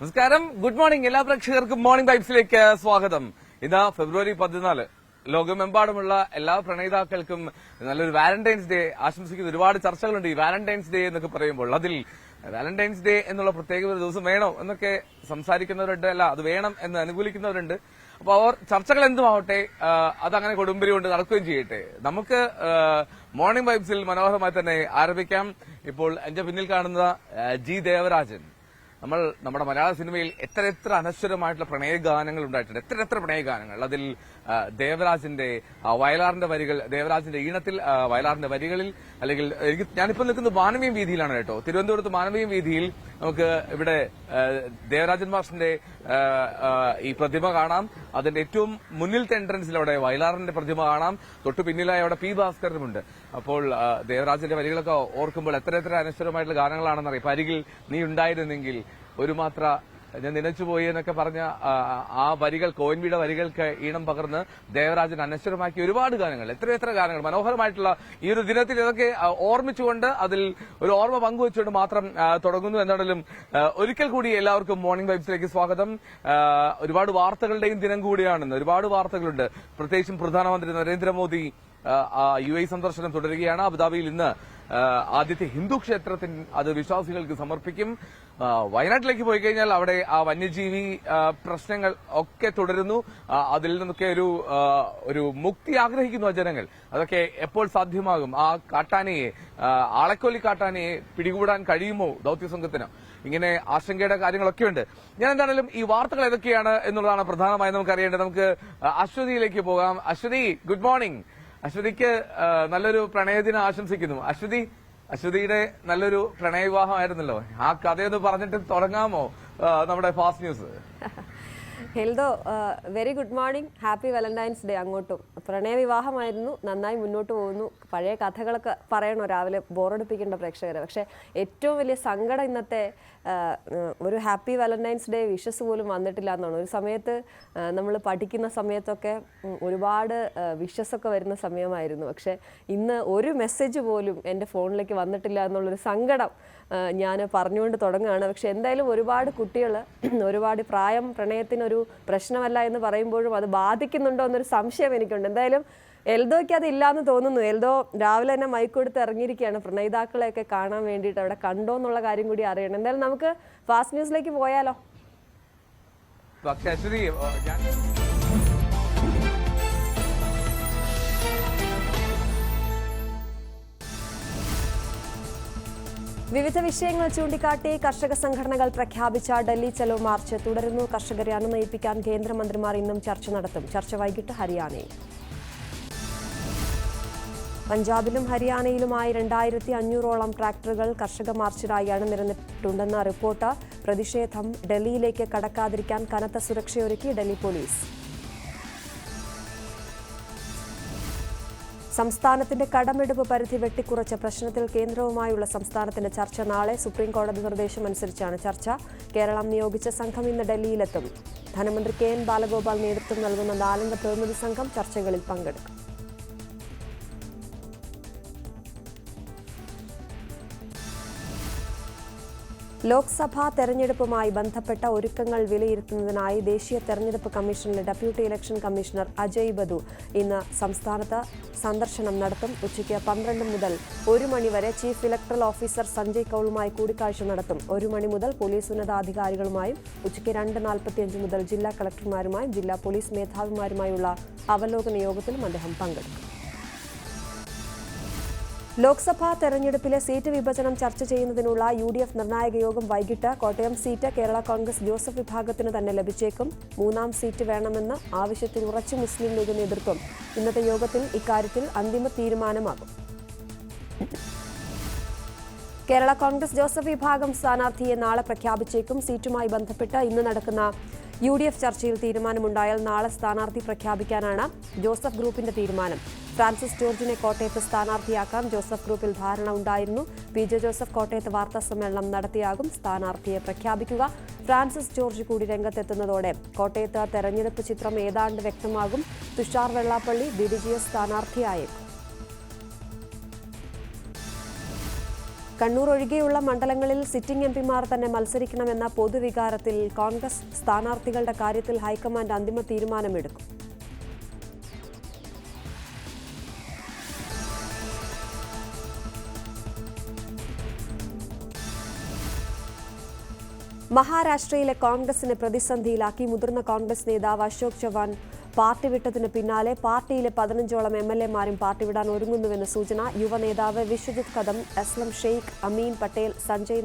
നമസ്കാരം, good morning. എല്ലാ പ്രേക്ഷകർക്കും മോർണിംഗ് വൈബ്സിലേക്ക് സ്വാഗതം. ഇന്ന് ഫെബ്രുവരി 14. ലോകമെമ്പാടുമുള്ള എല്ലാ പ്രണയിതാക്കൾക്കും നല്ലൊരു വാലന്റൈൻസ് ഡേ ആശംസിക്കുന്ന ഒരുപാട് ചർച്ചകളുണ്ട്. ഈ വാലന്റൈൻസ് ഡേ എന്നൊക്കെ പറയുമ്പോൾ അതിൽ വാലന്റൈൻസ് ഡേ എന്നുള്ള പ്രത്യേക ഒരു ദിവസം വേണോ എന്നൊക്കെ സംസാരിക്കുന്നവരുണ്ട്, അല്ല അത് വേണം എന്ന് അനുകൂലിക്കുന്നവരുണ്ട്. അപ്പൊ അവർ ചർച്ചകൾ എന്തുമാവട്ടെ, അതങ്ങനെ കൊടുമ്പിരി കൊണ്ട് നടക്കുകയും ചെയ്യട്ടെ. നമുക്ക് മോർണിംഗ് വൈബ്സിൽ മനോഹരമായി തന്നെ ആരംഭിക്കാം. ഇപ്പോൾ എന്റെ പിന്നിൽ കാണുന്ന ജി ദേവരാജൻ. നമ്മുടെ മലയാള സിനിമയിൽ എത്ര അനശ്വരമായിട്ടുള്ള പ്രണയഗാനങ്ങൾ ഉണ്ടായിട്ടുണ്ട്, എത്ര പ്രണയഗാനങ്ങൾ. അതിൽ ദേവരാജിന്റെ വയലാറിന്റെ വരികൾ, ദേവരാജിന്റെ ഈണത്തിൽ വയലാറിന്റെ വരികളിൽ, അല്ലെങ്കിൽ ഞാനിപ്പോൾ നിൽക്കുന്നത് മാനവീയം വീതിയിലാണ് കേട്ടോ. തിരുവനന്തപുരത്ത് മാനവീയം വീതിയിൽ നമുക്ക് ഇവിടെ ദേവരാജൻ മാഷിന്റെ ഈ പ്രതിമ കാണാം. അതിന്റെ ഏറ്റവും മുന്നിലത്തെ എൻട്രൻസിൽ അവിടെ വയലാറിന്റെ പ്രതിമ കാണാം. തൊട്ടു പിന്നിലായി അവിടെ പി ഭാസ്കരനുമുണ്ട്. അപ്പോൾ ദേവരാജന്റെ വരികളൊക്കെ ഓർക്കുമ്പോൾ എത്ര അനശ്വരമായിട്ടുള്ള ഗാനങ്ങളാണെന്നറിയാം. ഇപ്പൊ അരികിൽ നീ ഉണ്ടായിരുന്നെങ്കിൽ, ഒരു മാത്ര ഞാൻ നനച്ചുപോയി എന്നൊക്കെ പറഞ്ഞ ആ വരികൾ, കോയിൻവിയുടെ വരികൾക്ക് ഈണം പകർന്ന് ദേവരാജൻ അനശ്വരമാക്കിയ ഒരുപാട് ഗാനങ്ങൾ, എത്ര ഗാനങ്ങൾ മനോഹരമായിട്ടുള്ള ഈ ഒരു ദിനത്തിൽ ഇതൊക്കെ ഓർമ്മിച്ചുകൊണ്ട് അതിൽ ഒരു ഓർമ്മ പങ്കുവച്ചുകൊണ്ട് മാത്രം തുടങ്ങുന്നു. എന്നാണെങ്കിലും ഒരിക്കൽ കൂടി എല്ലാവർക്കും മോർണിംഗ് വൈബ്സിലേക്ക് സ്വാഗതം. ഒരുപാട് വാർത്തകളുടെയും ദിനം കൂടിയാണെന്ന്, ഒരുപാട് വാർത്തകളുണ്ട്. പ്രത്യേകിച്ചും പ്രധാനമന്ത്രി നരേന്ദ്രമോദി UAE സന്ദർശനം തുടരുകയാണ്. അബുദാബിയിൽ ഇന്ന് ആദ്യത്തെ ഹിന്ദു ക്ഷേത്രത്തിൽ അത് വിശ്വാസികൾക്ക് സമർപ്പിക്കും. വയനാട്ടിലേക്ക് പോയി കഴിഞ്ഞാൽ അവിടെ ആ വന്യജീവി പ്രശ്നങ്ങൾ ഒക്കെ തുടരുന്നു. അതിൽ നിന്നൊക്കെ ഒരു മുക്തി ആഗ്രഹിക്കുന്നു ജനങ്ങൾ. അതൊക്കെ എപ്പോൾ സാധ്യമാകും? ആ കാട്ടാനയെ, ആളക്കൊല്ലി കാട്ടാനയെ പിടികൂടാൻ കഴിയുമോ ദൌത്യസംഘത്തിന്? ഇങ്ങനെ ആശങ്കയുടെ കാര്യങ്ങളൊക്കെ ഉണ്ട്. ഞാൻ എന്താണെങ്കിലും ഈ വാർത്തകൾ ഏതൊക്കെയാണ് എന്നുള്ളതാണ് പ്രധാനമായും നമുക്ക് അറിയേണ്ടത്. നമുക്ക് അശ്വതിയിലേക്ക് പോകാം. Aswathy, good morning. അശ്വതിക്ക് നല്ലൊരു പ്രണയദിനം ആശംസിക്കുന്നു. അശ്വതിയുടെ നല്ലൊരു പ്രണയവിവാഹമായിരുന്നല്ലോ, ആ കഥയൊന്ന് പറഞ്ഞിട്ട് തുടങ്ങാമോ നമ്മുടെ ഫാസ്റ്റ് ന്യൂസ്? ഹെൽദോ, very good morning, happy valentine's day. അങ്ങോട്ടും പ്രണയവിവാഹമായിരുന്നു, നന്നായി മുന്നോട്ട് പോകുന്നു. പഴയ കഥകളൊക്കെ പറയണോ രാവിലെ, ബോറടിപ്പിക്കേണ്ട പ്രേക്ഷകരെ. പക്ഷെ ഏറ്റവും വലിയ സങ്കടം ഇന്നത്തെ ഒരു ഹാപ്പി വാലന്റൈൻസ് ഡേ വിഷസ് പോലും വന്നിട്ടില്ല എന്നാണ്. ഒരു സമയത്ത് നമ്മൾ പഠിക്കുന്ന സമയത്തൊക്കെ ഒരുപാട് വിഷസൊക്കെ വരുന്ന സമയമായിരുന്നു. പക്ഷെ ഇന്ന് ഒരു മെസ്സേജ് പോലും എൻ്റെ ഫോണിലേക്ക് വന്നിട്ടില്ല എന്നുള്ളൊരു സങ്കടം ഞാൻ പറഞ്ഞുകൊണ്ട് തുടങ്ങുകയാണ്. പക്ഷെ എന്തായാലും ഒരുപാട് കുട്ടികൾ, ഒരുപാട് പ്രായം പ്രണയത്തിനൊരു പ്രശ്നമല്ല എന്ന് പറയുമ്പോഴും അത് ബാധിക്കുന്നുണ്ടോ എന്നൊരു സംശയം എനിക്കുണ്ട്. എന്തായാലും എൽദോയ്ക്ക് അതില്ലാന്ന് തോന്നുന്നു. എൽദോ രാവിലെ തന്നെ മൈക്കൊടുത്ത് ഇറങ്ങിയിരിക്കുകയാണ് പ്രണയിതാക്കളെയൊക്കെ കാണാൻ വേണ്ടിയിട്ട്. അവിടെ കണ്ടോ എന്നുള്ള കാര്യം കൂടി അറിയണം. എന്തായാലും നമുക്ക് ഫാസ്റ്റ് ന്യൂസിലേക്ക് പോയാലോ? വിവിധ വിഷയങ്ങൾ ചൂണ്ടിക്കാട്ടി കർഷക സംഘടനകൾ പ്രഖ്യാപിച്ച ഡൽഹി ചലോ മാർച്ച് തുടരുന്നു. കർഷകരെ അനുനയിപ്പിക്കാൻ കേന്ദ്രമന്ത്രിമാർ ഇന്നും ചർച്ച നടത്തും. ചർച്ച വൈകിട്ട് ഹരിയാനയിൽ. പഞ്ചാബിലും ഹരിയാനയിലുമായി 2500ഓളം ട്രാക്ടറുകൾ കർഷക മാർച്ചിനായി അണിനിരന്നിട്ടുണ്ടെന്ന റിപ്പോർട്ട്. പ്രതിഷേധം ഡൽഹിയിലേക്ക് കടക്കാതിരിക്കാൻ കനത്ത സുരക്ഷയൊരുക്കി ഡൽഹി പോലീസ്. സംസ്ഥാനത്തിന്റെ കടമെടുപ്പ് പരിധി വെട്ടിക്കുറച്ച പ്രശ്നത്തിൽ കേന്ദ്രവുമായുള്ള സംസ്ഥാനത്തിന്റെ ചർച്ച നാളെ. സുപ്രീം കോടതി നിർദ്ദേശം അനുസരിച്ചാണ് ചർച്ച. കേരളം നിയോഗിച്ച സംഘം ഇന്ന് ഡൽഹിയിലെത്തും. ധനമന്ത്രി KN ബാലഗോപാൽ നേതൃത്വം നൽകുന്ന 4 അംഗ പ്രതിനിധി സംഘം ചർച്ചകളിൽ പങ്കെടുക്കും. ലോക്സഭാ തെരഞ്ഞെടുപ്പുമായി ബന്ധപ്പെട്ട ഒരുക്കങ്ങൾ വിലയിരുത്തുന്നതിനായി ദേശീയ തെരഞ്ഞെടുപ്പ് കമ്മീഷനിലെ ഡെപ്യൂട്ടി ഇലക്ഷൻ കമ്മീഷണർ അജയ് ബദു ഇന്ന് സംസ്ഥാനത്ത് സന്ദർശനം നടത്തും. ഉച്ചയ്ക്ക് 12 മുതൽ 1 മണി വരെ ചീഫ് ഇലക്ടറൽ ഓഫീസർ സഞ്ജയ് കൌളുമായി കൂടിക്കാഴ്ച നടത്തും. 1 മണി മുതൽ പോലീസ് ഉന്നതാധികാരികളുമായും ഉച്ചയ്ക്ക് 2:45 മുതൽ ജില്ലാ കളക്ടർമാരുമായും ജില്ലാ പോലീസ് മേധാവിമാരുമായുള്ള അവലോകന യോഗത്തിലും അദ്ദേഹം പങ്കെടുക്കും. ലോക്സഭാ തെരഞ്ഞെടുപ്പിലെ സീറ്റ് വിഭജനം ചർച്ച ചെയ്യുന്നതിനുള്ള UDF നിർണായക യോഗം വൈകിട്ട്. കോട്ടയം സീറ്റ് കേരള കോൺഗ്രസ് ജോസഫ് വിഭാഗത്തിന് തന്നെ ലഭിച്ചേക്കും. 3ാം സീറ്റ് വേണമെന്ന് ആവശ്യത്തിൽ ഉറച്ചു മുസ്ലിം ലീഗ് നേതൃത്വം. ഇന്നത്തെ യോഗത്തിൽ ഇക്കാര്യത്തിൽ അന്തിമ തീരുമാനമാകും. കേരള കോൺഗ്രസ് ജോസഫ് വിഭാഗം സ്ഥാനാർത്ഥിയെ നാളെ പ്രഖ്യാപിച്ചേക്കും. സീറ്റുമായി ബന്ധപ്പെട്ട് ഇന്ന് നടക്കുന്ന UDF ചർച്ചയിൽ തീരുമാനമുണ്ടായാൽ നാളെ സ്ഥാനാർത്ഥി പ്രഖ്യാപിക്കാനാണ് ജോസഫ് ഗ്രൂപ്പിന്റെ തീരുമാനം. ഫ്രാൻസിസ് ജോർജിനെ കോട്ടയത്ത് സ്ഥാനാർത്ഥിയാക്കാൻ ജോസഫ് ഗ്രൂപ്പിൽ ധാരണ ഉണ്ടായിരുന്നു. PJ ജോസഫ് കോട്ടയത്ത് വാർത്താ സമ്മേളനം നടത്തിയാകും സ്ഥാനാർത്ഥിയെ പ്രഖ്യാപിക്കുക. ഫ്രാൻസിസ് ജോർജ് കൂടി രംഗത്തെത്തുന്നതോടെ കോട്ടയത്ത് തെരഞ്ഞെടുപ്പ് ചിത്രം ഏതാണ്ട് വ്യക്തമാകും. തുഷാർ വെള്ളാപ്പള്ളി BDJS സ്ഥാനാർത്ഥിയായേക്കും. കണ്ണൂർ ഒഴികെയുള്ള മണ്ഡലങ്ങളിൽ സിറ്റിംഗ് എംപിമാർ തന്നെ മത്സരിക്കണമെന്ന പൊതുവികാരത്തിൽ കോൺഗ്രസ് സ്ഥാനാർത്ഥികളുടെ കാര്യത്തിൽ ഹൈക്കമാൻഡ് അന്തിമ തീരുമാനമെടുക്കും. മഹാരാഷ്ട്രയിലെ കോൺഗ്രസിനെ പ്രതിസന്ധിയിലാക്കി മുതിർന്ന കോൺഗ്രസ് നേതാവ് അശോക് ചവാൻ പാർട്ടി വിട്ടതിന് പിന്നാലെ പാർട്ടിയിലെ 15ഓളം MLA-മാരും പാർട്ടി വിടാൻ ഒരുങ്ങുന്നുവെന്ന് സൂചന. യുവ നേതാവ് വിശ്വജിത് കദം, അസ്ലം ഷെയ്ഖ്, അമീൻ പട്ടേൽ, സഞ്ജയ്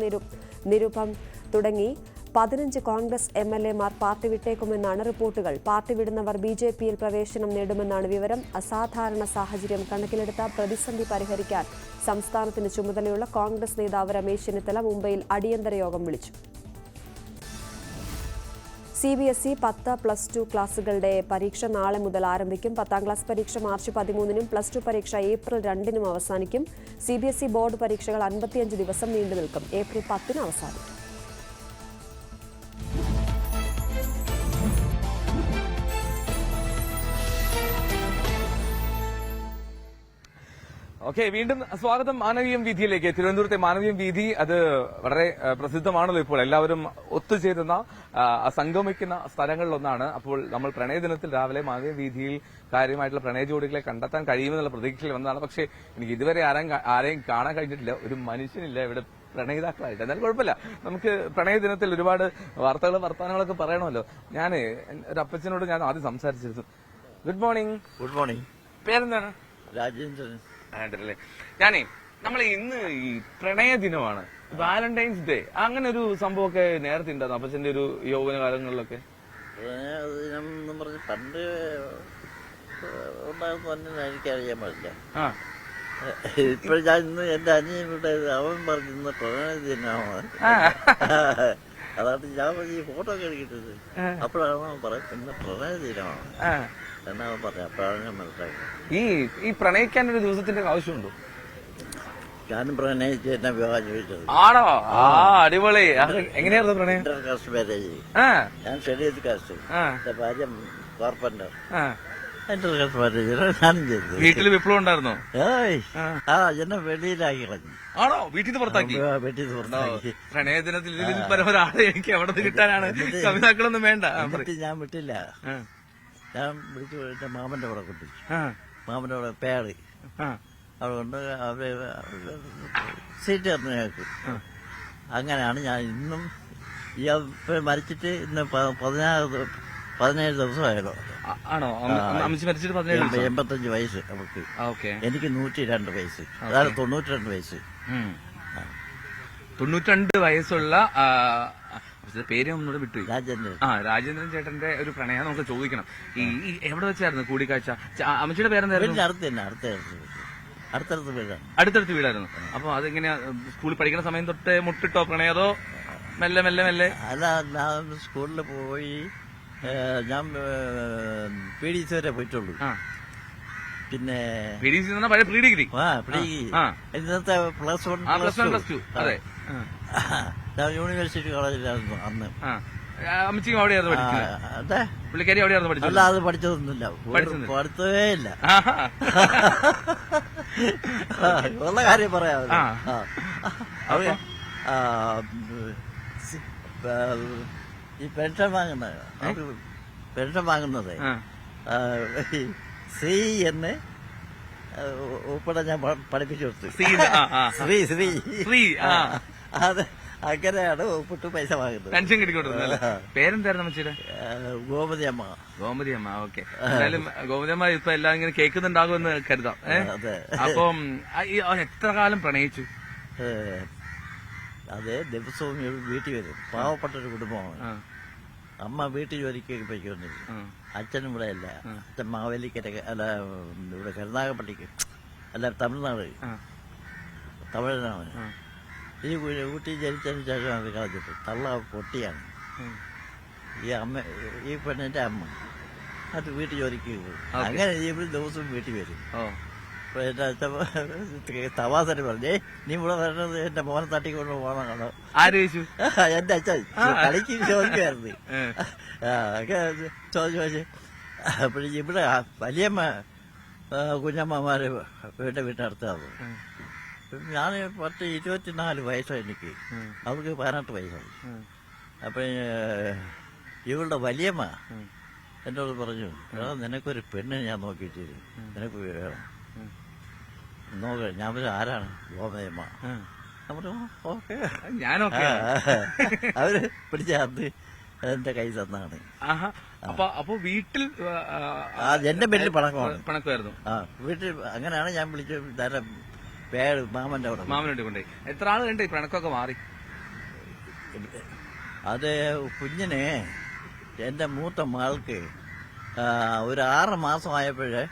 നിരുപം തുടങ്ങി 15 കോൺഗ്രസ് MLA-മാർ പാർട്ടി വിട്ടേക്കുമെന്നാണ് റിപ്പോർട്ടുകൾ. പാർട്ടി വിടുന്നവർ BJP-യിൽ പ്രവേശനം നേടുമെന്നാണ് വിവരം. അസാധാരണ സാഹചര്യം കണക്കിലെടുത്ത പ്രതിസന്ധി പരിഹരിക്കാൻ സംസ്ഥാനത്തിന് ചുമതലയുള്ള കോൺഗ്രസ് നേതാവ് രമേശ് ചെന്നിത്തല മുംബൈയിൽ അടിയന്തര യോഗം വിളിച്ചു. CBSE 10+2 ക്ലാസുകളുടെ പരീക്ഷ നാളെ മുതൽ ആരംഭിക്കും. 10ാം ക്ലാസ് പരീക്ഷ മാർച്ച് 13-നും പ്ലസ് 2 പരീക്ഷ ഏപ്രിൽ 2-നും അവസാനിക്കും. CBSE ബോർഡ് പരീക്ഷകൾ 55 ദിവസം നീണ്ടു നിൽക്കും. ഏപ്രിൽ 10-ന് അവസാനിക്കും. ഓക്കെ, വീണ്ടും സ്വാഗതം മാനവീയം വീഥിയിലേക്ക്. തിരുവനന്തപുരത്തെ മാനവീയം വീഥി അത് വളരെ പ്രസിദ്ധമാണല്ലോ ഇപ്പോൾ. എല്ലാവരും ഒത്തുചേരുന്ന സംഗമിക്കുന്ന സ്ഥലങ്ങളിലൊന്നാണ്. അപ്പോൾ നമ്മൾ പ്രണയദിനത്തിൽ രാവിലെ മാനവീയം വീഥിയിൽ കാര്യമായിട്ടുള്ള പ്രണയ ജോഡികളെ കണ്ടെത്താൻ കഴിയുമെന്നുള്ള പ്രതീക്ഷയിൽ വന്നതാണ്. പക്ഷേ എനിക്ക് ഇതുവരെ ആരെയും കാണാൻ കഴിഞ്ഞിട്ടില്ല. ഒരു മനുഷ്യനില്ല ഇവിടെ പ്രണയിതാക്കളായിട്ട്. എന്നാലും കുഴപ്പമില്ല, നമുക്ക് പ്രണയദിനത്തിൽ ഒരുപാട് വർത്തമാനങ്ങളൊക്കെ പറയണമല്ലോ. ഞാൻ ഒരു അപ്പച്ചനോട് ഞാൻ ആദ്യം സംസാരിച്ചിരുന്നു. Good morning. Good morning. പേരെന്താണ്? രാജേന്ദ്രൻ. ആണ്ടല്ലേ. ഞാനേ നമ്മൾ ഇന്ന് ഈ പ്രണയ ദിനമാണ്, വാലന്റൈൻസ് ഡേ, അങ്ങനെ ഒരു സംഭവമൊക്കെ നേരത്തെ ഉണ്ടായിരുന്നു അപ്പച്ചന്റെ ഒരു യൗവന കാലങ്ങളിലൊക്കെ? പ്രണയദിനം എന്ന് പറഞ്ഞ് പണ്ട് ഉണ്ടാകുന്ന എനിക്കറിയാൻ പാടില്ല. ഇപ്പൊ ഞാൻ ഇന്ന് എന്റെ അനിയനുടെ അവൻ പറഞ്ഞിരുന്ന പ്രണയദിനമാണ്. അതാണ് ഞാൻ ഈ ഫോട്ടോ ഒക്കെ എടുക്കിട്ടത്. അപ്പോഴാണ് അവൻ പറയുന്നത് ഇന്ന് പ്രണയദിനമാണ് എന്നാണ് പറഞ്ഞത്. അപ്പോഴാണ് ഞാൻ മനസ്സിലാക്കുന്നത്. ഈ പ്രണയിക്കാൻ ഒരു ദിവസത്തിന്റെ ആവശ്യമുണ്ടോ? ഞാനും പ്രണയിച്ച് എന്നെ വിവാഹം ചോദിച്ചത്. ആണോ? ആ, അടിപൊളി. എങ്ങനെയായിരുന്നു പ്രണയം? Inter caste marriage. ഞാൻ ഷെഡ്യൂൾഡ് കാസ്റ്റ്. എന്റെ ഭാര്യ കാർപ്പന്റർ. ഇന്റർ കാസ്റ്റ് മാരേജ് ഞാനും ചെയ്തത്. വീട്ടിൽ വിപ്ലവം ഉണ്ടായിരുന്നോ? എന്നെ വെളിയിലാക്കി കളഞ്ഞു. ആണോ? വീട്ടിൽ നിന്ന് പുറത്താക്കി? വീട്ടിൽ നിന്ന് പുറത്താക്കി. പ്രണയദിനത്തിൽ ഇതിൽ പരമൊരാളെ എനിക്ക് അവിടെ നിന്ന് കിട്ടാനാണ്. കവിതാക്കളൊന്നും വേണ്ട. ഞാൻ വിട്ടില്ല. ഞാൻ വിളിച്ചു എന്റെ മാമന്റെ കൂടെ കൊണ്ടിരിച്ചു. മാമന്റെ കൂടെ പേര് അവിടെ കൊണ്ട് അവര് സീറ്റ് തന്നു ഞങ്ങൾക്ക്. അങ്ങനെയാണ് ഞാൻ ഇന്നും ഈ മരിച്ചിട്ട് ഇന്ന് 17 ദിവസമായല്ലോ. ആണോ? അമ്മച്ചി മരിച്ചിട്ട് 85 വയസ്സ് അവർക്ക്. എനിക്ക് 102 വയസ്സ്. അതാണ് 92 വയസ്സ്. 92 വയസ്സുള്ള പേര് ഒന്നുകൂടെ വിട്ടു. രാജേന്ദ്രൻ. രാജേന്ദ്രൻ ചേട്ടന്റെ ഒരു പ്രണയം നമുക്ക് ചോദിക്കണം. ഈ എവിടെ വെച്ചായിരുന്നു കൂടിക്കാഴ്ച? അമ്മച്ചിയുടെ പേരെന്തായിരുന്നു? അടുത്തടുത്ത് വീടാണ്. അടുത്തടുത്ത് വീടായിരുന്നു. അപ്പൊ അതെങ്ങനെയാ? സ്കൂളിൽ പഠിക്കുന്ന സമയം തൊട്ട് മുട്ടിട്ടോ പ്രണയം, അതോ മെല്ലെ മെല്ലെ മെല്ലെ? അല്ല, ഞാൻ സ്കൂളിൽ പോയി ഞാൻ PDC വരെ പോയിട്ടുള്ളൂ. പിന്നെ പഴയ പ്രീ ഡിഗ്രി. ഇന്നത്തെ പ്ലസ് 1 പ്ലസ് 2. അതെ, ഞാൻ യൂണിവേഴ്സിറ്റി കോളേജിലായിരുന്നു അന്ന്. അമ്മച്ചിയും അവിടെയായിരുന്നു പഠിച്ചത്? പുള്ളിക്കാരി അവിടെയായിരുന്നു പഠിച്ചത്? അല്ല, അത് പഠിച്ചതൊന്നുമില്ല, പഠിത്തവേ ഇല്ല. ഉള്ള കാര്യം പറയാം. ഈ പെൻഷൻ വാങ്ങുന്നത് ശ്രീ എന്ന് ഉൾപ്പെടെ ഞാൻ പഠിപ്പിച്ചു കൊടുത്തു. ശ്രീ അത് അങ്ങനെയാണ് ഒപ്പിട്ട് പൈസ വാങ്ങുന്നത്. പെൻഷൻ കിട്ടിക്കൊടുക്കുന്നത്. പേരെന്തായിരുന്നു അമ്മച്ചിയുടെ? ഗോമതി അമ്മ. ഗോമതി അമ്മ. ഓക്കെ. എന്തായാലും ഗോമതി അമ്മ ഇപ്പൊ എല്ലാം ഇങ്ങനെ കേൾക്കുന്നുണ്ടാകുമെന്ന് കരുതാം. അപ്പം എത്ര കാലം പ്രണയിച്ചു? അതെ, ദിവസവും വീട്ടിൽ വരും. പാവപ്പെട്ട ഒരു കുടുംബമാണ്. അമ്മ വീട്ടിൽ ജോലിക്ക് പോയിക്കൊണ്ടിരിക്കും. അച്ഛനും ഇവിടെ അല്ല. അച്ഛൻ മാവേലിക്കര, അല്ല ഇവിടെ കരുനാഗപ്പള്ളിക്ക്, അല്ല തമിഴ്നാട്, തമിഴനാണ്. ഈ ഊട്ടി ജനിച്ചതിന് ശേഷം അത് കളഞ്ഞിട്ട് തള്ള പൊട്ടിയാണ്. ഈ പെണ്ണിന്റെ അമ്മ അത് വീട്ടിൽ ജോലിക്ക് പോകും. അങ്ങനെ ഇവിടെ ദിവസവും വീട്ടിൽ വരും. എന്റെ അച്ഛൻ തമാസന് പറഞ്ഞേ, നീ ഇവിടെ വരണത് എന്റെ മോനെ തട്ടിക്കൊണ്ട് പോകണം കാണോ. എന്റെ അച്ഛൻ കളിക്ക് ചോദിക്കുമായിരുന്നു. ചോദിച്ചു അപ്പോഴേക്കും ഇവിടെ വലിയമ്മ കുഞ്ഞമ്മമാര് വീട്ടിനടുത്താണ്. ഞാൻ 24 വയസ്സായി എനിക്ക്, അവർക്ക് 18 വയസ്സായി. അപ്പം ഇവളുടെ വലിയമ്മ എന്നോട് പറഞ്ഞു, എടാ നിനക്കൊരു പെണ്ണ് ഞാൻ നോക്കിയിട്ട് നിനക്ക് വേണം നോക്ക. ഞാൻ പറഞ്ഞു ആരാണ്? ഗോമയമ്മ. ഞാൻ പറഞ്ഞു ഓക്കെ. ഞാനൊക്കെ അവര് പിടിച്ച അന്ന് എന്റെ കൈ തന്നാണ്. അപ്പൊ വീട്ടിൽ എന്റെ പേരിൽ പണക്കമായിരുന്നു. വീട്ടിൽ അങ്ങനെയാണ് ഞാൻ വിളിച്ച തരം പേര് മാമന്റെ അവിടെ. മാമനോട്ട് കൊണ്ടേ എത്ര ആൾ കണ്ടേ പിണക്കൊക്കെ മാറി? അത് കുഞ്ഞിനെ എന്റെ മൂത്ത മകൾക്ക് ഒരു 6 മാസമായപ്പോഴേ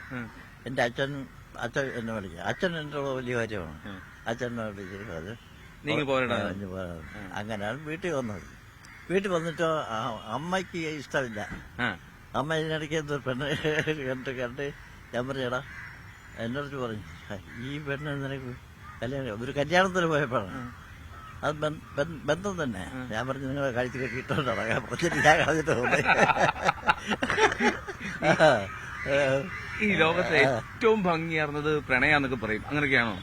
എന്റെ അച്ഛൻ എന്നെ വിളിച്ചു. അച്ഛൻ എന്റെ വലിയ കാര്യമാണ്. അച്ഛനെ വിളിച്ചു അത് അങ്ങനെയാണ് വീട്ടിൽ വന്നത്. വീട്ടിൽ വന്നിട്ടോ അമ്മയ്ക്ക് ഇഷ്ടമില്ല. അമ്മ ഇതിനിടയ്ക്ക് എന്തോ പെണ്ണ് കണ്ട് ഞാൻ പറഞ്ഞടാ എന്നോട് പറഞ്ഞു, ഈ പെണ്ണ് നിനക്ക് കല്യാണം ഒരു കല്യാണത്തിന് പോയപ്പോഴാണ്. അത് ബന്ധം തന്നെ. ഞാൻ പറഞ്ഞു നിങ്ങളെ കഴിച്ച് കെട്ടിയിട്ടോണ്ടാ ഞാൻ പറഞ്ഞിട്ട് ഞാൻ കളഞ്ഞിട്ട് പോകുന്നത്. ഈ ലോകത്തെ ഏറ്റവും ഭംഗിയാർന്നത് പ്രണയാന്നൊക്കെ പറയും, അങ്ങനെയൊക്കെയാണോ?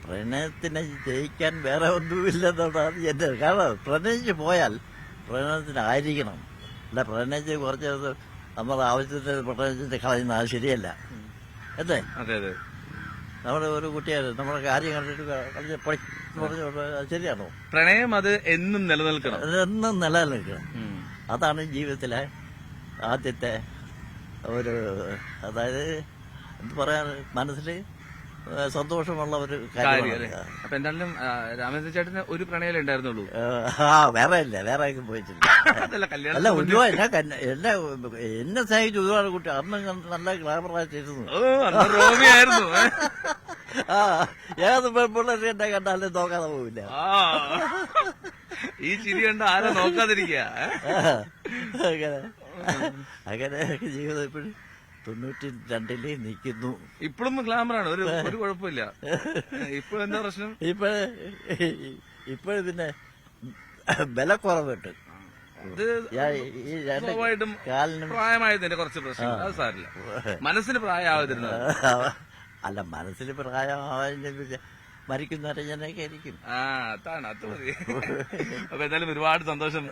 പ്രണയത്തിനെ ജയിക്കാൻ വേറെ ഒന്നുമില്ലെന്നുള്ളതാണ് എന്റെ. കാരണം പ്രണയിച്ച് പോയാൽ പ്രണയത്തിനായിരിക്കണം. അല്ല പ്രണയിച്ച് കുറച്ച് ദിവസം നമ്മുടെ ആവശ്യത്തിന് പ്രണയിച്ചിട്ട് കളയുന്ന അത് ശരിയല്ല. അല്ലേ? അതെ അതെ. നമ്മുടെ ഒരു കുട്ടിയാണ് നമ്മുടെ കാര്യം കണ്ടിട്ട് കളിച്ച് പറഞ്ഞു അത് ശരിയാണോ? പ്രണയം അത് എന്നും നിലനിൽക്കണം. എന്നും നിലനിൽക്കണം. അതാണ് ജീവിതത്തിലെ ആദ്യത്തെ ഒരു, അതായത് എന്ത് പറയാൻ, മനസ്സിൽ സന്തോഷമുള്ള ഒരു കാര്യമാണ്. അപ്പൊ എന്തായാലും രാമേന്ദ്ര ചേട്ടന് ഒരു പ്രണയം ഉണ്ടായിരുന്നുള്ളൂ? വേറെ ഇല്ല, വേറെ ആർക്കും പോയിട്ടില്ല. അല്ല ഒരുപാട് എന്നെ സ്നേഹിച്ചു ഒരുപാട് കുട്ടി. അന്ന് നല്ല ഗ്ലാമറായിട്ടിരുന്നു. റോമിയായിരുന്നു. ഏത് പെൺപിള്ളേർ എന്നെ കണ്ടാലും നോക്കാതെ പോവില്ല. ഈ ചിരി കണ്ട ആരാ നോക്കാതിരിക്കുക? അങ്ങനെ ജീവിതം ഇപ്പോഴും 92 നിൽക്കുന്നു. ഇപ്പോഴും ഗ്ലാമറാണ്, ഒരു കുഴപ്പമില്ല. ഇപ്പോഴും എന്താ പ്രശ്നം? ഇപ്പോഴും പിന്നെ ബലക്കുറവിട്ട് സ്വാഭാവികമായിട്ടും പ്രായമായതിന്റെ കുറച്ച് പ്രശ്നം. അത് സാരില്ല, മനസ്സിന് പ്രായമാവതിരുന്നത്. അല്ല മനസ്സിൽ പ്രായമാവാതിന്റെ മരിക്കുന്നവരെ ഞാനൊക്കെ ആയിരിക്കും. അതാണ്, അത് മതി. അപ്പൊ എന്തായാലും ഒരുപാട് സന്തോഷം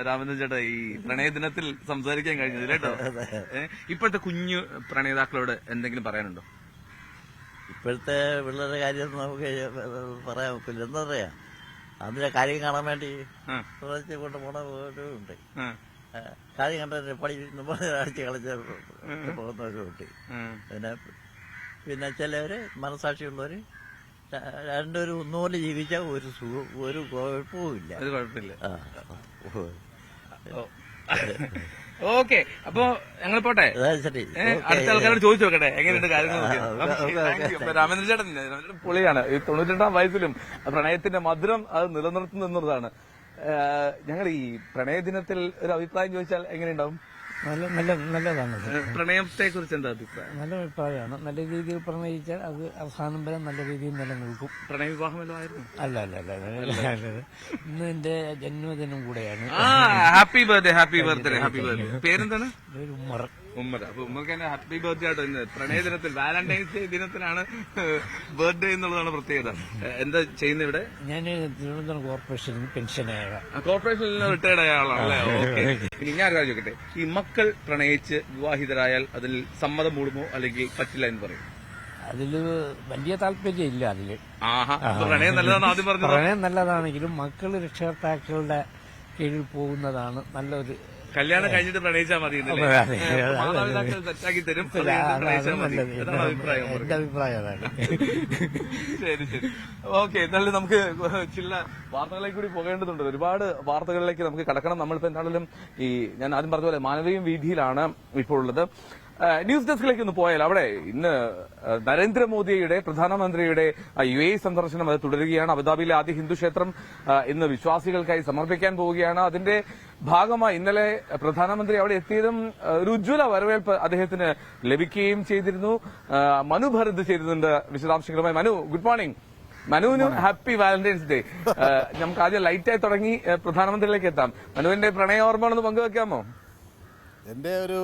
രാമചന്ദ്രൻ ചേട്ടാ ഈ പ്രണയദിനത്തിൽ സംസാരിക്കാൻ കഴിഞ്ഞത് കേട്ടോ. ഇപ്പോഴത്തെ കുഞ്ഞു പ്രണയിതാക്കളോട് എന്തെങ്കിലും പറയാനുണ്ടോ? ഇപ്പോഴത്തെ പിള്ളേരുടെ കാര്യം നമുക്ക് പറയാൻ നോക്കില്ല. എന്താ പറയാ, അതിന്റെ കാര്യം കാണാൻ വേണ്ടി കൊണ്ട് പോണവരുണ്ട്. കാര്യം കണ്ട പടി അടിച്ച് കളിച്ച് പോകുന്നവരുണ്ട്. പിന്നെ ചിലവര് മനസാക്ഷിയുള്ളവര് രണ്ടൊരു ഒന്നുപോലെ ജീവിച്ചാൽ ഒരു കുഴപ്പവുമില്ല. അത് കുഴപ്പമില്ല. ഓക്കെ, അപ്പൊ ഞങ്ങൾ പോട്ടെ. അടുത്ത ആൾക്കാരോട് ചോദിച്ചു നോക്കട്ടെ എങ്ങനെയുണ്ട് കാര്യങ്ങൾ. രാമേന്ദ്ര ചേട്ടൻ പൊളിയാണ്. ഈ 92-ാം വയസ്സിലും പ്രണയത്തിന്റെ മധുരം അത് നിലനിർത്തുന്നു എന്നുള്ളതാണ്. ഞങ്ങൾ ഈ പ്രണയദിനത്തിൽ ഒരു അഭിപ്രായം ചോദിച്ചാൽ എങ്ങനെയുണ്ടാവും? നല്ലതാണ്. പ്രണയത്തെ കുറിച്ച് എന്താ അഭിപ്രായം? നല്ല അഭിപ്രായമാണ്. നല്ല രീതിയിൽ പ്രണയിച്ചാൽ അത് അവസാനം വരെ നല്ല രീതിയിൽ നിലനിൽക്കും. പ്രണയവിവാഹമല്ലോ ആയിരുന്നു? അല്ല. ഇന്ന് എന്റെ ജന്മദിനം കൂടെയാണ്. Happy birthday. Happy birthday. Happy birthday. പേരെന്താണ്? ഉമ്മർ. അപ്പൊ ഉമ്മർക്ക് തന്നെ ഹാപ്പി ബർത്ത്ഡേ ആട്ടോ. ഇന്ന് പ്രണയദിനത്തിൽ, വാലന്റൈൻസ് ഡേ ദിനത്തിലാണ് ബർത്ത്ഡേ എന്നുള്ളതാണ് പ്രത്യേകത. എന്താ ചെയ്യുന്നത് ഇവിടെ? ഞാൻ തിരുവനന്തപുരം കോർപ്പറേഷനിൽ പെൻഷനായ കോർപ്പറേഷനിൽ റിട്ടയർഡ് ആയ ആളാണല്ലേ? ഓക്കെ. ഇനി ഞാൻ കാര്യം ചോദിക്കട്ടെ, ഈ മക്കൾ പ്രണയിച്ച് വിവാഹിതരായാൽ അതിൽ സമ്മതം മൂടുമോ അല്ലെങ്കിൽ പറ്റില്ല എന്ന് പറയും? അതില് വലിയ താല്പര്യം ഇല്ല. അതില് പ്രണയം നല്ലതാണ് ആദ്യം പറഞ്ഞത്. പ്രണയം നല്ലതാണെങ്കിലും മക്കൾ രക്ഷകർത്താക്കളുടെ കീഴിൽ പോകുന്നതാണ് നല്ലൊരു. കല്യാണം കഴിഞ്ഞിട്ട് പ്രണയിച്ചാൽ മതി, മാതാപിതാക്കൾ സെറ്റാക്കി തരും. എന്റെ അഭിപ്രായം അതാണ്. ശരി. ഓക്കെ, എന്നാലും നമുക്ക് ചില വാർത്തകളിലേക്ക് കൂടി പോകേണ്ടതുണ്ട്. ഒരുപാട് വാർത്തകളിലേക്ക് നമുക്ക് കടക്കണം. നമ്മളിപ്പോ എന്താണെങ്കിലും ഈ ഞാൻ ആദ്യം പറഞ്ഞ പോലെ മാനവീയം വീതിയിലാണ് ഇപ്പോൾ ഉള്ളത്. ന്യൂസ് ഡെസ്കിലേക്ക് ഒന്ന് പോയാൽ അവിടെ ഇന്ന് നരേന്ദ്രമോദിയുടെ പ്രധാനമന്ത്രിയുടെ UAE സന്ദർശനം അത് തുടരുകയാണ്. അബുദാബിയിലെ ആദ്യ ഹിന്ദു ക്ഷേത്രം ഇന്ന് വിശ്വാസികൾക്കായി സമർപ്പിക്കാൻ പോവുകയാണ്. അതിന്റെ ഭാഗമായി ഇന്നലെ പ്രധാനമന്ത്രി അവിടെ എത്തിയതും ഒരു ഉജ്ജ്വല വരവേൽപ്പ് അദ്ദേഹത്തിന് ലഭിക്കുകയും ചെയ്തിരുന്നു. മനു ഭരത് ചെയ്തിട്ടുണ്ട് വിശദാംശങ്ങളുമായി. Manu, good morning. മനുവിന് ഹാപ്പി വാലന്റൈൻസ് ഡേ. നമുക്ക് ആദ്യം ലൈറ്റായി തുടങ്ങി പ്രധാനമന്ത്രിയിലേക്ക് എത്താം. മനുവിന്റെ പ്രണയോർമ്മകളൊന്ന് പങ്കുവെക്കാമോ? എൻ്റെ ഒരു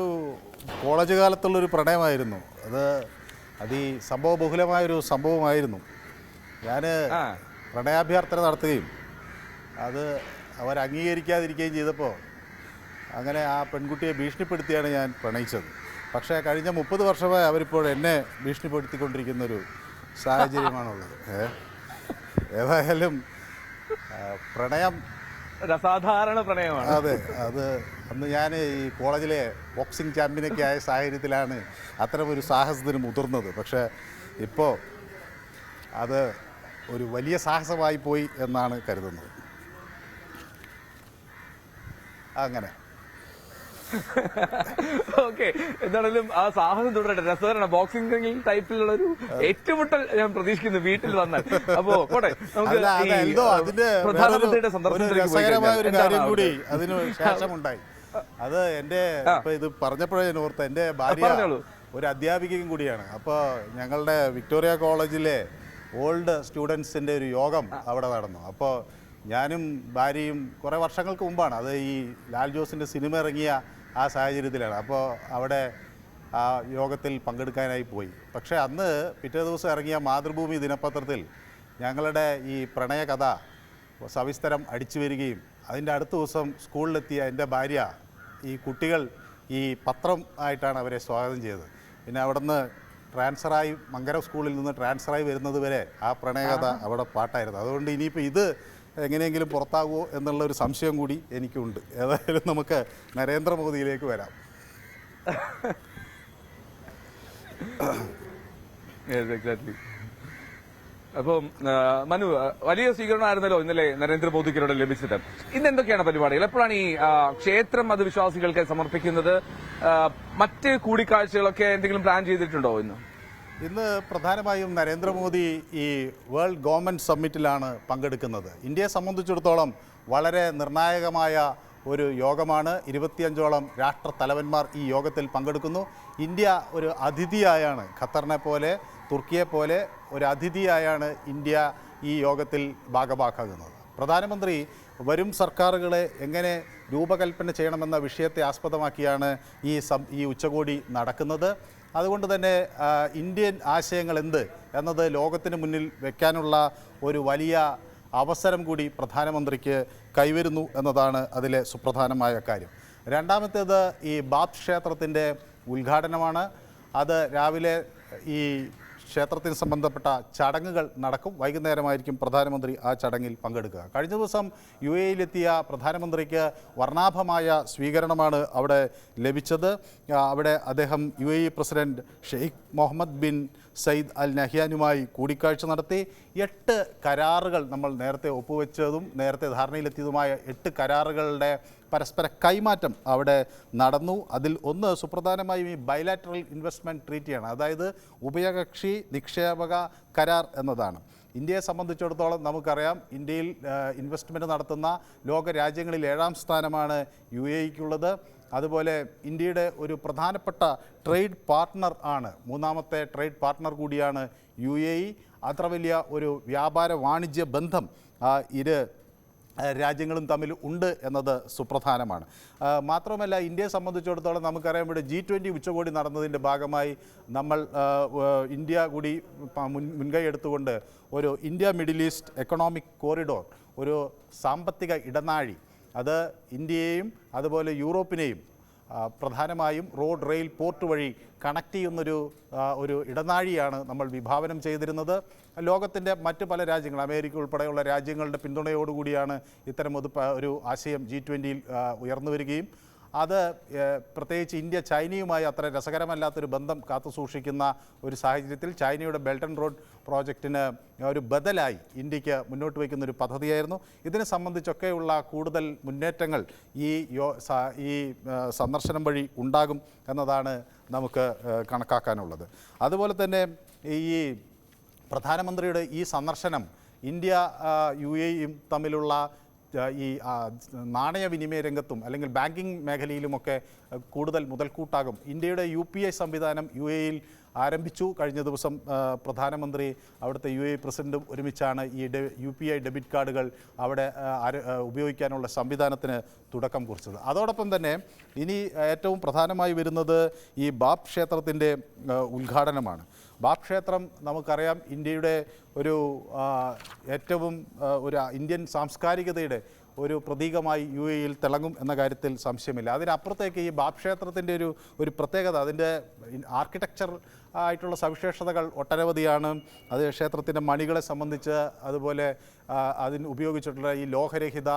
കോളേജ് കാലത്തുള്ളൊരു പ്രണയമായിരുന്നു അത്. ഈ സംഭവബഹുലമായൊരു സംഭവമായിരുന്നു. ഞാൻ ആ. പ്രണയാഭ്യർത്ഥന നടത്തുകയും അത് അവർ അംഗീകരിക്കാതിരിക്കുകയും ചെയ്തപ്പോൾ അങ്ങനെ ആ പെൺകുട്ടിയെ ഭീഷണിപ്പെടുത്തിയാണ് ഞാൻ പ്രണയിച്ചത്. പക്ഷേ കഴിഞ്ഞ 30 വർഷമായി അവരിപ്പോൾ എന്നെ ഭീഷണിപ്പെടുത്തിക്കൊണ്ടിരിക്കുന്നൊരു സാഹചര്യമാണുള്ളത്. ഏതായാലും പ്രണയം അസാധാരണ പ്രണയമാണ്. അതെ, അത് അന്ന് ഞാൻ ഈ കോളേജിലെ ബോക്സിംഗ് ചാമ്പ്യനൊക്കെ ആയ സാഹചര്യത്തിലാണ് അത്തരമൊരു സാഹസത്തിന് മുതിർന്നത്. പക്ഷേ ഇപ്പോൾ അത് ഒരു വലിയ സാഹസമായി പോയി എന്നാണ് കരുതുന്നത്. അങ്ങനെ ഓക്കെ, എന്താണെങ്കിലും ആ സാഹസം തുടരട്ടെ. രസകരമാണ്. ബോക്സിംഗ് ടൈപ്പിലുള്ള ഒരു ഏറ്റുമുട്ടൽ ഞാൻ പ്രതീക്ഷിക്കുന്നു വീട്ടിൽ വന്നാൽ. അപ്പോ പോട്ടെ, നമുക്ക് അല്ല, അത് ഈ, എന്തോ അതിന്റെ പ്രധാനമന്ത്രിയുടെ ഒരു സന്ദർശനത്തിലേക്ക് പോയി രസകരമായ ഒരു കഴിഞ്ഞാൽ കാര്യം കൂടി എന്താണ് അതിന് ശേഷമുണ്ടായി. അത് എൻ്റെ ഇപ്പൊ ഇത് പറഞ്ഞപ്പോഴേ ഞാൻ ഓർത്ത, എൻ്റെ ഭാര്യ പറഞ്ഞോളൂ. ഒരു അധ്യാപികയും കൂടിയാണ്. അപ്പോൾ ഞങ്ങളുടെ വിക്ടോറിയ കോളേജിലെ ഓൾഡ് സ്റ്റുഡൻസിൻ്റെ ഒരു യോഗം അവിടെ നടന്നു. അപ്പോൾ ഞാനും ഭാര്യയും കുറേ വർഷങ്ങൾക്ക് മുമ്പാണ്, അത് ഈ ലാൽ ജോസിൻ്റെ സിനിമ ഇറങ്ങിയ ആ സാഹചര്യത്തിലാണ്. അപ്പോൾ അവിടെ ആ യോഗത്തിൽ പങ്കെടുക്കാനായി പോയി. പക്ഷേ അന്ന് പിറ്റേ ദിവസം ഇറങ്ങിയ മാതൃഭൂമി ദിനപത്രത്തിൽ ഞങ്ങളുടെ ഈ പ്രണയകഥ സവിസ്തരം അടിച്ചു വരികയും അതിൻ്റെ അടുത്ത ദിവസം സ്കൂളിലെത്തിയ എൻ്റെ ഭാര്യ ഈ കുട്ടികൾ ഈ പത്രം ആയിട്ടാണ് അവരെ സ്വാഗതം ചെയ്തത്. പിന്നെ അവിടുന്ന് ട്രാൻസ്ഫറായി മങ്കര സ്കൂളിൽ നിന്ന് ട്രാൻസ്ഫറായി വരുന്നത് വരെ ആ പ്രണയകഥ അവിടെ പാട്ടായിരുന്നു. അതുകൊണ്ട് ഇനിയിപ്പോൾ ഇത് എങ്ങനെയെങ്കിലും പുറത്താകുമോ എന്നുള്ളൊരു സംശയം കൂടി എനിക്കുണ്ട്. ഏതായാലും നമുക്ക് നരേന്ദ്രമോദിയിലേക്ക് വരാം. എക്സാക്ട്ലി. അപ്പം മനു, വലിയ സ്വീകരണമായിരുന്നല്ലോ ഇന്നലെ നരേന്ദ്രമോദിക്കിനോട് ലഭിച്ചത്. ഇന്ന് എന്തൊക്കെയാണ് പരിപാടികൾ? എപ്പോഴാണ് ഈ ക്ഷേത്രം മതവിശ്വാസികൾക്ക് സമർപ്പിക്കുന്നത്? മറ്റ് കൂടിക്കാഴ്ചകളൊക്കെ എന്തെങ്കിലും പ്ലാൻ ചെയ്തിട്ടുണ്ടോ ഇന്ന്? ഇന്ന് പ്രധാനമായും നരേന്ദ്രമോദി ഈ വേൾഡ് ഗവൺമെൻറ് സമ്മിറ്റിലാണ് പങ്കെടുക്കുന്നത്. ഇന്ത്യയെ സംബന്ധിച്ചിടത്തോളം വളരെ നിർണായകമായ ഒരു യോഗമാണ്. 25ഓളം രാഷ്ട്രത്തലവന്മാർ ഈ യോഗത്തിൽ പങ്കെടുക്കുന്നു. ഇന്ത്യ ഒരു അതിഥിയായാണ്, ഖത്തറിനെ പോലെ തുർക്കിയെ പോലെ ഒരു അതിഥിയായാണ് ഇന്ത്യ ഈ യോഗത്തിൽ ഭാഗഭാക്കാകുന്നത്. പ്രധാനമന്ത്രി വരും സർക്കാരുകളെ എങ്ങനെ രൂപകൽപ്പന ചെയ്യണമെന്ന വിഷയത്തെ ആസ്പദമാക്കിയാണ് ഈ ഉച്ചകോടി നടക്കുന്നത്. അതുകൊണ്ട് തന്നെ ഇന്ത്യൻ ആശയങ്ങൾ എന്ത് എന്നത് ലോകത്തിന് മുന്നിൽ വയ്ക്കാനുള്ള ഒരു വലിയ അവസരം കൂടി പ്രധാനമന്ത്രിക്ക് കൈവരുന്നു എന്നതാണ് അതിലെ സുപ്രധാനമായ കാര്യം. രണ്ടാമത്തേത് ഈ ബാത്ത് ക്ഷേത്രത്തിൻ്റെ ഉദ്ഘാടനമാണ്. അത് രാവിലെ ഈ ക്ഷേത്രത്തിന് സംബന്ധപ്പെട്ട ചടങ്ങുകൾ നടക്കും. വൈകുന്നേരമായിരിക്കും പ്രധാനമന്ത്രി ആ ചടങ്ങിൽ പങ്കെടുക്കുക. കഴിഞ്ഞ ദിവസം UAE-യിലെത്തിയ പ്രധാനമന്ത്രിക്ക് വർണ്ണാഭമായ സ്വീകരണമാണ് അവിടെ ലഭിച്ചത്. അവിടെ അദ്ദേഹം UAE president Sheikh Mohammed bin Zayed Al നഹ്യാനുമായി കൂടിക്കാഴ്ച നടത്തി. 8 കരാറുകൾ നമ്മൾ നേരത്തെ ഒപ്പുവെച്ചതും നേരത്തെ ധാരണയിലെത്തിയതുമായ 8 കരാറുകളുടെ പരസ്പര കൈമാറ്റം അവിടെ നടന്നു. അതിൽ ഒന്ന് സുപ്രധാനമായും ഈ ബൈലാറ്ററൽ ഇൻവെസ്റ്റ്മെൻറ്റ് ട്രീറ്റിയാണ്. അതായത് ഉഭയകക്ഷി നിക്ഷേപക കരാർ എന്നതാണ്. ഇന്ത്യയെ സംബന്ധിച്ചിടത്തോളം നമുക്കറിയാം, ഇന്ത്യയിൽ ഇൻവെസ്റ്റ്മെൻറ്റ് നടത്തുന്ന ലോക രാജ്യങ്ങളിൽ 7ാം സ്ഥാനമാണ് UAE-ക്കുള്ളത്. അതുപോലെ ഇന്ത്യയുടെ ഒരു പ്രധാനപ്പെട്ട ട്രേഡ് പാർട്ട്ണർ ആണ്, 3ാമത്തെ ട്രേഡ് പാർട്ട്ണർ കൂടിയാണ് UAE. അത്ര വലിയ ഒരു വ്യാപാര വാണിജ്യ ബന്ധം ഇരു രാജ്യങ്ങളും തമ്മിൽ ഉണ്ട് എന്നത് സുപ്രധാനമാണ്. മാത്രമല്ല, ഇന്ത്യയെ സംബന്ധിച്ചിടത്തോളം നമുക്കറിയാം, ഇവിടെ G20 ഉച്ചകോടി നടന്നതിൻ്റെ ഭാഗമായി നമ്മൾ ഇന്ത്യ കൂടി മുൻകൈ എടുത്തുകൊണ്ട് ഒരു India middle east economic corridor, ഒരു സാമ്പത്തിക ഇടനാഴി, അത് ഇന്ത്യയെയും അതുപോലെ യൂറോപ്പിനെയും പ്രധാനമായും റോഡ്, റെയിൽ, പോർട്ട് വഴി കണക്ട് ചെയ്യുന്നൊരു ഇടനാഴിയാണ് നമ്മൾ വിഭാവനം ചെയ്തിരുന്നത്. ലോകത്തിൻ്റെ മറ്റ് പല രാജ്യങ്ങൾ, അമേരിക്ക ഉൾപ്പെടെയുള്ള രാജ്യങ്ങളുടെ പിന്തുണയോടുകൂടിയാണ് ഇത്തരം ഒരു ആശയം G20-യിൽ ഉയർന്നു വരികയും അത് പ്രത്യേകിച്ച് ഇന്ത്യ ചൈനയുമായി അത്ര രസകരമല്ലാത്തൊരു ബന്ധം കാത്തുസൂക്ഷിക്കുന്ന ഒരു സാഹചര്യത്തിൽ ചൈനയുടെ ബെൽറ്റ് ആൻഡ് റോഡ് പ്രോജക്റ്റിന് ഒരു ബദലായി ഇന്ത്യക്ക് മുന്നോട്ട് വയ്ക്കുന്ന ഒരു പദ്ധതിയായിരുന്നു. ഇതിനെ സംബന്ധിച്ചൊക്കെയുള്ള കൂടുതൽ മുന്നേറ്റങ്ങൾ ഈ സന്ദർശനം വഴി ഉണ്ടാകും എന്നതാണ് നമുക്ക് കണക്കാക്കാനുള്ളത്. അതുപോലെ തന്നെ ഈ പ്രധാനമന്ത്രിയുടെ ഈ സന്ദർശനം ഇന്ത്യ UAE-യും തമ്മിലുള്ള ഈ നാണയവിനിമയ രംഗത്തും അല്ലെങ്കിൽ ബാങ്കിങ് മേഖലയിലുമൊക്കെ കൂടുതൽ മുതൽക്കൂട്ടാകും. ഇന്ത്യയുടെ UPI സംവിധാനം UAE-യിൽ ആരംഭിച്ചു. കഴിഞ്ഞ ദിവസം പ്രധാനമന്ത്രി അവിടുത്തെ UAE പ്രസിഡന്റും ഒരുമിച്ചാണ് ഈ UPI ഡെബിറ്റ് കാർഡുകൾ അവിടെ ഉപയോഗിക്കാനുള്ള സംവിധാനത്തിന് തുടക്കം കുറിച്ചത്. അതോടൊപ്പം തന്നെ ഇനി ഏറ്റവും പ്രധാനമായി വരുന്നത് ഈ ബാബ് ക്ഷേത്രത്തിൻ്റെ ഉദ്ഘാടനമാണ്. ബാബ് ക്ഷേത്രം നമുക്കറിയാം ഇന്ത്യയുടെ ഒരു ഏറ്റവും ഒരു ഇന്ത്യൻ സാംസ്കാരികതയുടെ ഒരു പ്രതീകമായി UAE-യിൽ തിളങ്ങും എന്ന കാര്യത്തിൽ സംശയമില്ല. അതിനപ്പുറത്തേക്ക് ഈ ബാബ് ക്ഷേത്രത്തിൻ്റെ ഒരു പ്രത്യേകത, അതിൻ്റെ ആർക്കിടെക്ചർ ആയിട്ടുള്ള സവിശേഷതകൾ ഒട്ടനവധിയാണ്. അത് ക്ഷേത്രത്തിൻ്റെ മണികളെ സംബന്ധിച്ച്, അതുപോലെ അതിന് ഉപയോഗിച്ചിട്ടുള്ള ഈ ലോഹരഹിത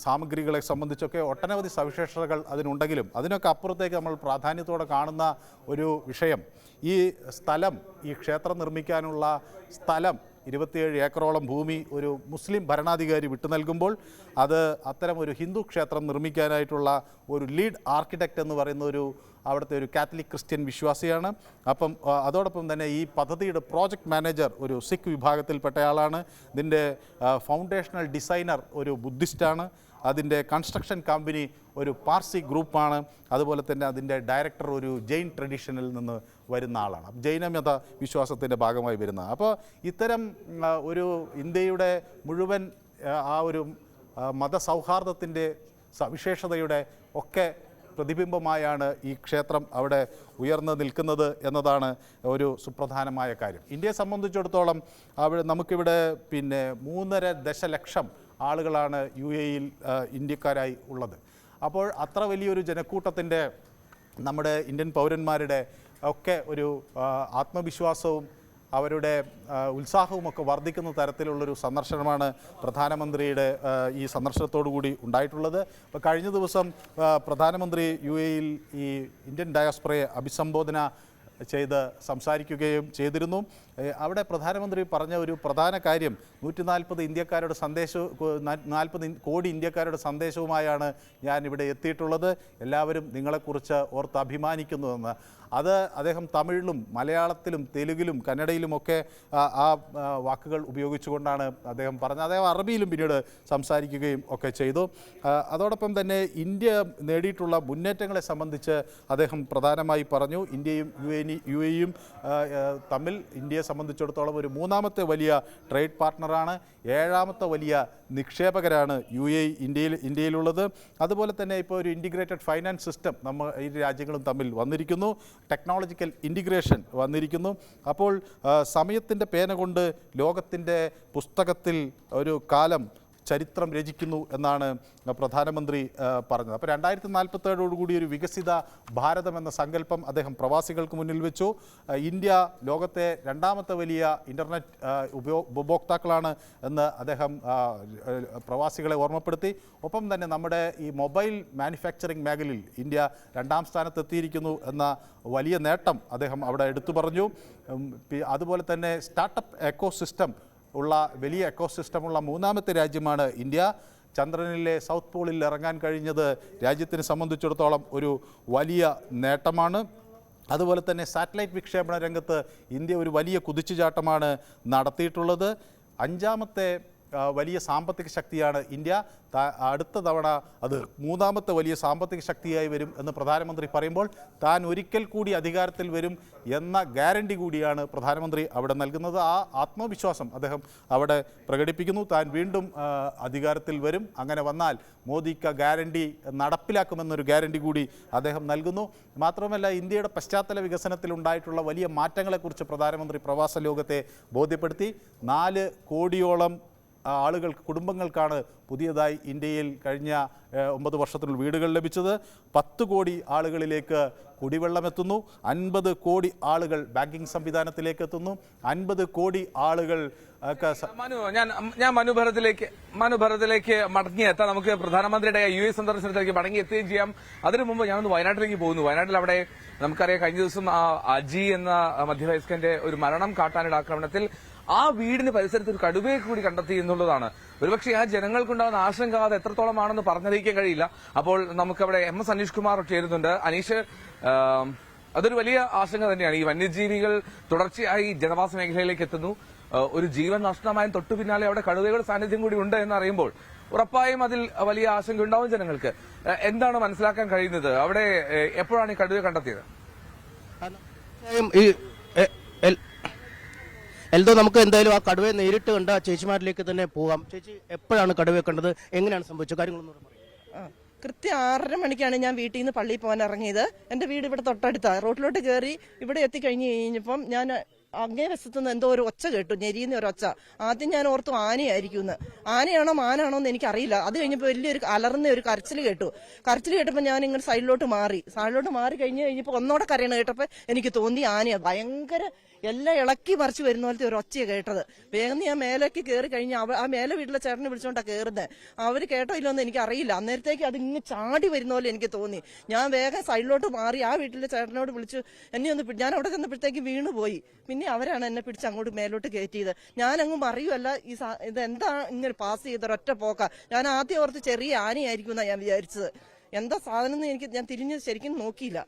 സാമഗ്രികളെ സംബന്ധിച്ചൊക്കെ ഒട്ടനവധി സവിശേഷതകൾ അതിനുണ്ടെങ്കിലും അതിനൊക്കെ അപ്പുറത്തേക്ക് നമ്മൾ പ്രാധാന്യത്തോടെ കാണുന്ന ഒരു വിഷയം, ഈ സ്ഥലം, ഈ ക്ഷേത്രം നിർമ്മിക്കാനുള്ള സ്ഥലം 27 ഏക്കറോളം ഭൂമി ഒരു മുസ്ലിം ഭരണാധികാരി വിട്ടു നൽകുമ്പോൾ അത് അത്തരം ഒരു ഹിന്ദു ക്ഷേത്രം നിർമ്മിക്കാനായിട്ടുള്ള ഒരു ലീഡ് ആർക്കിടെക്റ്റ് എന്ന് പറയുന്ന അവിടുത്തെ ഒരു കാത്തലിക് ക്രിസ്ത്യൻ വിശ്വാസിയാണ്. അപ്പം അതോടൊപ്പം തന്നെ ഈ പദ്ധതിയുടെ പ്രോജക്റ്റ് മാനേജർ ഒരു സിഖ് വിഭാഗത്തിൽപ്പെട്ടയാളാണ്. ഇതിൻ്റെ ഫൗണ്ടേഷണൽ ഡിസൈനർ ഒരു ബുദ്ധിസ്റ്റാണ്. അതിൻ്റെ കൺസ്ട്രക്ഷൻ കമ്പനി ഒരു പാർസി ഗ്രൂപ്പാണ്. അതുപോലെ തന്നെ അതിൻ്റെ ഡയറക്ടർ ഒരു ജെയിൻ ട്രഡീഷനിൽ നിന്ന് വരുന്ന ആളാണ്, ജൈനമത വിശ്വാസത്തിൻ്റെ ഭാഗമായി വരുന്ന. അപ്പോൾ ഇത്തരം ഒരു ഇന്ത്യയുടെ മുഴുവൻ ആ ഒരു മതസൗഹാർദ്ദത്തിൻ്റെ സവിശേഷതയുടെ ഒക്കെ പ്രതിബിംബമായാണ് ഈ ക്ഷേത്രം അവിടെ ഉയർന്നു നിൽക്കുന്നത് എന്നതാണ് ഒരു സുപ്രധാനമായ കാര്യം. ഇന്ത്യയെ സംബന്ധിച്ചിടത്തോളം നമുക്കിവിടെ 3.5 ദശലക്ഷം ആളുകളാണ് UAE-യിൽ ഇന്ത്യക്കാരായി ഉള്ളത്. അപ്പോൾ അത്ര വലിയൊരു ജനക്കൂട്ടത്തിൻ്റെ നമ്മുടെ ഇന്ത്യൻ പൗരന്മാരുടെ ഒക്കെ ഒരു ആത്മവിശ്വാസവും അവരുടെ ഉത്സാഹവുമൊക്കെ വർദ്ധിക്കുന്ന തരത്തിലുള്ളൊരു സന്ദർശനമാണ് പ്രധാനമന്ത്രിയുടെ ഈ സന്ദർശനത്തോടു കൂടി ഉണ്ടായിട്ടുള്ളത്. അപ്പോൾ കഴിഞ്ഞ ദിവസം പ്രധാനമന്ത്രി UAE-യിൽ ഈ ഇന്ത്യൻ ഡയസ്പറയെ അഭിസംബോധന ചെയ്ത് സംസാരിക്കുകയും ചെയ്തിരുന്നു. അവിടെ പ്രധാനമന്ത്രി പറഞ്ഞ ഒരു പ്രധാന കാര്യം 140 ഇന്ത്യക്കാരുടെ സന്ദേശവും 40 കോടി ഇന്ത്യക്കാരുടെ സന്ദേശവുമായാണ് ഞാൻ ഇവിടെ എത്തിയിട്ടുള്ളത്, എല്ലാവരും നിങ്ങളെക്കുറിച്ച് ഓർത്ത് അഭിമാനിക്കുന്നുവെന്ന്. അത് അദ്ദേഹം തമിഴിലും മലയാളത്തിലും തെലുങ്കിലും കന്നഡയിലുമൊക്കെ ആ വാക്കുകൾ ഉപയോഗിച്ചുകൊണ്ടാണ് അദ്ദേഹം പറഞ്ഞത്. അദ്ദേഹം അറബിയിലും പിന്നീട് സംസാരിക്കുകയും ഒക്കെ ചെയ്തു. അതോടൊപ്പം തന്നെ ഇന്ത്യ നേടിയിട്ടുള്ള മുന്നേറ്റങ്ങളെ സംബന്ധിച്ച് അദ്ദേഹം പ്രധാനമായി പറഞ്ഞു. ഇന്ത്യയും UAE-യും തമ്മിൽ ഇന്ത്യയെ സംബന്ധിച്ചിടത്തോളം ഒരു 3ാമത്തെ വലിയ ട്രേഡ് പാർട്ട്ണറാണ്, 7ാമത്തെ വലിയ നിക്ഷേപകരാണ് ഇന്ത്യയിലുള്ളത്. അതുപോലെ തന്നെ ഇപ്പോൾ ഒരു ഇൻറ്റിഗ്രേറ്റഡ് ഫൈനാൻസ് സിസ്റ്റം ഈ രാജ്യങ്ങളും തമ്മിൽ വന്നിരിക്കുന്നു, ടെക്നോളജിക്കൽ ഇൻറ്റിഗ്രേഷൻ വന്നിരിക്കുന്നു. അപ്പോൾ സമയത്തിൻ്റെ പേന കൊണ്ട് ലോകത്തിൻ്റെ പുസ്തകത്തിൽ ഒരു കാലം ചരിത്രം രചിക്കുന്നു എന്നാണ് പ്രധാനമന്ത്രി പറഞ്ഞത്. അപ്പോൾ 2047 ഒരു വികസിത ഭാരതം എന്ന സങ്കല്പം അദ്ദേഹം പ്രവാസികൾക്ക് മുന്നിൽ വെച്ചു. ഇന്ത്യ ലോകത്തെ 2ാമത്തെ വലിയ ഇൻ്റർനെറ്റ് ഉപഭോക്താക്കളാണ് എന്ന് അദ്ദേഹം പ്രവാസികളെ ഓർമ്മപ്പെടുത്തി. ഒപ്പം തന്നെ നമ്മുടെ ഈ മൊബൈൽ മാനുഫാക്ചറിംഗ് മേഖലയിൽ ഇന്ത്യ 2ാം സ്ഥാനത്തെത്തിയിരിക്കുന്നു എന്ന വലിയ നേട്ടം അദ്ദേഹം അവിടെ എടുത്തു പറഞ്ഞു. അതുപോലെ തന്നെ സ്റ്റാർട്ടപ്പ് എക്കോസിസ്റ്റം ഉള്ള വലിയ എക്കോസിസ്റ്റമുള്ള 3ാമത്തെ രാജ്യമാണ് ഇന്ത്യ. ചന്ദ്രനിലെ സൗത്ത് പോളിൽ ഇറങ്ങാൻ കഴിഞ്ഞത് രാജ്യത്തിനെ സംബന്ധിച്ചിടത്തോളം ഒരു വലിയ നേട്ടമാണ്. അതുപോലെ തന്നെ സാറ്റലൈറ്റ് വിക്ഷേപണ രംഗത്ത് ഇന്ത്യ ഒരു വലിയ കുതിച്ചുചാട്ടമാണ് നടത്തിയിട്ടുള്ളത്. 5ാമത്തെ വലിയ സാമ്പത്തിക ശക്തിയാണ് ഇന്ത്യ. അടുത്ത തവണ അത് 3ാമത്തെ വലിയ സാമ്പത്തിക ശക്തിയായി വരും എന്ന് പ്രധാനമന്ത്രി പറയുമ്പോൾ താൻ ഒരിക്കൽ കൂടി അധികാരത്തിൽ വരും എന്ന ഗ്യാരണ്ടി കൂടിയാണ് പ്രധാനമന്ത്രി അവിടെ നൽകുന്നത്. ആ ആത്മവിശ്വാസം അദ്ദേഹം അവിടെ പ്രകടിപ്പിക്കുന്നു. താൻ വീണ്ടും അധികാരത്തിൽ വരും, അങ്ങനെ വന്നാൽ മോദിക്ക് ഗ്യാരണ്ടി നടപ്പിലാക്കുമെന്നൊരു ഗ്യാരണ്ടി കൂടി അദ്ദേഹം നൽകുന്നു. മാത്രമല്ല, ഇന്ത്യയുടെ പശ്ചാത്തല വികസനത്തിലുണ്ടായിട്ടുള്ള വലിയ മാറ്റങ്ങളെക്കുറിച്ച് പ്രധാനമന്ത്രി പ്രവാസ ലോകത്തെ ബോധ്യപ്പെടുത്തി. 4 കോടിയോളം കുടുംബങ്ങൾക്കാണ് പുതിയതായി ഇന്ത്യയിൽ കഴിഞ്ഞ 9 വർഷത്തിനുള്ളിൽ വീടുകൾ ലഭിച്ചത്. 10 കോടി ആളുകളിലേക്ക് കുടിവെള്ളം എത്തുന്നു. 50 കോടി ആളുകൾ ബാങ്കിംഗ് സംവിധാനത്തിലേക്ക് എത്തുന്നു. 50 കോടി ആളുകൾ ഞാൻ മനുഭരത്തിലേക്ക് മടങ്ങിയെത്താം. നമുക്ക് പ്രധാനമന്ത്രിയുടെ UAE സന്ദർശനത്തിലേക്ക് മടങ്ങിയെത്തുകയും ചെയ്യാം. അതിനു മുമ്പ് ഞാനൊന്ന് വയനാട്ടിലേക്ക് പോകുന്നു. വയനാട്ടിൽ അവിടെ നമുക്കറിയാം കഴിഞ്ഞ ദിവസം അജി എന്ന മധ്യവയസ്കന്റെ ഒരു മരണം കാട്ടാനയുടെ ആക്രമണത്തിൽ ആ വീടിന് പരിസരത്ത് ഒരു കടുവയെ കൂടി കണ്ടെത്തി എന്നുള്ളതാണ്. ഒരുപക്ഷെ ആ ജനങ്ങൾക്കുണ്ടാകുന്ന ആശങ്ക അത് എത്രത്തോളമാണെന്ന് പറഞ്ഞറിയിക്കാൻ കഴിയില്ല. അപ്പോൾ നമുക്കവിടെ MS അനീഷ് കുമാർ ചേരുന്നുണ്ട്. അനീഷ്, അതൊരു വലിയ ആശങ്ക തന്നെയാണ്. ഈ വന്യജീവികൾ തുടർച്ചയായി ജനവാസ മേഖലയിലേക്ക് എത്തുന്നു. ഒരു ജീവൻ നഷ്ടമായും തൊട്ടു പിന്നാലെ അവിടെ കടുവയുടെ സാന്നിധ്യം കൂടി ഉണ്ട് എന്നറിയുമ്പോൾ ഉറപ്പായും അതിൽ വലിയ ആശങ്ക ഉണ്ടാവും ജനങ്ങൾക്ക്. എന്താണ് മനസ്സിലാക്കാൻ കഴിയുന്നത്? അവിടെ എപ്പോഴാണ് ഈ കടുവയെ കണ്ടെത്തിയത്? ഈ എൽദോ നമുക്ക് എന്തായാലും ആ കടുവയെ നേരിട്ട് കണ്ട ചേച്ചിമാരിലേക്ക് തന്നെ പോകാം. ചേച്ചി എപ്പോഴാണ് കടുവയെ കണ്ടത്, എങ്ങനെയാണ് സംഭവിച്ചത്, കാര്യങ്ങളൊന്നും പറയാം. കൃത്യം 6:30 മണിക്കാണ് ഞാൻ വീട്ടിൽ നിന്ന് പള്ളിയിൽ പോകാൻ ഇറങ്ങിയത്. എൻ്റെ വീട് ഇവിടെ തൊട്ടടുത്താണ്. റോഡിലോട്ട് കയറി ഇവിടെ എത്തിക്കഴിഞ്ഞ് കഴിഞ്ഞപ്പം ഞാൻ അങ്ങേ വശത്തുനിന്ന് എന്തോ ഒരു ഒച്ച കേട്ടു, ഞെരിയുന്ന ഒരു ഒച്ച. ആദ്യം ഞാൻ ഓർത്തു ആനയായിരിക്കും എന്ന്. ആനയാണോ മാനാണോ എന്ന് എനിക്കറിയില്ല. അത് കഴിഞ്ഞപ്പോൾ വലിയൊരു അലർന്ന ഒരു കരച്ചിൽ കേട്ടു. കരച്ചിൽ കേട്ടപ്പോൾ ഞാൻ ഇങ്ങനെ സൈഡിലോട്ട് മാറി കഴിഞ്ഞപ്പോൾ ഒന്നോടെ കരയണ കേട്ടപ്പോൾ എനിക്ക് തോന്നി ആനയാണ്. ഭയങ്കര എല്ലാം ഇളക്കി മറിച്ച് വരുന്ന പോലത്തെ ഒരു ഒച്ചയാണ് കേട്ടത്. വേഗം ഞാൻ മേലേക്ക് കയറി കഴിഞ്ഞ് ആ മേലെ വീട്ടിലെ ചേട്ടനെ വിളിച്ചോണ്ടാണ് കയറുന്നത്. അവർ കേട്ടോ ഇല്ലോന്ന് എനിക്കറിയില്ല. അന്നേരത്തേക്ക് അത് ഇങ്ങനെ ചാടി വരുന്ന പോലെ എനിക്ക് തോന്നി. ഞാൻ വേഗം സൈഡിലോട്ട് മാറി ആ വീട്ടിലെ ചേട്ടനോട് വിളിച്ചു എന്നെ ഒന്ന് ഞാൻ അവിടെ ചെന്നപ്പോഴത്തേക്ക് വീണുപോയി. പിന്നെ അവരാണ് എന്നെ പിടിച്ച് അങ്ങോട്ട് മേലോട്ട് കയറ്റിയത്. ഞാനങ്ങും അറിയുമല്ല ഇതെന്താ ഇങ്ങനെ പാസ് ചെയ്ത ഒരൊറ്റ പോക്ക. ഞാൻ ആദ്യം ഓർത്ത് ചെറിയ ആനയായിരിക്കും എന്നാണ് ഞാൻ വിചാരിച്ചത്. എന്താ സാധനം എന്ന് ഞാൻ തിരിഞ്ഞ് ശരിക്കും നോക്കിയില്ല.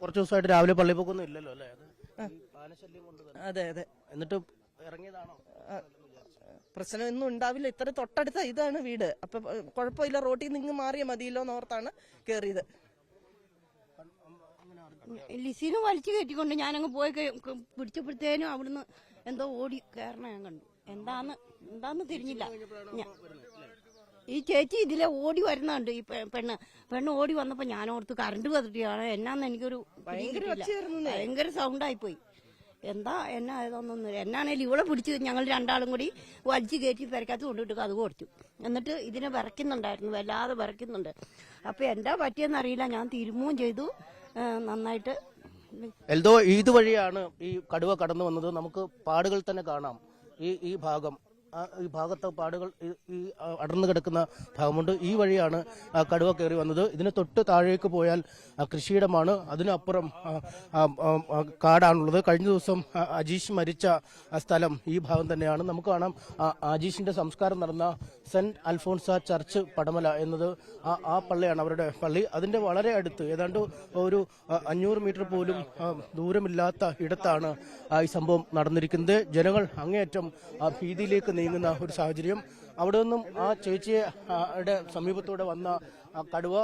കുറച്ച് ദിവസമായിട്ട് രാവിലെ പള്ളി പോക്കൊന്നും ഇല്ലല്ലോ അല്ലേ? അതെ അതെ. എന്നിട്ട് ഇറങ്ങിയതാണോ? പ്രശ്നമൊന്നും ഉണ്ടാവില്ല. ഇത്ര തൊട്ടടുത്ത ഇതാണ് വീട്. അപ്പൊ കുഴപ്പമില്ല, റോട്ടിൽ നിന്ന് മാറിയാൽ മതിയല്ലോ എന്നോർത്താണ് കയറിയത്. ലിസിന് വലിച്ചു കയറ്റിക്കൊണ്ട് ഞാനങ്ങ് പോയി പിടിച്ചപ്പോഴത്തേനും അവിടുന്ന് എന്തോ ഓടി കയറണ ഞാൻ കണ്ടു. എന്താന്ന് തിരിഞ്ഞില്ല. ഈ ചേച്ചി ഇതിലെ ഓടി വരുന്നുണ്ട്. ഈ പെണ്ണ് ഓടി വന്നപ്പോ ഞാൻ ഓർത്ത് കറണ്ട് പതിട്ടിയാണ് എന്നാന്ന് എനിക്കൊരു ഭയങ്കര സൗണ്ടായിപ്പോയി. എന്നാ ഇതൊന്നും എന്നാണേലും ഇവിടെ പിടിച്ച് ഞങ്ങൾ രണ്ടാളും കൂടി വലിച്ചു കയറ്റി പെരക്കകത്ത് കൊണ്ടിട്ട് അത് കൊടുത്തു. എന്നിട്ട് ഇതിനെ വിറയ്ക്കുന്നുണ്ടായിരുന്നു, വല്ലാതെ വിറയ്ക്കുന്നുണ്ട്. അപ്പൊ എന്താ പറ്റിയെന്നറിയില്ല. ഞാൻ തിരുമുകയും ചെയ്തു നന്നായിട്ട്. എൽദോ ഇതുവഴിയാണ് ഈ കടുവ കടന്നു വന്നത്. നമുക്ക് പാടുകൾ തന്നെ കാണാം. ഈ ഭാഗം, ഈ ഭാഗത്തെ പാടുകൾ ഈ അടർന്നു കിടക്കുന്ന ഭാഗമുണ്ട്. ഈ വഴിയാണ് കടുവ കയറി വന്നത്. ഇതിന് തൊട്ട് താഴേക്ക് പോയാൽ കൃഷിയിടമാണ്. അതിനപ്പുറം കാടാണുള്ളത്. കഴിഞ്ഞ ദിവസം അജീഷ് മരിച്ച സ്ഥലം ഈ ഭാഗം തന്നെയാണ്. നമുക്ക് കാണാം അജീഷിന്റെ സംസ്കാരം നടന്ന സെന്റ് അൽഫോൺസ ചർച്ച് പടമല എന്നത് ആ പള്ളിയാണ് അവരുടെ പള്ളി. അതിന്റെ വളരെ അടുത്ത് ഏതാണ്ട് ഒരു 500 മീറ്റർ പോലും ദൂരമില്ലാത്ത ഇടത്താണ് ഈ സംഭവം നടന്നിരിക്കുന്നത്. ജനങ്ങൾ അങ്ങേയറ്റം ഭീതിയിലേക്ക് നീങ്ങുന്ന ഒരു സാഹചര്യം. അവിടെ നിന്നും ആ ചേച്ചിയുടെ സമീപത്തൂടെ വന്ന കടുവ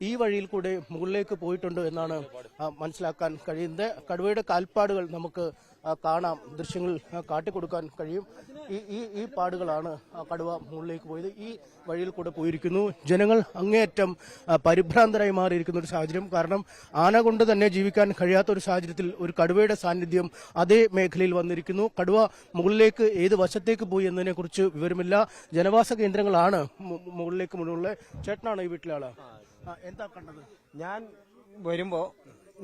ഈ വഴിയിൽ കൂടെ മുകളിലേക്ക് പോയിട്ടുണ്ട് എന്നാണ് മനസ്സിലാക്കാൻ കഴിയുന്നത്. കടുവയുടെ കാൽപ്പാടുകൾ നമുക്ക് കാണാം, ദൃശ്യങ്ങൾ കാട്ടിക്കൊടുക്കാൻ കഴിയും. ഈ പാടുകളാണ് കടുവ മുകളിലേക്ക് പോയത്. ഈ വഴിയിൽ കൂടെ പോയിരിക്കുന്നു. ജനങ്ങൾ അങ്ങേയറ്റം പരിഭ്രാന്തരായി മാറിയിരിക്കുന്ന ഒരു സാഹചര്യം. കാരണം ആന കൊണ്ട് തന്നെ ജീവിക്കാൻ കഴിയാത്ത ഒരു സാഹചര്യത്തിൽ ഒരു കടുവയുടെ സാന്നിധ്യം അതേ മേഖലയിൽ വന്നിരിക്കുന്നു. കടുവ മുകളിലേക്ക് ഏത് വശത്തേക്ക് പോയി എന്നതിനെ കുറിച്ച് വിവരമില്ല. ജനവാസ കേന്ദ്രങ്ങളാണ് മുകളിലേക്ക് മുഴുവൻ. ചേട്ടനാണ് ഈ വീട്ടിലെ ആള്. എന്താ കണ്ടത്? ഞാൻ വരുമ്പോ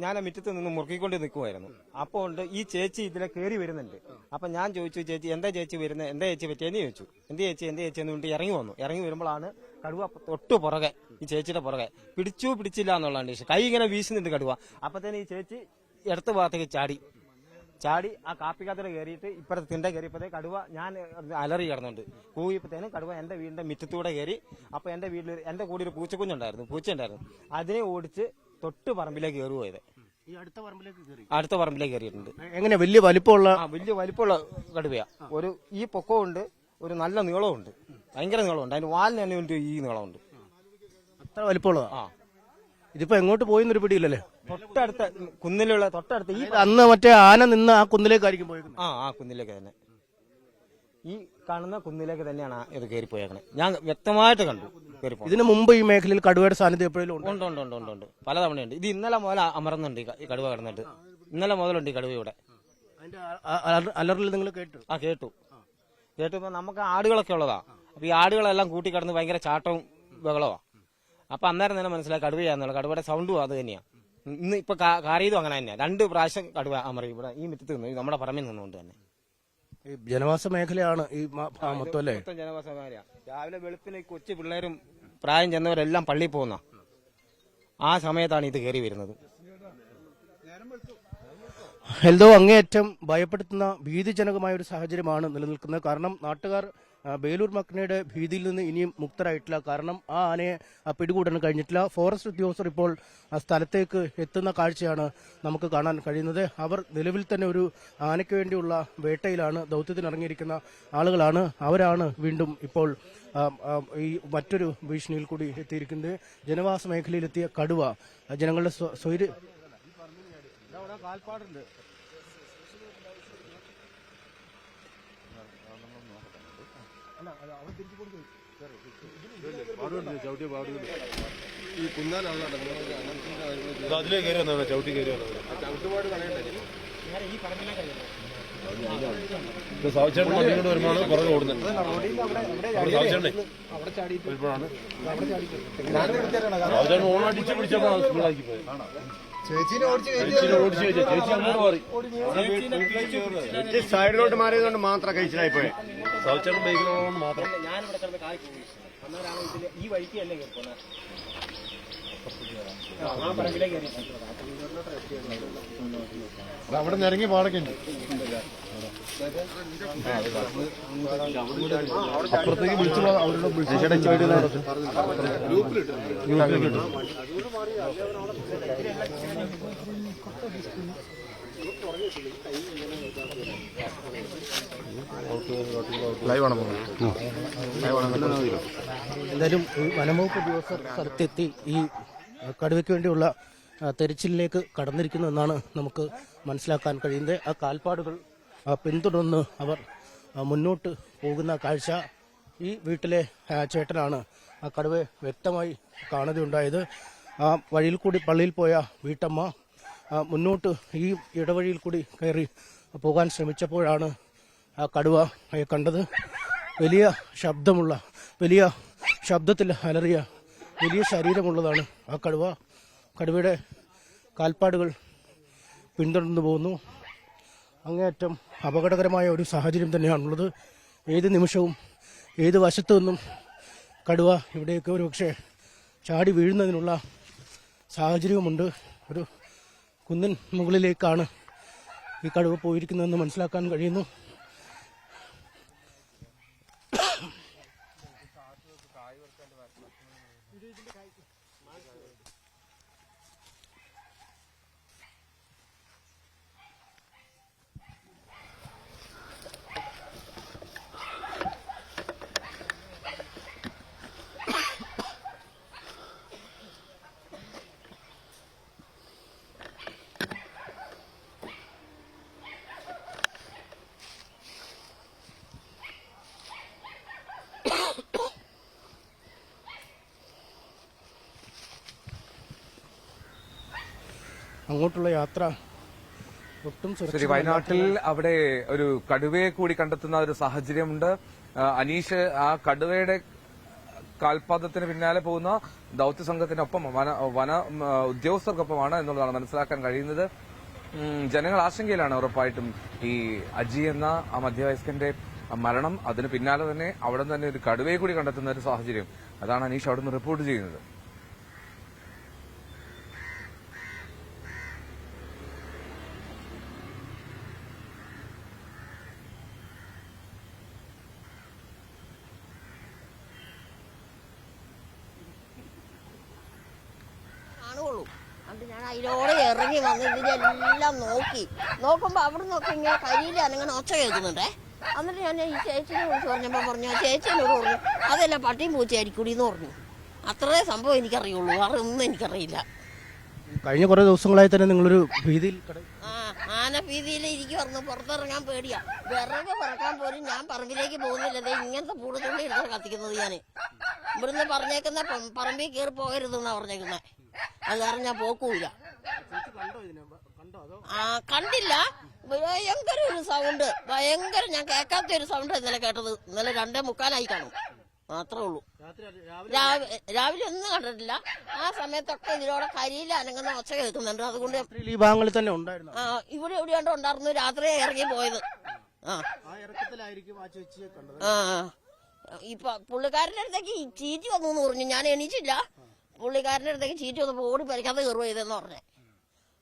ഞാൻ ആ മുറ്റത്ത് നിന്ന് മുറുക്കിക്കൊണ്ട് നിൽക്കുമായിരുന്നു. അപ്പോൾ ഉണ്ട് ഈ ചേച്ചി ഇതിലെ കയറി വരുന്നുണ്ട്. അപ്പൊ ഞാൻ ചോദിച്ചു, ചേച്ചി എന്താ ചേച്ചി വരുന്നത്, എന്താ ചേച്ചി പറ്റിയെന്ന് ചോദിച്ചു. എന്ത് ചേച്ചി എന്നുകൊണ്ട് ഇറങ്ങി വന്നു. ഇറങ്ങി വരുമ്പോഴാണ് കടുവ തൊട്ടു പുറകെ, ഈ ചേച്ചിയുടെ പുറകെ പിടിച്ചില്ല എന്നുള്ളതാണ്. കൈ ഇങ്ങനെ വീശുന്നുണ്ട് കടുവ. അപ്പത്തേന് ഈ ചേച്ചി ഇടത്ത് ഭാഗത്തേക്ക് ചാടി ആ കാപ്പിക്കാത്തിടെ കയറിയിട്ട് ഇപ്പഴത്തെ തിണ്ട കയറിയപ്പോഴത്തേ കടുവ, ഞാൻ അലറി കിടന്നുണ്ട്. കൂവിയപ്പോഴത്തേനും കടുവ എന്റെ വീടിന്റെ മുറ്റത്തൂടെ കയറി. അപ്പൊ എന്റെ വീട്ടിൽ എന്റെ കൂടെ ഒരു പൂച്ചയുണ്ടായിരുന്നു. അതിനെ ഓടിച്ച് തൊട്ട് പറമ്പിലേക്ക് കയറി പോയത്. അടുത്ത പറമ്പിലേക്ക് കയറിയിട്ടുണ്ട്. എങ്ങനെ വലിയ വലിപ്പമുള്ള കടുവയാ. ഈ പൊക്കമുണ്ട്, ഒരു നല്ല നീളമുണ്ട്, ഭയങ്കര നീളമുണ്ട്. അതിന് വാലിന് തന്നെ ഈ നീളമുണ്ട്. അത്ര വലിപ്പമുള്ളതാ. ഇതിപ്പോ എങ്ങോട്ട് പോയെന്നൊരു പിടിയില്ലല്ലേ? തൊട്ടടുത്ത കുന്നിലുള്ള തൊട്ടടുത്ത ഈ അന്ന് മറ്റേ ആന നിന്ന് ആ കുന്നിലേക്കായിരിക്കും പോയത്. ആ കുന്നിലേക്ക് തന്നെ, ഈ കാണുന്ന കുന്നിലേക്ക് തന്നെയാണ് ഇത് കയറി പോയേക്കണേ. ഞാൻ വ്യക്തമായിട്ട് കണ്ടു. ഇതിനു മുമ്പ് ഈ മേഖലയിൽ കടുവയുടെ സാന്നിധ്യം എപ്പോഴും ഉണ്ട്. പലതവണയുണ്ട്. ഇത് ഇന്നലെ മുതൽ അമർന്നുണ്ട് ഈ കടുവ കിടന്നിട്ട്. ഇന്നലെ മുതലുണ്ട് ഈ കടുവ ഇവിടെ. അലറിൽ നിങ്ങൾ കേട്ടു? കേട്ടു. നമുക്ക് ആടുകളൊക്കെ ഉള്ളതാ. അപ്പൊ ഈ ആടുകളെല്ലാം കൂട്ടിക്കിടന്ന് ഭയങ്കര ചാട്ടവും ബഹളവാ. അപ്പൊ അന്നേരം തന്നെ മനസ്സിലായി കടുവയാന്നുള്ള. കടുവയുടെ സൗണ്ടും അത് തന്നെയാ. ഇന്ന് ഇപ്പൊ കാറിയതും അങ്ങനെ തന്നെയാ. 2 പ്രാവശ്യം കടുവ അമറി ഇവിടെ ഈ മുറ്റത്ത് നിന്ന്, നമ്മുടെ പറമ്പിൽ നിന്നുകൊണ്ട് തന്നെ. ജനവാസ മേഖലയാണ് ഈ മൊത്തം അല്ലേ? ജനവാസ മേഖലയാ. രാവിലെ വെളുപ്പിന് കൊച്ചു പിള്ളേരും പ്രായം ചെന്നവരെല്ലാം പള്ളിയിൽ പോകുന്ന ആ സമയത്താണ് ഇത് കയറി വരുന്നത്. എൽദോ അങ്ങേയറ്റം ഭയപ്പെടുത്തുന്ന ഭീതിജനകമായ ഒരു സാഹചര്യമാണ് നിലനിൽക്കുന്നത്. കാരണം നാട്ടുകാർ ബേലൂർ മക്നയുടെ ഭീതിയിൽ നിന്ന് ഇനിയും മുക്തരായിട്ടില്ല. കാരണം ആ ആനയെ പിടികൂടാൻ കഴിഞ്ഞിട്ടില്ല. ഫോറസ്റ്റ് ഉദ്യോഗസ്ഥർ ഇപ്പോൾ സ്ഥലത്തേക്ക് എത്തുന്ന കാഴ്ചയാണ് നമുക്ക് കാണാൻ കഴിയുന്നത്. അവർ നിലവിൽ തന്നെ ഒരു ആനയ്ക്ക് വേണ്ടിയുള്ള വേട്ടയിലാണ്, ദൗത്യത്തിനിറങ്ങിയിരിക്കുന്ന ആളുകളാണ്. അവരാണ് വീണ്ടും ഇപ്പോൾ ഈ മറ്റൊരു ഭീഷണിയിൽ കൂടി എത്തിയിരിക്കുന്നത്. ജനവാസ മേഖലയിലെത്തിയ കടുവ ജനങ്ങളുടെ കാൽപ്പാടുണ്ട്. അതിലേ കയറി വന്നോ, ചവിട്ടി കയറി വന്നോ. സാവിച്ചേട്ടൻ വണ്ടിക്കൊണ്ട് വരുമ്പോഴാണ് പുറകെ ഓടുന്നത്. സാവിച്ചേട്ടനെ സാവിച്ചേട്ടൻ ഓണടിച്ച് പിടിച്ചപ്പോഴാണ് സ്കൂളാക്കി പോയത്. ചേച്ചിനെ ഓടിച്ച് ചേച്ചി അങ്ങോട്ട് മാറി. സൈഡിലോട്ട് മാറിയതുകൊണ്ട് മാത്രം കഴിച്ചിലായി പോയെ. സാവിച്ചേട്ടൻ ബൈക്കിലോണ്ട് മാത്രം. ഈ വഴിക്ക് അല്ലേ കയറി അവിടെ നിന്ന് ഇറങ്ങി പാടക്കുണ്ട്. അപ്പുറത്തേക്ക് വിളിച്ചു അവരോട് എന്തായാലും വനംവകുപ്പ് ഉദ്യോഗസ്ഥർ സ്ഥലത്തെത്തി ഈ കടുവയ്ക്ക് വേണ്ടിയുള്ള തെരച്ചിലിലേക്ക് കടന്നിരിക്കുന്നു എന്നാണ് നമുക്ക് മനസ്സിലാക്കാൻ കഴിയുന്നത്. ആ കാൽപ്പാടുകൾ പിന്തുടർന്ന് അവർ മുന്നോട്ട് പോകുന്ന കാഴ്ച ഈ വീട്ടിലെ ചേട്ടനാണ് ആ കടുവയെ വ്യക്തമായി കാണുകയുണ്ടായത്. ആ വഴിയിൽ കൂടി പള്ളിയിൽ പോയ വീട്ടമ്മ മുന്നോട്ട് ഈ ഇടവഴിയിൽ കൂടി കയറി പോകാൻ ശ്രമിച്ചപ്പോഴാണ് ആ കടുവയെ കണ്ടത്. വലിയ ശബ്ദത്തിൽ അലറിയ വലിയ ശരീരമുള്ളതാണ് ആ കടുവ. കടുവയുടെ കാൽപ്പാടുകൾ പിന്തുടർന്നു പോകുന്നു. അങ്ങേയറ്റം അപകടകരമായ ഒരു സാഹചര്യം തന്നെയാണുള്ളത്. ഏത് നിമിഷവും ഏത് വശത്തു നിന്നും കടുവ ഇവിടേക്ക് ഒരു പക്ഷേ ചാടി വീഴുന്നതിനുള്ള സാഹചര്യവുമുണ്ട്. ഒരു കുന്നിൻ മുകളിലേക്കാണ് ഈ കടുവ പോയിരിക്കുന്നതെന്ന് മനസ്സിലാക്കാൻ കഴിയുന്നു. അങ്ങോട്ടുള്ള യാത്ര ഒട്ടും ശരി, വയനാട്ടിൽ അവിടെ ഒരു കടുവയെ കൂടി കണ്ടെത്തുന്ന ഒരു സാഹചര്യമുണ്ട്. അനീഷ് ആ കടുവയുടെ കാൽപാദത്തിന് പിന്നാലെ പോകുന്ന ദൌത്യ സംഘത്തിനൊപ്പം വന ഉദ്യോഗസ്ഥർക്കൊപ്പമാണ് എന്നുള്ളതാണ് മനസ്സിലാക്കാൻ കഴിയുന്നത്. ജനങ്ങൾ ആശങ്കയിലാണ് ഉറപ്പായിട്ടും. ഈ അജി എന്ന ആ മധ്യവയസ്കന്റെ മരണം, അതിന് പിന്നാലെ തന്നെ അവിടെ തന്നെ ഒരു കടുവയെ കൂടി കണ്ടെത്തുന്ന ഒരു സാഹചര്യം, അതാണ് അനീഷ് അവിടെ നിന്ന് റിപ്പോർട്ട് ചെയ്യുന്നത്. ഞാൻ അതിലൂടെ ഇറങ്ങി വന്ന് ഇതിലെല്ലാം നോക്കുമ്പോ അവിടെ നിന്നൊക്കെ ഇങ്ങനെ കരിയില അങ്ങനെ ഒച്ച കേൾക്കുന്നുണ്ടേ. എന്നിട്ട് ഞാൻ ഈ ചേച്ചിനെ വിളിച്ച് പറഞ്ഞപ്പോൾ പറഞ്ഞു, ചേച്ചിനോട് പറഞ്ഞു അതല്ല പട്ടിയും പൂച്ചയായിരിക്കൂടി എന്ന് പറഞ്ഞു. അത്രേ സംഭവം എനിക്കറിയുള്ളൂ, വേറെ ഒന്നും എനിക്കറിയില്ല. കഴിഞ്ഞ കുറെ ദിവസങ്ങളായി തന്നെ നിങ്ങളൊരു ഭീതിയിൽ ആന ഭീതിയിൽ ഇരിക്കുവായിരുന്നു. പുറത്തിറങ്ങാൻ പേടിയാ. വിറക് പറക്കാൻ പോലും ഞാൻ പറമ്പിലേക്ക് പോകുന്നില്ല. ഇങ്ങനത്തെ പൂടത്തുള്ളി എടുത്ത് കത്തിക്കുന്നത് ഞാൻ. ഇവിടുന്ന് പറഞ്ഞേക്കുന്ന പറമ്പിൽ കയറി പോകരുതെന്നാ പറഞ്ഞേക്കുന്നത്. അത് കാരണം ഞാൻ പോക്കൂല. കണ്ടില്ല. ഭയങ്കര ഒരു സൗണ്ട്, ഞാൻ കേൾക്കാത്ത ഒരു സൗണ്ട് ഇന്നലെ കേട്ടത്. ഇന്നലെ 2:45 കാണും, മാത്രമേ ഉള്ളൂ. രാവിലെ ഒന്നും കണ്ടിട്ടില്ല. ആ സമയത്തൊക്കെ ഇതിലൂടെ കരിയില അനങ്ങുന്ന ഒച്ച കേൾക്കുന്നുണ്ട്. അതുകൊണ്ട് ഈ ഭാഗങ്ങളിൽ തന്നെ ഉണ്ടായിരുന്നു. ഇവിടെ എവിടെയാണ്ടോ ഉണ്ടായിരുന്നു. രാത്രി ഇറങ്ങി പോയത്. ഇപ്പൊ പുള്ളിക്കാരന്റെ അടുത്തേക്ക് ചീറ്റി വന്നു എന്ന് പറഞ്ഞു. ഞാൻ എണീച്ചില്ല. പുള്ളിക്കാരന്റെ അടുത്തേക്ക് ചീറ്റി വന്നപ്പോ ഓടി പരിക്കാതെ കയറുക ചെയ്തെന്ന് പറഞ്ഞേ.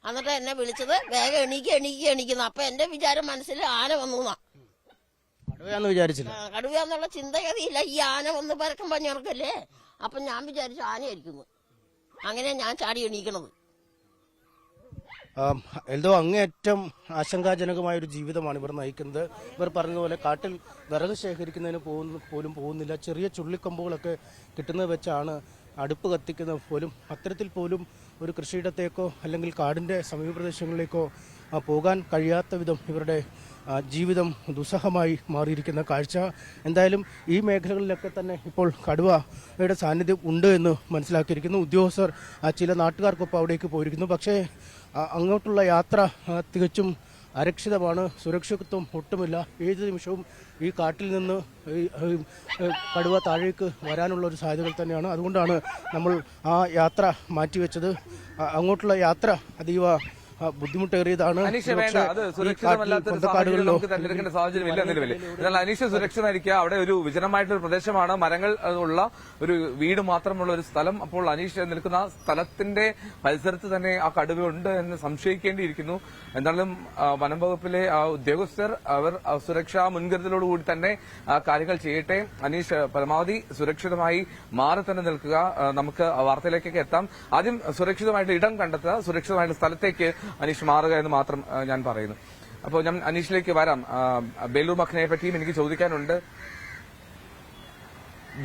എന്നിട്ട് എന്നെ വിളിച്ചത് വേഗം എണീക്കുന്നു. അപ്പൊ എന്റെ വിചാരം മനസ്സിൽ ആന വന്നു എന്നാ. കടുവയാന്നുള്ള ചിന്തഗതിയില്ല. ഈ ആന വന്ന് പരക്കം പഞ്ഞിറക്കല്ലേ. അപ്പൊ ഞാൻ വിചാരിച്ചു ആനയായിരിക്കുന്നു. അങ്ങനെ ഞാൻ ചാടി എണീക്കണത്. എന്തോ അങ്ങേയറ്റം ആശങ്കാജനകമായ ഒരു ജീവിതമാണ് ഇവർ നയിക്കുന്നത്. ഇവർ പറഞ്ഞതുപോലെ കാട്ടിൽ വിറക് ശേഖരിക്കുന്നതിന് പോലും പോകുന്നില്ല. ചെറിയ ചുള്ളിക്കമ്പുകളൊക്കെ കിട്ടുന്നത് വെച്ചാണ് അടുപ്പ് കത്തിക്കുന്ന പോലും അത്തരത്തിൽ പോലും ഒരു കൃഷിയിടത്തേക്കോ അല്ലെങ്കിൽ കാടിൻ്റെ സമീപ പ്രദേശങ്ങളിലേക്കോ പോകാൻ കഴിയാത്ത വിധം ഇവരുടെ ജീവിതം ദുസ്സഹമായി മാറിയിരിക്കുന്ന കാഴ്ച. എന്തായാലും ഈ മേഖലകളിലൊക്കെ തന്നെ ഇപ്പോൾ കടുവയുടെ സാന്നിധ്യം ഉണ്ട് എന്ന് മനസ്സിലാക്കിയിരിക്കുന്നു. ഉദ്യോഗസ്ഥർ ചില നാട്ടുകാർക്കൊപ്പം അവിടേക്ക് പോയിരിക്കുന്നു. പക്ഷേ അങ്ങോട്ടുള്ള യാത്ര തികച്ചും അരക്ഷിതമാണ്. സുരക്ഷിതത്വം ഒട്ടുമില്ല. ഏത് നിമിഷവും ഈ കാട്ടിൽ നിന്ന് കടുവ താഴേക്ക് വരാനുള്ള ഒരു സാധ്യതകൾ തന്നെയാണ്. അതുകൊണ്ടാണ് നമ്മൾ ആ യാത്ര മാറ്റിവെച്ചത്. അങ്ങോട്ടുള്ള യാത്ര അതീവ ബുദ്ധിമുട്ടേറിയതാണ്. അനീഷ വേണ്ട, അത് സുരക്ഷിതമല്ലാത്തൊരു സാഹചര്യം നമുക്ക് തെരഞ്ഞെടുക്കേണ്ട സാഹചര്യമില്ല നിലവിൽ. എന്നാൽ അനീഷ സുരക്ഷിതമായിരിക്കുക. അവിടെ ഒരു വിജനമായിട്ടൊരു പ്രദേശമാണ്, മരങ്ങൾ ഉള്ള ഒരു വീട് മാത്രമുള്ള ഒരു സ്ഥലം. അപ്പോൾ അനീഷ നിൽക്കുന്ന സ്ഥലത്തിന്റെ പരിസരത്ത് തന്നെ ആ കടുവയുണ്ട് എന്ന് സംശയിക്കേണ്ടിയിരിക്കുന്നു. എന്തായാലും വനം വകുപ്പിലെ ഉദ്യോഗസ്ഥർ അവർ സുരക്ഷാ മുൻകരുതലോടുകൂടി തന്നെ കാര്യങ്ങൾ ചെയ്യട്ടെ. അനീഷ് പരമാവധി സുരക്ഷിതമായി മാറി തന്നെ നിൽക്കുക. നമുക്ക് വാർത്തയിലേക്കൊക്കെ എത്താം. ആദ്യം സുരക്ഷിതമായിട്ട് ഇടം കണ്ടെത്തുക, സുരക്ഷിതമായിട്ട് സ്ഥലത്തേക്ക് അനീഷ് മാറുക എന്ന് മാത്രം ഞാൻ പറയുന്നു. അപ്പോൾ ഞാൻ അനീഷിലേക്ക് വരാം. ബേലൂർ മഖനയെ പറ്റിയും എനിക്ക് ചോദിക്കാനുണ്ട്.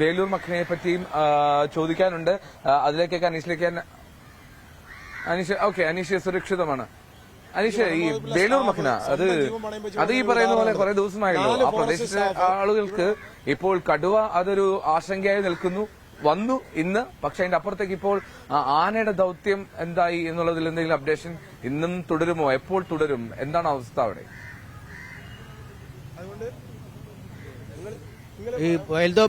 ബേലൂർ മഖനയെ പറ്റിയും ചോദിക്കാനുണ്ട്. അതിലേക്കൊക്കെ അനീഷിലേക്ക് അനീഷ് സുരക്ഷിതമാണ്. അനീഷ്, ഈ ബേലൂർ മഖന അത് ഈ പറയുന്ന പോലെ കുറെ ദിവസമായല്ലോ. ആ പ്രദേശത്തെ ആളുകൾക്ക് ഇപ്പോൾ കടുവ അതൊരു ആശങ്കയായി നിൽക്കുന്നു. വന്നു ഇന്ന്, പക്ഷെ അതിന്റെ അപ്പുറത്തേക്ക് ഇപ്പോൾ ആനയുടെ ദൌത്യം എന്തായി എന്നുള്ളതിൽ എന്തെങ്കിലും അപ്ഡേഷൻ ഇന്നും തുടരുമോ? എപ്പോൾ തുടരും? എന്താണ് അവസ്ഥ അവിടെ? ഈ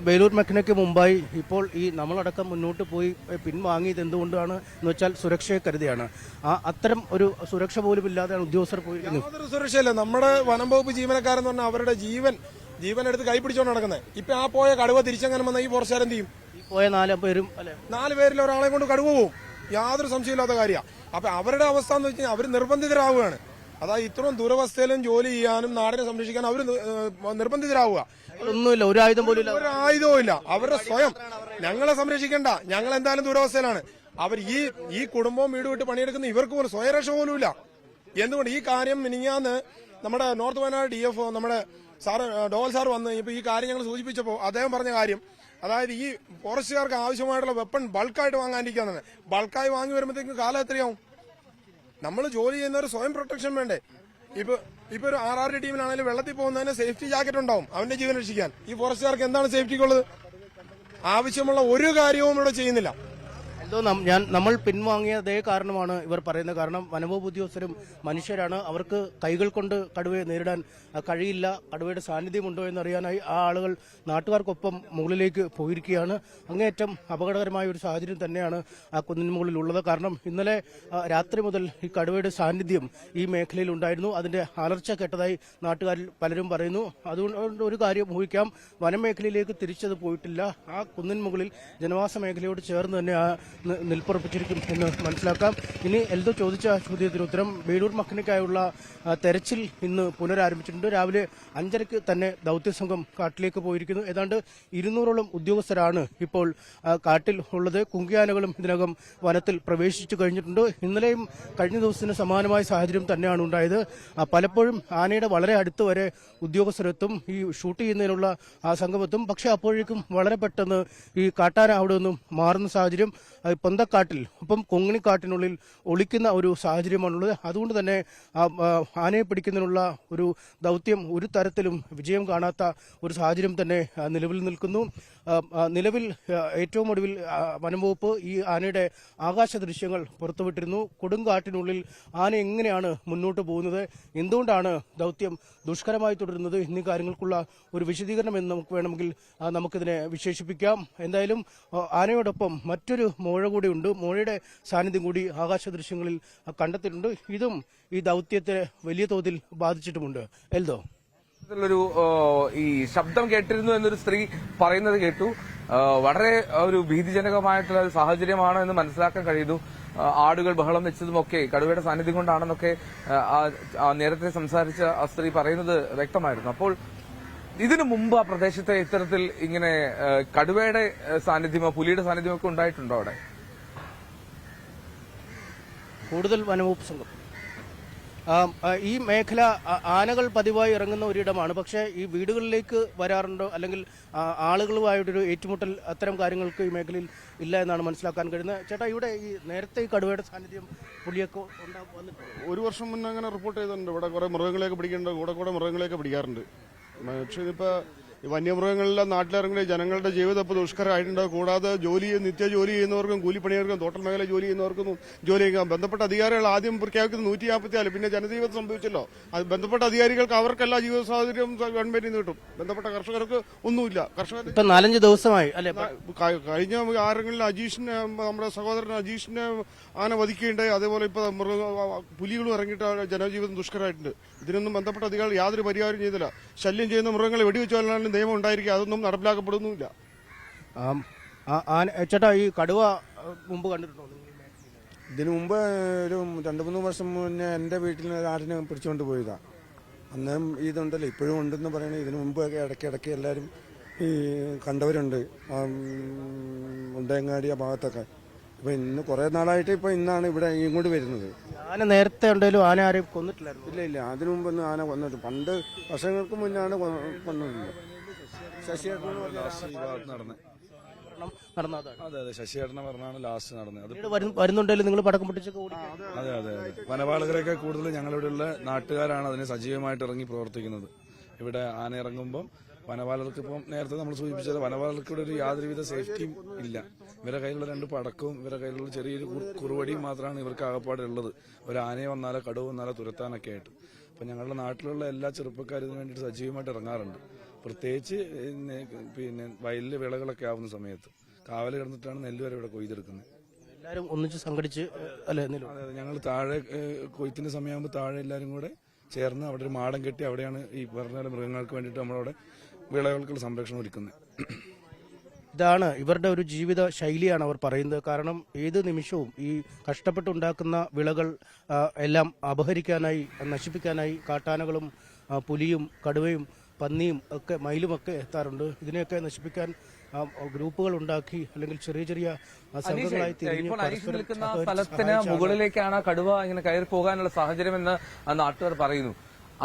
ബേലൂർ മഖനയ്ക്ക് മുമ്പായി ഇപ്പോൾ ഈ നമ്മളടക്കം മുന്നോട്ട് പോയി പിൻവാങ്ങിയത് എന്തുകൊണ്ടാണ് എന്ന് വെച്ചാൽ സുരക്ഷയെ കരുതിയാണ്. അത്തരം ഒരു സുരക്ഷ പോലും ഇല്ലാതെയാണ് ഉദ്യോഗസ്ഥർ പോയിരിക്കുന്നത്. യാതൊരു സുരക്ഷയില്ല. നമ്മുടെ വനം വകുപ്പ് ജീവനക്കാരെന്ന് പറഞ്ഞാൽ അവരുടെ ജീവൻ എടുത്ത് കൈ പിടിച്ചോണ്ട് നടക്കുന്നത്. ഇപ്പൊ ആ പോയ കടുവ തിരിച്ചങ്ങനെ വന്ന ഈ ഫോറസ്റ്റുകാർ എന്ത് ചെയ്യും? പോയ 4 പേരും 4 പേരിൽ ഒരാളെ കൊണ്ട് കടുവ പോവും. യാതൊരു സംശയമില്ലാത്ത കാര്യമാണ്. അപ്പൊ അവരുടെ അവസ്ഥ എന്ന് വെച്ച് കഴിഞ്ഞാൽ അവർ നിർബന്ധിതരാവുകയാണ്. അതായത് ഇത്രയും ദൂരവസ്ഥയിലും ജോലി ചെയ്യാനും നാടിനെ സംരക്ഷിക്കാൻ അവർ നിർബന്ധിതരാവുക. ഒന്നുമില്ല, ഒരു ആയുധം പോലും ഇല്ല. ഒരു ആയുധവും ഇല്ല. അവരുടെ സ്വയം ഞങ്ങളെ സംരക്ഷിക്കേണ്ട, ഞങ്ങൾ എന്തായാലും ദൂരവസ്ഥയിലാണ്. അവർ ഈ കുടുംബവും വീട് വിട്ട് പണിയെടുക്കുന്ന ഇവർക്ക് പോലും സ്വയരക്ഷ പോലും ഇല്ല. എന്തുകൊണ്ട് ഈ കാര്യം മിനിഞ്ഞാന്ന് നമ്മുടെ നോർത്ത് വയനാട് DFO നമ്മുടെ സാറ് ഡോവൽ സാർ വന്ന് ഇപ്പൊ ഈ കാര്യം ഞങ്ങൾ സൂചിപ്പിച്ചപ്പോൾ അദ്ദേഹം പറഞ്ഞ കാര്യം, അതായത് ഈ ഫോറസ്റ്റുകാർക്ക് ആവശ്യമായിട്ടുള്ള വെപ്പൺ ബൾക്കായിട്ട് വാങ്ങാനിരിക്കാന്നാണ്. ബൾക്കായി വാങ്ങി വരുമ്പോഴത്തേക്കും കാലം എത്രയാവും? നമ്മൾ ജോലി ചെയ്യുന്നവർ സ്വയം പ്രൊട്ടക്ഷൻ വേണ്ടേ? ഇപ്പൊ ഒരു RRD ടീമിലാണെങ്കിലും വെള്ളത്തിൽ പോകുന്നതിന് സേഫ്റ്റി ജാക്കറ്റ് ഉണ്ടാവും അവന്റെ ജീവൻ രക്ഷിക്കാൻ. ഈ ഫോറസ്റ്റുകാർക്ക് എന്താണ് സേഫ്റ്റിക്കുള്ളത്? ആവശ്യമുള്ള ഒരു കാര്യവും ഇവിടെ ചെയ്യുന്നില്ല. നമ്മൾ പിൻവാങ്ങിയ അതേ കാരണമാണ് ഇവർ പറയുന്നത്. കാരണം വനംവകുപ്പ് ഉദ്യോഗസ്ഥരും മനുഷ്യരാണ്. അവർക്ക് കൈകൾ കൊണ്ട് കടുവയെ നേരിടാൻ കഴിയില്ല. കടുവയുടെ സാന്നിധ്യമുണ്ടോ എന്നറിയാനായി ആ ആളുകൾ നാട്ടുകാർക്കൊപ്പം മുകളിലേക്ക് പോയിരിക്കുകയാണ്. അങ്ങേയറ്റം അപകടകരമായ ഒരു സാഹചര്യം തന്നെയാണ് ആ കുന്നിന് മുകളിലുള്ളത്. കാരണം ഇന്നലെ രാത്രി മുതൽ ഈ കടുവയുടെ സാന്നിധ്യം ഈ മേഖലയിൽ ഉണ്ടായിരുന്നു. അതിന്റെ അലർച്ച കേട്ടതായി നാട്ടുകാരിൽ പലരും പറയുന്നു. അതുകൊണ്ട് ഒരു കാര്യം ഊഹിക്കാം, വനമേഖലയിലേക്ക് തിരിച്ചത് പോയിട്ടില്ല. ആ കുന്നിൻ മുകളിൽ ജനവാസ മേഖലയോട് ചേർന്ന് തന്നെ നിൽപ്പുറപ്പിച്ചിരിക്കും എന്ന് മനസ്സിലാക്കാം. ഇനി എൽദോ ചോദിച്ച ചോദ്യത്തിന് ഉത്തരം, ബേലൂർ മഖനയ്ക്കായുള്ള തെരച്ചിൽ ഇന്ന് പുനരാരംഭിച്ചിട്ടുണ്ട്. രാവിലെ 5:30 തന്നെ ദൌത്യസംഘം കാട്ടിലേക്ക് പോയിരിക്കുന്നു. ഏതാണ്ട് 200ഓളം ഉദ്യോഗസ്ഥരാണ് ഇപ്പോൾ കാട്ടിൽ ഉള്ളത്. കുങ്കിയാനകളും ഇതിനകം വനത്തിൽ പ്രവേശിച്ചു കഴിഞ്ഞിട്ടുണ്ട്. ഇന്നലെയും കഴിഞ്ഞ ദിവസത്തിന് സമാനമായ സാഹചര്യം തന്നെയാണ് ഉണ്ടായത്. പലപ്പോഴും ആനയുടെ വളരെ അടുത്ത് വരെ ഉദ്യോഗസ്ഥരെത്തും, ഈ ഷൂട്ട് ചെയ്യുന്നതിനുള്ള സംഘമെത്തും. പക്ഷെ അപ്പോഴേക്കും വളരെ പെട്ടെന്ന് ഈ കാട്ടാന അവിടെ നിന്നും മാറുന്ന സാഹചര്യം പൊന്തക്കാട്ടിൽ ഒപ്പം കൊങ്ങിണിക്കാട്ടിനുള്ളിൽ ഒളിക്കുന്ന ഒരു സാഹചര്യമാണുള്ളത്. അതുകൊണ്ട് തന്നെ ആനയെ പിടിക്കുന്നതിനുള്ള ഒരു ദൗത്യം ഒരു തരത്തിലും വിജയം കാണാത്ത ഒരു സാഹചര്യം തന്നെ നിലവിൽ നിൽക്കുന്നു. നിലവിൽ ഏറ്റവും ഒടുവിൽ വനംവകുപ്പ് ഈ ആനയുടെ ആകാശ ദൃശ്യങ്ങൾ പുറത്തുവിട്ടിരുന്നു. കൊടുങ്കാട്ടിനുള്ളിൽ ആന എങ്ങനെയാണ് മുന്നോട്ട് പോകുന്നത്, എന്തുകൊണ്ടാണ് ദൗത്യം ദുഷ്കരമായി തുടരുന്നത് എന്നീ കാര്യങ്ങൾക്കുള്ള ഒരു വിശദീകരണം എന്ന് നമുക്ക് വേണമെങ്കിൽ നമുക്കിതിനെ വിശേഷിപ്പിക്കാം. എന്തായാലും ആനയോടൊപ്പം മറ്റൊരു മോഴ കൂടിയുണ്ട്. മോഴയുടെ സാന്നിധ്യം കൂടി ആകാശ ദൃശ്യങ്ങളിൽ കണ്ടെത്തിയിട്ടുണ്ട്. ഇതും ഈ ദൗത്യത്തെ വലിയ തോതിൽ ബാധിച്ചിട്ടുമുണ്ട്. എൽദോ, ഈ ശബ്ദം കേട്ടിരുന്നു എന്നൊരു സ്ത്രീ പറയുന്നത് കേട്ടു. വളരെ ഒരു ഭീതിജനകമായിട്ടുള്ള ഒരു സാഹചര്യമാണ് എന്ന് മനസ്സിലാക്കാൻ കഴിയുന്നു. ആടുകൾ ബഹളം വെച്ചതുമൊക്കെ കടുവയുടെ സാന്നിധ്യം കൊണ്ടാണെന്നൊക്കെ നേരത്തെ സംസാരിച്ച ആ സ്ത്രീ പറയുന്നത് വ്യക്തമായിരുന്നു. അപ്പോൾ ഇതിനു മുമ്പ് ആ പ്രദേശത്തെ ഇത്തരത്തിൽ ഇങ്ങനെ കടുവയുടെ സാന്നിധ്യമോ പുലിയുടെ സാന്നിധ്യമോ ഒക്കെ ഉണ്ടായിട്ടുണ്ടോ അവിടെ? കൂടുതൽ വനംവകുപ്പ് സംഘം ഈ മേഖല ആനകൾ പതിവായി ഇറങ്ങുന്ന ഒരിടമാണ്. പക്ഷേ ഈ വീടുകളിലേക്ക് വരാറുണ്ടോ അല്ലെങ്കിൽ ആളുകളുമായിട്ടൊരു ഏറ്റുമുട്ടൽ അത്തരം കാര്യങ്ങൾക്ക് ഈ മേഖലയിൽ ഇല്ല എന്നാണ് മനസ്സിലാക്കാൻ കഴിയുന്നത്. ചേട്ടാ, ഇവിടെ ഈ നേരത്തെ ഈ കടുവയുടെ സാന്നിധ്യം പുലിയൊക്കെ വന്നിട്ടുണ്ട്? ഒരു വർഷം മുന്നേ അങ്ങനെ റിപ്പോർട്ട് ചെയ്തിട്ടുണ്ട്. ഇവിടെ കുറെ മൃഗങ്ങളെയൊക്കെ പിടിക്കേണ്ട കൂടെ മൃഗങ്ങളെയൊക്കെ പിടിക്കാറുണ്ട്. പക്ഷേ ഇതിപ്പോൾ ഈ വന്യമൃഗങ്ങളിലെ നാട്ടിലിറങ്ങുന്ന ജനങ്ങളുടെ ജീവിതം ഇപ്പോൾ ദുഷ്കരമായിട്ടുണ്ട്. കൂടാതെ നിത്യ ജോലി ചെയ്യുന്നവർക്കും കൂലിപ്പണിയവർക്കും തോട്ടൽ മേഖല ജോലി ചെയ്യുന്നവർക്കും ജോലി ചെയ്യാം. ബന്ധപ്പെട്ട അധികാരികൾ ആദ്യം പ്രഖ്യാപിക്കുന്നത് 144, പിന്നെ ജനജീവിതം സംഭവിച്ചല്ലോ. അത് ബന്ധപ്പെട്ട അധികാരികൾക്ക് അവർക്കെല്ലാ ജീവിത സാഹചര്യം ഗവൺമെന്റിൽ നിന്ന് കിട്ടും. ബന്ധപ്പെട്ട കർഷകർക്ക് ഒന്നുമില്ല. കർഷകർ 4 ദിവസമായി അല്ലെ കഴിഞ്ഞ ആരെങ്കിലും അജീഷിനെ, നമ്മുടെ സഹോദരൻ അജീഷിനെ ആന വധിക്കുകയുണ്ടായി. അതേപോലെ ഇപ്പോൾ പുലികളും ഇറങ്ങിയിട്ട് ജനജീവിതം ദുഷ്കരമായിട്ടുണ്ട്. ഇതിനൊന്നും ബന്ധപ്പെട്ട അധികാരികൾ യാതൊരു പരിഹാരം ചെയ്തില്ല. ശല്യം ചെയ്യുന്ന മൃഗങ്ങളെ വെടിവെച്ചാലാണ് നിയമം ഉണ്ടായിരിക്കുക. അതൊന്നും നടപ്പിലാക്കപ്പെടുന്നുമില്ല. ചേട്ടാ, ഈ കടുവ മുമ്പ് കണ്ടിട്ടുണ്ടോ? ഇതിനു മുമ്പ് ഒരു 2-3 വർഷം മുന്നേ എൻ്റെ വീട്ടിൽ ആടിനെ പിടിച്ചുകൊണ്ട് പോയതാണ്. അന്നേരം ഇതുണ്ടല്ലോ, ഇപ്പോഴും ഉണ്ടെന്ന് പറയണേ. ഇതിനു മുമ്പൊക്കെ ഇടയ്ക്ക് എല്ലാവരും ഈ കണ്ടവരുണ്ട്, ഉണ്ടയങ്ങാടി ആ ഭാഗത്തൊക്കെ. ഇപ്പം ഇന്ന് കുറേ നാളായിട്ട് ഇപ്പം ഇന്നാണ് ഇവിടെ ഇങ്ങോട്ട് വരുന്നത്. ആന നേരത്തെ ഉണ്ടെങ്കിലും ആന ആരെയും കൊന്നിട്ടില്ലായിരുന്നു? ഇല്ല, അതിനു മുമ്പൊന്നും ആന കൊന്നിട്ട് പണ്ട് വർഷങ്ങൾക്ക് മുന്നാണ് കൊന്നിട്ടില്ല. അതെ, ശശിയേട്ടനെ പറഞ്ഞാണ് ലാസ്റ്റ് നടന്നത്. വരുന്നുണ്ടെങ്കിലും നിങ്ങൾ പടക്കം പൊട്ടിച്ചൊക്കെ ഓടിക്കും? അതെ. വനപാലകരൊക്കെ കൂടുതൽ ഞങ്ങളിവിടെയുള്ള നാട്ടുകാരാണ് അതിനെ സജീവമായിട്ട് ഇറങ്ങി പ്രവർത്തിക്കുന്നത്. ഇവിടെ ആന ഇറങ്ങുമ്പോൾ വനപാലകർക്ക് ഇപ്പം നേരത്തെ നമ്മൾ സൂചിപ്പിച്ചത് വനപാലകർക്ക് ഇവിടെ ഒരു യാതൊരുവിധ സേഫ്റ്റിയും ഇല്ല. ഇവരുടെ കയ്യിലുള്ള 2 പടക്കവും ഇവരുടെ കയ്യിലുള്ള ചെറിയൊരു കുറുവടിയും മാത്രമാണ് ഇവർക്ക് ആകപ്പാടുള്ളത്. ഒരു ആനയെ വന്നാലോ കടുവ വന്നാലോ തുരത്താനൊക്കെ ആയിട്ട്. അപ്പം ഞങ്ങളുടെ നാട്ടിലുള്ള എല്ലാ ചെറുപ്പക്കാരും ഇതിനു വേണ്ടിയിട്ട് സജീവമായിട്ട് ഇറങ്ങാറുണ്ട്. പ്രത്യേകിച്ച് പിന്നെ വയലിലെ വിളകളൊക്കെ ആവുന്ന സമയത്ത് കാവൽ കിടന്നിട്ടാണ് നെല്ല് വരെ ഇവിടെ കൊയ്തെടുക്കുന്നത്. എല്ലാവരും ഒന്നിച്ച് സംഘടിച്ച് അല്ലേ? അതെ, ഞങ്ങൾ താഴെ കൊയ്ത്തിന്റെ സമയമാകുമ്പോൾ താഴെ എല്ലാവരും കൂടെ ചേർന്ന് അവിടെ ഒരു മാടം കെട്ടി അവിടെയാണ് ഈ പറഞ്ഞ മൃഗങ്ങൾക്ക് വേണ്ടിയിട്ട് നമ്മളവിടെ വിളകൾക്കുള്ള സംരക്ഷണം ഒരുക്കുന്നത്. ഇതാണ് ഇവരുടെ ഒരു ജീവിത ശൈലിയാണ് അവർ പറയുന്നത്. കാരണം ഏത് നിമിഷവും ഈ കഷ്ടപ്പെട്ടുണ്ടാക്കുന്ന വിളകൾ എല്ലാം അപഹരിക്കാനായി, നശിപ്പിക്കാനായി കാട്ടാനകളും പുലിയും കടുവയും പന്നിയും ഒക്കെ മയിലുമൊക്കെ എത്താറുണ്ട്. ഇതിനെയൊക്കെ നശിപ്പിക്കാൻ ഗ്രൂപ്പുകൾ ഉണ്ടാക്കി അല്ലെങ്കിൽ ചെറിയ സംഘങ്ങളായി നിൽക്കുന്ന സ്ഥലത്തിന് മുകളിലേക്കാണ് കടുവ ഇങ്ങനെ കയറി പോകാനുള്ള സാഹചര്യമെന്ന് നാട്ടുകാർ പറയുന്നു.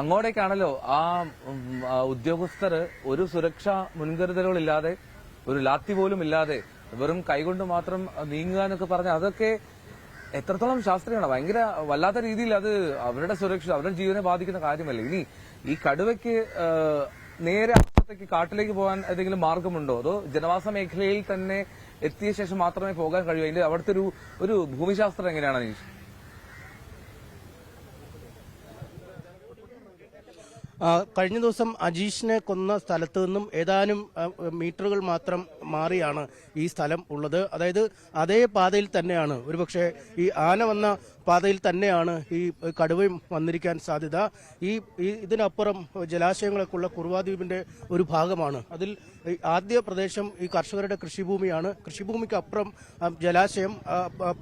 അങ്ങോട്ടേക്കാണല്ലോ ആ ഉദ്യോഗസ്ഥർ ഒരു സുരക്ഷാ മുൻകരുതലുകളില്ലാതെ, ഒരു ലാത്തി പോലും ഇല്ലാതെ വെറും കൈകൊണ്ട് മാത്രം നീങ്ങുക എന്നൊക്കെ പറഞ്ഞ അതൊക്കെ എത്രത്തോളം ശാസ്ത്രീയമാണ്. ഭയങ്കര വല്ലാത്ത രീതിയിൽ അത് അവരുടെ സുരക്ഷ, അവരുടെ ജീവനെ ബാധിക്കുന്ന കാര്യമല്ല. ഇനി ഈ കടുവയ്ക്ക് നേരെ അപ്പുറത്തേക്ക് കാട്ടിലേക്ക് പോകാൻ ഏതെങ്കിലും മാർഗമുണ്ടോ? അതോ ജനവാസ മേഖലയിൽ തന്നെ എത്തിയ ശേഷം മാത്രമേ പോകാൻ കഴിയൂ? അതിന്റെ അവിടുത്തെ ഒരു ഭൂമിശാസ്ത്രം എങ്ങനെയാണ് അനീഷ്? കഴിഞ്ഞ ദിവസം അജീഷിനെ കൊന്ന സ്ഥലത്ത് നിന്നും ഏതാനും മീറ്ററുകൾ മാത്രം മാറിയാണ് ഈ സ്ഥലം ഉള്ളത്. അതായത് അതേ പാതയിൽ തന്നെയാണ്, ഒരുപക്ഷെ ഈ ആന വന്ന പാതയിൽ തന്നെയാണ് ഈ കടുവയും വന്നിരിക്കാൻ സാധ്യത. ഇതിനപ്പുറം ജലാശയങ്ങളൊക്കെ ഉള്ള കുറുവാദ്വീപിന്റെ ഒരു ഭാഗമാണ്. അതിൽ ആദ്യ പ്രദേശം ഈ കർഷകരുടെ കൃഷിഭൂമിയാണ്. കൃഷിഭൂമിക്ക് അപ്പുറം ജലാശയം,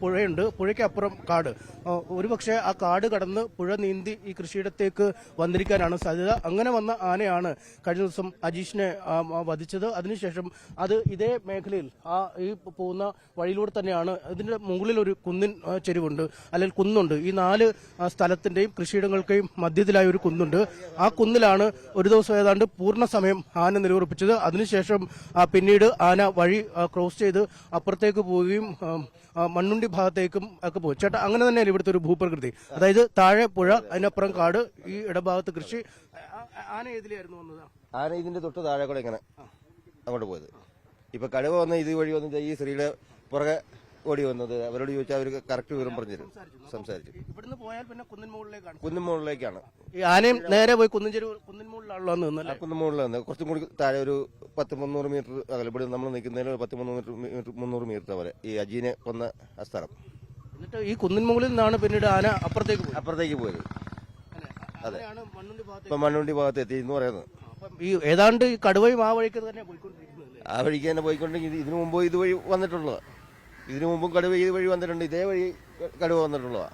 പുഴയുണ്ട്, പുഴയ്ക്കപ്പുറം കാട്. ഒരുപക്ഷെ ആ കാട് കടന്ന് പുഴ നീന്തി ഈ കൃഷിയിടത്തേക്ക് വന്നിരിക്കാനാണ് സാധ്യത. അങ്ങനെ വന്ന ആനയാണ് കഴിഞ്ഞ ദിവസം അജീഷിനെ വധിച്ചത്. അതിനുശേഷം അത് ഇതേ മേഖലയിൽ ഈ പോകുന്ന വഴിയിലൂടെ തന്നെയാണ്. ഇതിന്റെ മുകളിൽ ഒരു കുന്നിൻ ചെരുവുണ്ട്, അല്ലെങ്കിൽ കുന്നുണ്ട്. ഈ 4 സ്ഥലത്തിന്റെയും കൃഷിയിടങ്ങൾക്കെയും മധ്യത്തിലായ ഒരു കുന്നുണ്ട്. ആ കുന്നിലാണ് ഒരു ദിവസം ഏതാണ്ട് പൂർണ്ണ സമയം ആന നിലയുറപ്പിച്ചത്. അതിനുശേഷം പിന്നീട് ആന വഴി ക്രോസ് ചെയ്ത് അപ്പുറത്തേക്ക് പോവുകയും മണ്ണുണ്ടി ഭാഗത്തേക്കും ഒക്കെ പോകും. ചേട്ടാ, അങ്ങനെ തന്നെയാണ് ഇവിടുത്തെ ഒരു ഭൂപ്രകൃതി. അതായത് താഴെ പുഴ, അതിനപ്പുറം കാട്, ഈ ഇടഭാഗത്ത് കൃഷി. ആന ഏതിലായിരുന്നു വന്നത്? ആന ഇതിന്റെ തൊട്ട് താഴെ കൂടെ ഇങ്ങനെ അങ്ങോട്ട് പോയത്. ഇപ്പൊ കടുവ വന്ന് ഇത് വഴി വന്ന് ഈ സ്ത്രീയുടെ പുറകെ ഓടി വന്നത്. അവരോട് ചോദിച്ചാൽ അവർ കറക്റ്റ് വിവരം പറഞ്ഞുതരും, സംസാരിച്ചു. ഇവിടുന്ന് പോയാൽ പിന്നെ കുന്നിൻ മുകളിലേക്കാണ്. ഈ ആനയും നേരെ പോയി കുന്നിൻ മുകളിലാണല്ലോ നിന്നല്ലേ? കുന്നിൻ മുകളിൽ നിന്ന് കുറച്ചും കൂടി താഴെ ഒരു 10-300 മീറ്റർ അകലെ, ഇവിടെ നമ്മൾ നിൽക്കുന്നതിന് 10-300 മീറ്റർ വരെ ഈ അജീനെ കൊന്ന ആ സ്ഥലം. എന്നിട്ട് ഈ കുന്നിൻ മുകളിൽ നിന്നാണ് പിന്നീട് ആന അപ്പുറത്തേക്ക് പോയത്. അതെ, ഇപ്പൊ മണ്ണുണ്ടി ഭാഗത്ത് എത്തി എന്ന് പറയുന്നത്. ഈ ഏതാണ്ട് ഈ കടുവയും ആ വഴിക്ക് തന്നെ പോയിക്കൊണ്ടിരിക്കുന്നത്. ആ വഴിക്ക് തന്നെ പോയിക്കൊണ്ടെങ്കിൽ ഇതിനു മുമ്പ് ഇതുവഴി വന്നിട്ടുള്ളതാ. ഇതിനു മുമ്പും കടുവ ഈ വഴി വന്നിട്ടുണ്ട്. ഇതേ വഴി കടുവ വന്നിട്ടുള്ളതാ.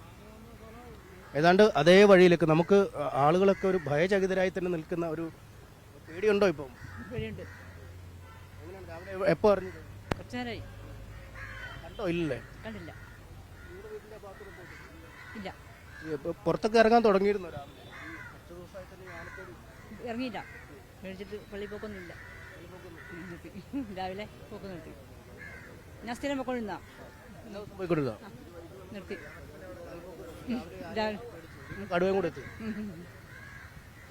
ഏതാണ്ട് അതേ വഴിയിലേക്ക് നമുക്ക് ആളുകളൊക്കെ ഒരു ഭയചകിതരായി തന്നെ നിൽക്കുന്ന ഒരു പേടിയുണ്ടോ? ഇപ്പം പേടിയുണ്ട്. എപ്പോ അറിഞ്ഞത്? കുറച്ചേരായി. കണ്ടോ? ഇല്ലേ? കണ്ടില്ല. ഇല്ല. പുറത്തൊക്കെ ഇറങ്ങാൻ തുടങ്ങിയിരുന്നു ഇറങ്ങിയില്ല, മേടിച്ചിട്ട് പള്ളി പോക്കൊന്നുമില്ല. രാവിലെ പോക്ക് നിർത്തി. ഞാൻ സ്ഥിരം പോയിക്കൊണ്ടിരുന്ന പോയിക്കൊടുക്കുക നിർത്തി. കടുവയും കൂടെ എത്തി.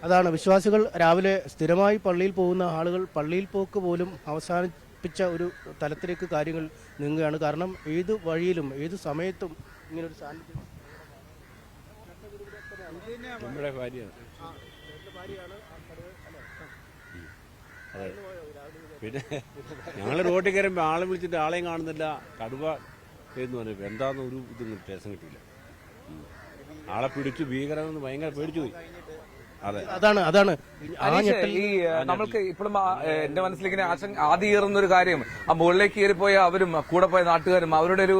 അതാണ് വിശ്വാസികൾ രാവിലെ സ്ഥിരമായി പള്ളിയിൽ പോകുന്ന ആളുകൾ പള്ളിയിൽ പോക്ക് പോലും അവസാനിപ്പിച്ച ഒരു തലത്തിലേക്ക് കാര്യങ്ങൾ നീങ്ങുകയാണ്. കാരണം ഏത് വഴിയിലും ഏത് സമയത്തും ഇങ്ങനൊരു സാന്നിധ്യം. നമ്മുടെ ഭാര്യയാണ്. പിന്നെ ഞങ്ങൾ റോഡിൽ കയറുമ്പോൾ ആളെ വിളിച്ചിട്ട് ആളെയും കാണുന്നില്ല. കടുവ എന്ന് പറഞ്ഞു എന്താന്ന് ഒരു ഇതൊന്നും വ്യത്യാസം കിട്ടിയില്ല. ആളെ പിടിച്ചു, ഭീകരമെന്ന് ഭയങ്കര പേടിച്ചു പോയി. അതെ, അതാണ് ഈ നമ്മൾക്ക് ഇപ്പോഴും എന്റെ മനസ്സിലിങ്ങനെ ആദ്യം ഒരു കാര്യം, ആ മുകളിലേക്ക് കയറിപ്പോയ അവരും കൂടെ പോയ നാട്ടുകാരും അവരുടെ ഒരു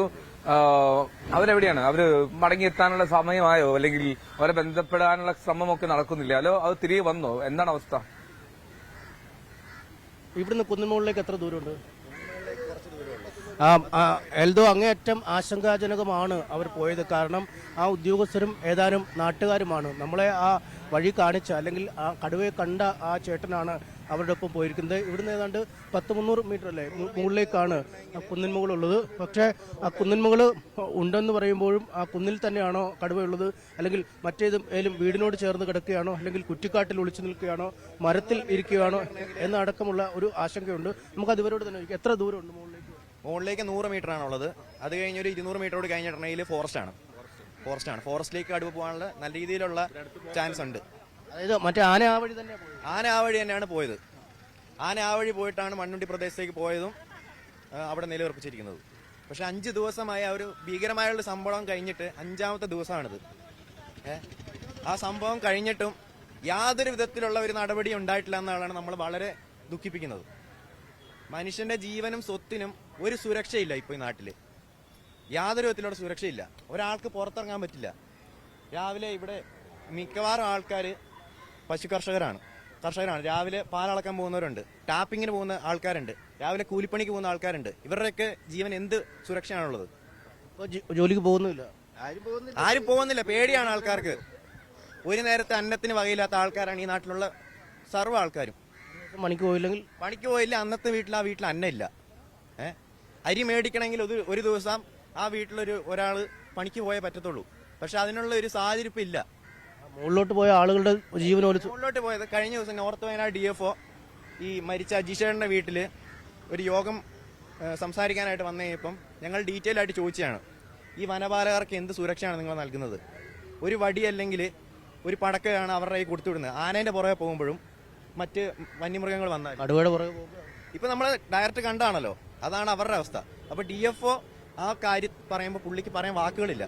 അവരെവിടെയാണ്? അവര് മടങ്ങിയെത്താനുള്ള സമയമായോ? അല്ലെങ്കിൽ അവരെ ബന്ധപ്പെടാനുള്ള ശ്രമമൊക്കെ നടക്കുന്നില്ല? അല്ലോ അത് തിരികെ വന്നോ? എന്താണ് അവസ്ഥ? ഇവിടുന്ന് കുന്നിൻമുകളിലേക്ക് എത്ര ദൂരമുണ്ട്? എൽദോ അങ്ങേയറ്റം ആശങ്കാജനകമാണ് അവർ പോയത്. കാരണം ആ ഉദ്യോഗസ്ഥരും ഏതാനും നാട്ടുകാരുമാണ് നമ്മളെ ആ വഴി കാണിച്ച, അല്ലെങ്കിൽ ആ കടുവയെ കണ്ട ആ ചേട്ടനാണ് അവരുടെ ഒപ്പം പോയിരിക്കുന്നത്. ഇവിടുന്ന് ഏതാണ്ട് 100-300 മീറ്റർ അല്ലേ മുകളിലേക്കാണ് ആ കുന്നിൻമുകളുള്ളത്. പക്ഷേ ആ കുന്നിൻമുകൾ ഉണ്ടെന്ന് പറയുമ്പോഴും ആ കുന്നിൽ തന്നെയാണോ കടുവയുള്ളത്, അല്ലെങ്കിൽ മറ്റേതും വീടിനോട് ചേർന്ന് കിടക്കുകയാണോ, അല്ലെങ്കിൽ കുറ്റിക്കാട്ടിൽ ഒളിച്ചു നിൽക്കുകയാണോ, മരത്തിൽ ഇരിക്കുകയാണോ എന്നടക്കമുള്ള ഒരു ആശങ്കയുണ്ട്. നമുക്ക് അതുവരോട് തന്നെ എത്ര ദൂരമുണ്ട് മുകളിലേക്ക് 100 മീറ്റർ ആണുള്ളത്. അത് കഴിഞ്ഞ് ഒരു 200 മീറ്ററോട് കഴിഞ്ഞിട്ടുണ്ടെങ്കിൽ ഫോറസ്റ്റിലേക്ക് കടുവ പോകാനുള്ള നല്ല രീതിയിലുള്ള ചാൻസ് ഉണ്ട്. അതായത് മറ്റേ ആന ആ വഴി തന്നെയാണ് പോയത്. ആന ആ വഴി പോയിട്ടാണ് മണ്ണുണ്ടി പ്രദേശത്തേക്ക് പോയതും അവിടെ നിലയുറപ്പിച്ചിരിക്കുന്നത്. പക്ഷെ 5 ദിവസമായ ഒരു ഭീകരമായുള്ള സംഭവം കഴിഞ്ഞിട്ട് 5ാമത്തെ ദിവസമാണിത്. ആ സംഭവം കഴിഞ്ഞിട്ടും യാതൊരു വിധത്തിലുള്ള ഒരു നടപടി ഉണ്ടായിട്ടില്ല എന്നാണ് നമ്മൾ വളരെ ദുഃഖിപ്പിക്കുന്നത്. മനുഷ്യന്റെ ജീവനും സ്വത്തിനും ഒരു സുരക്ഷയില്ല ഇപ്പോൾ ഈ നാട്ടില്. യാതൊരു വിധത്തിലുള്ള സുരക്ഷയില്ല. ഒരാൾക്ക് പുറത്തിറങ്ങാൻ പറ്റില്ല. രാവിലെ ഇവിടെ മിക്കവാറും ആൾക്കാർ പശു കർഷകരാണ്. രാവിലെ പാലളക്കാൻ പോകുന്നവരുണ്ട്, ടാപ്പിങ്ങിന് പോകുന്ന ആൾക്കാരുണ്ട്, രാവിലെ കൂലിപ്പണിക്ക് പോകുന്ന ആൾക്കാരുണ്ട്. ഇവരുടെയൊക്കെ ജീവൻ എന്ത് സുരക്ഷയാണുള്ളത്? ജോലിക്ക് പോകുന്നില്ല, ആരും പോകുന്നില്ല. പേടിയാണ് ആൾക്കാർക്ക്. ഒരു നേരത്തെ അന്നത്തിന് വകയില്ലാത്ത ആൾക്കാരാണ് ഈ നാട്ടിലുള്ള സർവ്വ ആൾക്കാരും. പണിക്ക് പോയില്ല, അന്നത്തെ ആ വീട്ടിൽ അന്നമില്ല. അരി മേടിക്കണമെങ്കിൽ ഒരു ദിവസം ആ ഒരാൾ പണിക്ക് പോയേ പറ്റത്തുള്ളൂ. പക്ഷെ അതിനുള്ള ഒരു സാഹചര്യം ഇല്ല. മുകളിലോട്ട് പോയ ആളുകളുടെ മുകളിലോട്ട് പോയത് കഴിഞ്ഞ ദിവസം നോർത്ത് വയനാട് DFO ഈ മരിച്ച അജീഷേട്ടന്റെ വീട്ടിൽ ഒരു യോഗം സംസാരിക്കാനായിട്ട് വന്നു കഴിഞ്ഞപ്പം ഞങ്ങൾ ഡീറ്റെയിൽ ആയിട്ട് ചോദിച്ചതാണ്, ഈ വനപാലകർക്ക് എന്ത് സുരക്ഷയാണ് നിങ്ങൾ നൽകുന്നത്? ഒരു വടി അല്ലെങ്കിൽ ഒരു പടക്കയാണ് അവരുടെ കൈ കൊടുത്തുവിടുന്നത്. ആനേന്റെ പുറകെ പോകുമ്പോഴും മറ്റ് വന്യമൃഗങ്ങൾ വന്നാൽ ഇപ്പൊ നമ്മൾ ഡയറക്റ്റ് കണ്ടാണല്ലോ, അതാണ് അവരുടെ അവസ്ഥ. അപ്പൊ DFO ആ കാര്യം പറയുമ്പോൾ പുള്ളിക്ക് പറയാൻ വാക്കുകളില്ല.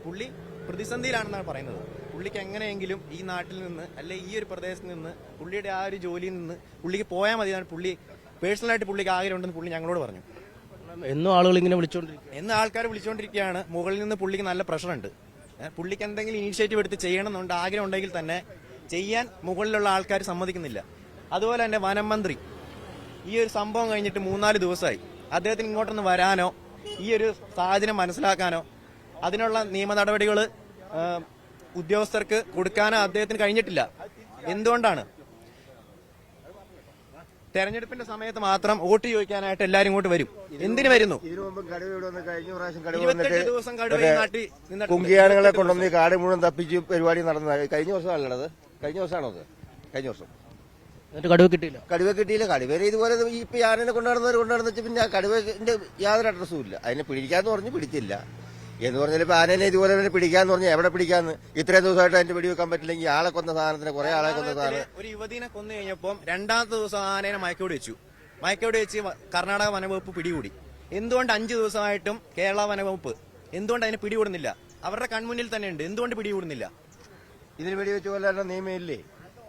പുള്ളി പ്രതിസന്ധിയിലാണെന്നാണ് പറയുന്നത്. പുള്ളിക്ക് എങ്ങനെയെങ്കിലും ഈ നാട്ടിൽ നിന്ന് അല്ലെ ഈ ഒരു പ്രദേശത്ത് നിന്ന് പുള്ളിയുടെ ആ ഒരു ജോലിയിൽ നിന്ന് പുള്ളിക്ക് പോയാൽ മതിയാണ് പേഴ്സണലായിട്ട് പുള്ളിക്ക് ആഗ്രഹമുണ്ടെന്ന് പുള്ളി ഞങ്ങളോട് പറഞ്ഞു. എന്നും ആളുകൾ ഇങ്ങനെ ആൾക്കാർ വിളിച്ചുകൊണ്ടിരിക്കുകയാണ്. മുകളിൽ നിന്ന് പുള്ളിക്ക് നല്ല പ്രഷറുണ്ട്. പുള്ളിക്ക് എന്തെങ്കിലും ഇനീഷ്യേറ്റീവ് എടുത്ത് ചെയ്യണമെന്നുണ്ട് ആഗ്രഹം ഉണ്ടെങ്കിൽ തന്നെ ചെയ്യാൻ മുകളിലുള്ള ആൾക്കാർ സമ്മതിക്കുന്നില്ല. അതുപോലെ തന്നെ വനം മന്ത്രി ഈ ഒരു സംഭവം കഴിഞ്ഞിട്ട് 3-4 ദിവസമായി. അദ്ദേഹത്തിന് ഇങ്ങോട്ടൊന്ന് വരാനോ ഈ ഒരു സാഹചര്യം മനസ്സിലാക്കാനോ അതിനുള്ള നിയമ നടപടികൾ ഉദ്യോഗസ്ഥർക്ക് കൊടുക്കാനോ അദ്ദേഹത്തിന് കഴിഞ്ഞിട്ടില്ല. എന്തുകൊണ്ടാണ്? തെരഞ്ഞെടുപ്പിന്റെ സമയത്ത് മാത്രം വോട്ട് ചോദിക്കാനായിട്ട് എല്ലാരും ഇങ്ങോട്ട് വരും. എന്തിനു വരുന്നു? കുങ്കിയാനകളെ കൊണ്ടുവന്ന് കാട് മുഴുവൻ തപ്പിച്ച് പരിപാടി നടന്നത് കഴിഞ്ഞ വർഷമാണുള്ളത്. കഴിഞ്ഞ വർഷം കടുവ കിട്ടിയില്ല. കടുവരെ ഇതുപോലെ ഇപ്പൊ ആനനെ കൊണ്ടുനടന്ന് പിന്നെ കടുവന്റെ യാതൊരു അഡ്രസ്സും ഇല്ല. അതിനെ പിടിക്കാന്ന് പറഞ്ഞു, പിടിച്ചില്ല എന്ന് പറഞ്ഞാൽ ഇപ്പൊ ആനനെ ഇതുപോലെ തന്നെ പിടിക്കാന്ന് പറഞ്ഞാൽ എവിടെ പിടിക്കാന്ന്? ഇത്രയും ദിവസമായിട്ട് അതിന്റെ വെടിവെക്കാൻ പറ്റില്ലെങ്കിൽ ആളെ കൊന്ന സാധനത്തിന് കുറെ ആളെ കൊന്ന സാധനം. ഒരു യുവതിനെ കൊന്നു കഴിഞ്ഞപ്പം 2ാമത്തെ ദിവസം ആനേനെ മയക്കോട് വെച്ച് കർണാടക വനവകുപ്പ് പിടികൂടി. എന്തുകൊണ്ട് 5 ദിവസമായിട്ടും കേരള വനവകുപ്പ് എന്തുകൊണ്ട് അതിനെ പിടികൂടുന്നില്ല? അവരുടെ കൺമുന്നിൽ തന്നെ ഉണ്ട്, എന്തുകൊണ്ട് പിടികൂടുന്നില്ല? ഇതിന് വെടിവെച്ച് കൊല്ലാനുള്ള നിയമമില്ലേ?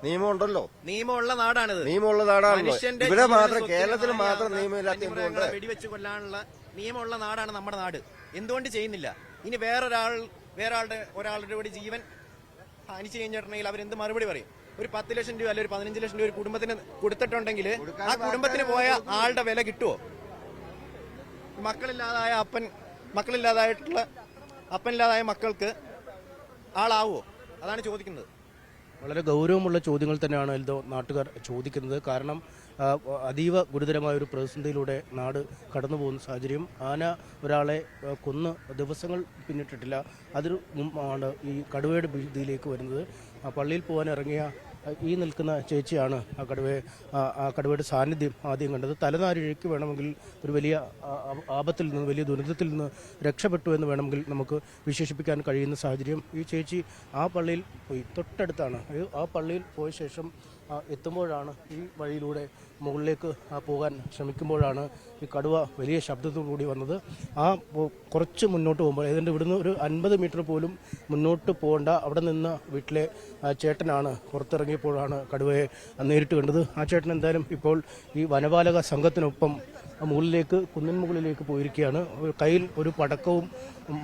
നിയമമുണ്ടല്ലോ, നിയമമുള്ള നാടാണിത്. ഇവിടെ മാത്രം, കേരളത്തിൽ മാത്രം നിയമമില്ലാത്ത വെടിവെച്ച് കൊല്ലാനുള്ള നിയമമുള്ള നാടാണ് നമ്മുടെ നാട്. എന്തുകൊണ്ട് ചെയ്യുന്നില്ല? ഇനി ഒരാളുടെ കൂടി ജീവൻ ഹാനിച്ചു കഴിഞ്ഞിട്ടുണ്ടെങ്കിൽ അവരെന്ത് മറുപടി പറയും? ഒരു 10 ലക്ഷം രൂപ അല്ലെങ്കിൽ ഒരു 15 ലക്ഷം രൂപ ഒരു കുടുംബത്തിന് കൊടുത്തിട്ടുണ്ടെങ്കിൽ ആ കുടുംബത്തിന് പോയ ആളുടെ വില കിട്ടുമോ? മക്കളില്ലാതായ മക്കൾക്ക് ആളാവോ? അതാണ് ചോദിക്കുന്നത്. വളരെ ഗൗരവമുള്ള ചോദ്യങ്ങൾ തന്നെയാണ് എൽദോ നാട്ടുകാർ ചോദിക്കുന്നത്. കാരണം അതീവ ഗുരുതരമായ ഒരു പ്രതിസന്ധിയിലൂടെ നാട് കടന്നു പോകുന്ന സാഹചര്യം. ആന ഒരാളെ കൊന്ന് ദിവസങ്ങൾ പിന്നിട്ടിട്ടില്ല. അതിന് മുമ്പാണ് ഈ കടുവയുടെ ഭീതിയിലേക്ക് വരുന്നത്. പള്ളിയിൽ പോകാൻ ഇറങ്ങിയ ഈ നിൽക്കുന്ന ചേച്ചിയാണ് ആ കടുവയുടെ സാന്നിധ്യം ആദ്യം കണ്ടത്. തലനാരിഴയ്ക്ക് വേണമെങ്കിൽ ഒരു വലിയ ആപത്തിൽ നിന്ന്, വലിയ ദുരന്തത്തിൽ നിന്ന് രക്ഷപ്പെട്ടു എന്ന് വേണമെങ്കിൽ നമുക്ക് വിശേഷിപ്പിക്കാൻ കഴിയുന്ന സാഹചര്യം. ഈ ചേച്ചി ആ പള്ളിയിൽ പോയി, തൊട്ടടുത്താണ്. ആ പള്ളിയിൽ പോയ ശേഷം എത്തുമ്പോഴാണ് ഈ വഴിയിലൂടെ മുകളിലേക്ക് പോകാൻ ശ്രമിക്കുമ്പോഴാണ് ഈ കടുവ വലിയ ശബ്ദത്തോടുകൂടി വന്നത്. കുറച്ച് മുന്നോട്ട് പോകുമ്പോൾ, ഏതാണ്ട് ഇവിടുന്ന് ഒരു 50 മീറ്റർ പോലും മുന്നോട്ട് പോകേണ്ട അവിടെ നിന്ന് വീട്ടിലെ ചേട്ടനാണ് പുറത്തിറങ്ങിയപ്പോഴാണ് കടുവയെ നേരിട്ട് കണ്ടത്. ആ ചേട്ടൻ എന്തായാലും ഇപ്പോൾ ഈ വനപാലക സംഘത്തിനൊപ്പം മുകളിലേക്ക്, കുന്നിൻ മുകളിലേക്ക് പോയിരിക്കുകയാണ്. കയ്യിൽ ഒരു പടക്കവും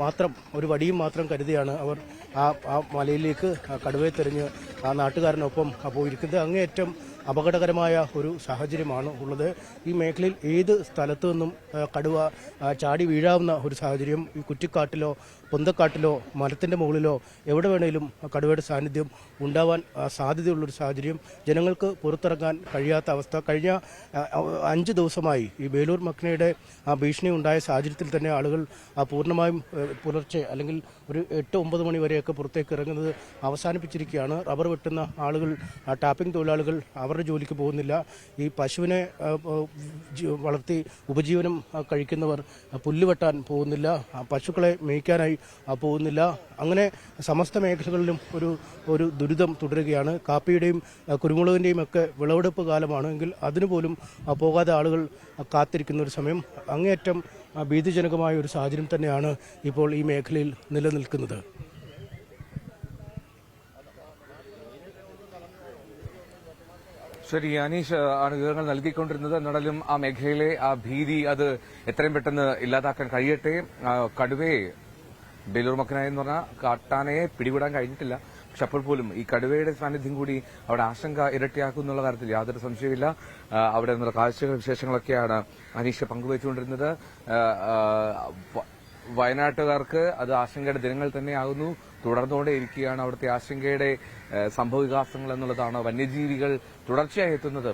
മാത്രം, ഒരു വടിയും മാത്രം കരുതിയാണ് അവർ ആ മലയിലേക്ക് കടുവയെ തെരഞ്ഞ് ആ നാട്ടുകാരനൊപ്പം പോയിരിക്കുന്നത്. അങ്ങേയറ്റം അപകടകരമായ ഒരു സാഹചര്യമാണ് ഉള്ളത്. ഈ മേഖലയിൽ ഏത് സ്ഥലത്തു നിന്നും കടുവ ചാടി വീഴാവുന്ന ഒരു സാഹചര്യം. ഈ കുറ്റിക്കാട്ടിലോ പൊന്തക്കാട്ടിലോ മരത്തിൻ്റെ മുകളിലോ എവിടെ വേണേലും കടുവയുടെ സാന്നിധ്യം ഉണ്ടാവാൻ സാധ്യതയുള്ളൊരു സാഹചര്യം. ജനങ്ങൾക്ക് പുറത്തിറങ്ങാൻ കഴിയാത്ത അവസ്ഥ. കഴിഞ്ഞ 5 ദിവസമായി ഈ ബേലൂർ മക്നയുടെ ഭീഷണി ഉണ്ടായ സാഹചര്യത്തിൽ തന്നെ ആളുകൾ പൂർണ്ണമായും പുലർച്ചെ അല്ലെങ്കിൽ ഒരു 8-9 മണി വരെയൊക്കെ പുറത്തേക്ക് ഇറങ്ങുന്നത് അവസാനിപ്പിച്ചിരിക്കുകയാണ്. റബ്ബർ വെട്ടുന്ന ആളുകൾ, ടാപ്പിംഗ് തൊഴിലാളികൾ അവരുടെ ജോലിക്ക് പോകുന്നില്ല. ഈ പശുവിനെ വളർത്തി ഉപജീവനം കഴിക്കുന്നവർ പുല്ല് വെട്ടാൻ പോകുന്നില്ല, പശുക്കളെ മേയ്ക്കാനായി പോകുന്നില്ല. അങ്ങനെ സമസ്ത മേഖലകളിലും ഒരു ദുരിതം തുടരുകയാണ്. കാപ്പിയുടെയും കുരുമുളകിൻ്റെയും ഒക്കെ വിളവെടുപ്പ് കാലമാണെങ്കിൽ അതിനുപോലും പോകാതെ ആളുകൾ കാത്തിരിക്കുന്ന ഒരു സമയം. അങ്ങേയറ്റം ഭീതിജനകമായ ഒരു സാഹചര്യം തന്നെയാണ് ഇപ്പോൾ ഈ മേഖലയിൽ നിലനിൽക്കുന്നത്. ശരി, അനീഷ് ആണ് വിവരങ്ങൾ നൽകിക്കൊണ്ടിരുന്നത്. എന്നാലും ആ മേഖലയിലെ ആ ഭീതി അത് എത്രയും പെട്ടെന്ന് ഇല്ലാതാക്കാൻ കഴിയട്ടെ. കടുവയെ, ബേലൂർ മക്കന എന്ന് പറഞ്ഞ കാട്ടാനയെ പിടികൂടാൻ കഴിഞ്ഞിട്ടില്ല. പക്ഷെ അപ്പോൾ പോലും ഈ കടുവയുടെ സാന്നിധ്യം കൂടി അവിടെ ആശങ്ക ഇരട്ടിയാക്കും എന്നുള്ള കാര്യത്തിൽ യാതൊരു സംശയമില്ല. അവിടെ നിന്നുള്ള കാഴ്ചകൾ, വിശേഷങ്ങളൊക്കെയാണ് അനീഷ് പങ്കുവച്ചുകൊണ്ടിരുന്നത്. വയനാട്ടുകാർക്ക് അത് ആശങ്കയുടെ ദിനങ്ങൾ തന്നെയാകുന്നു. തുടർന്നുകൊണ്ടേയിരിക്കുകയാണ് അവിടുത്തെ ആശങ്കയുടെ സംഭവവികാസങ്ങൾ എന്നുള്ളതാണ്. വന്യജീവികൾ തുടർച്ചയായി എത്തുന്നത്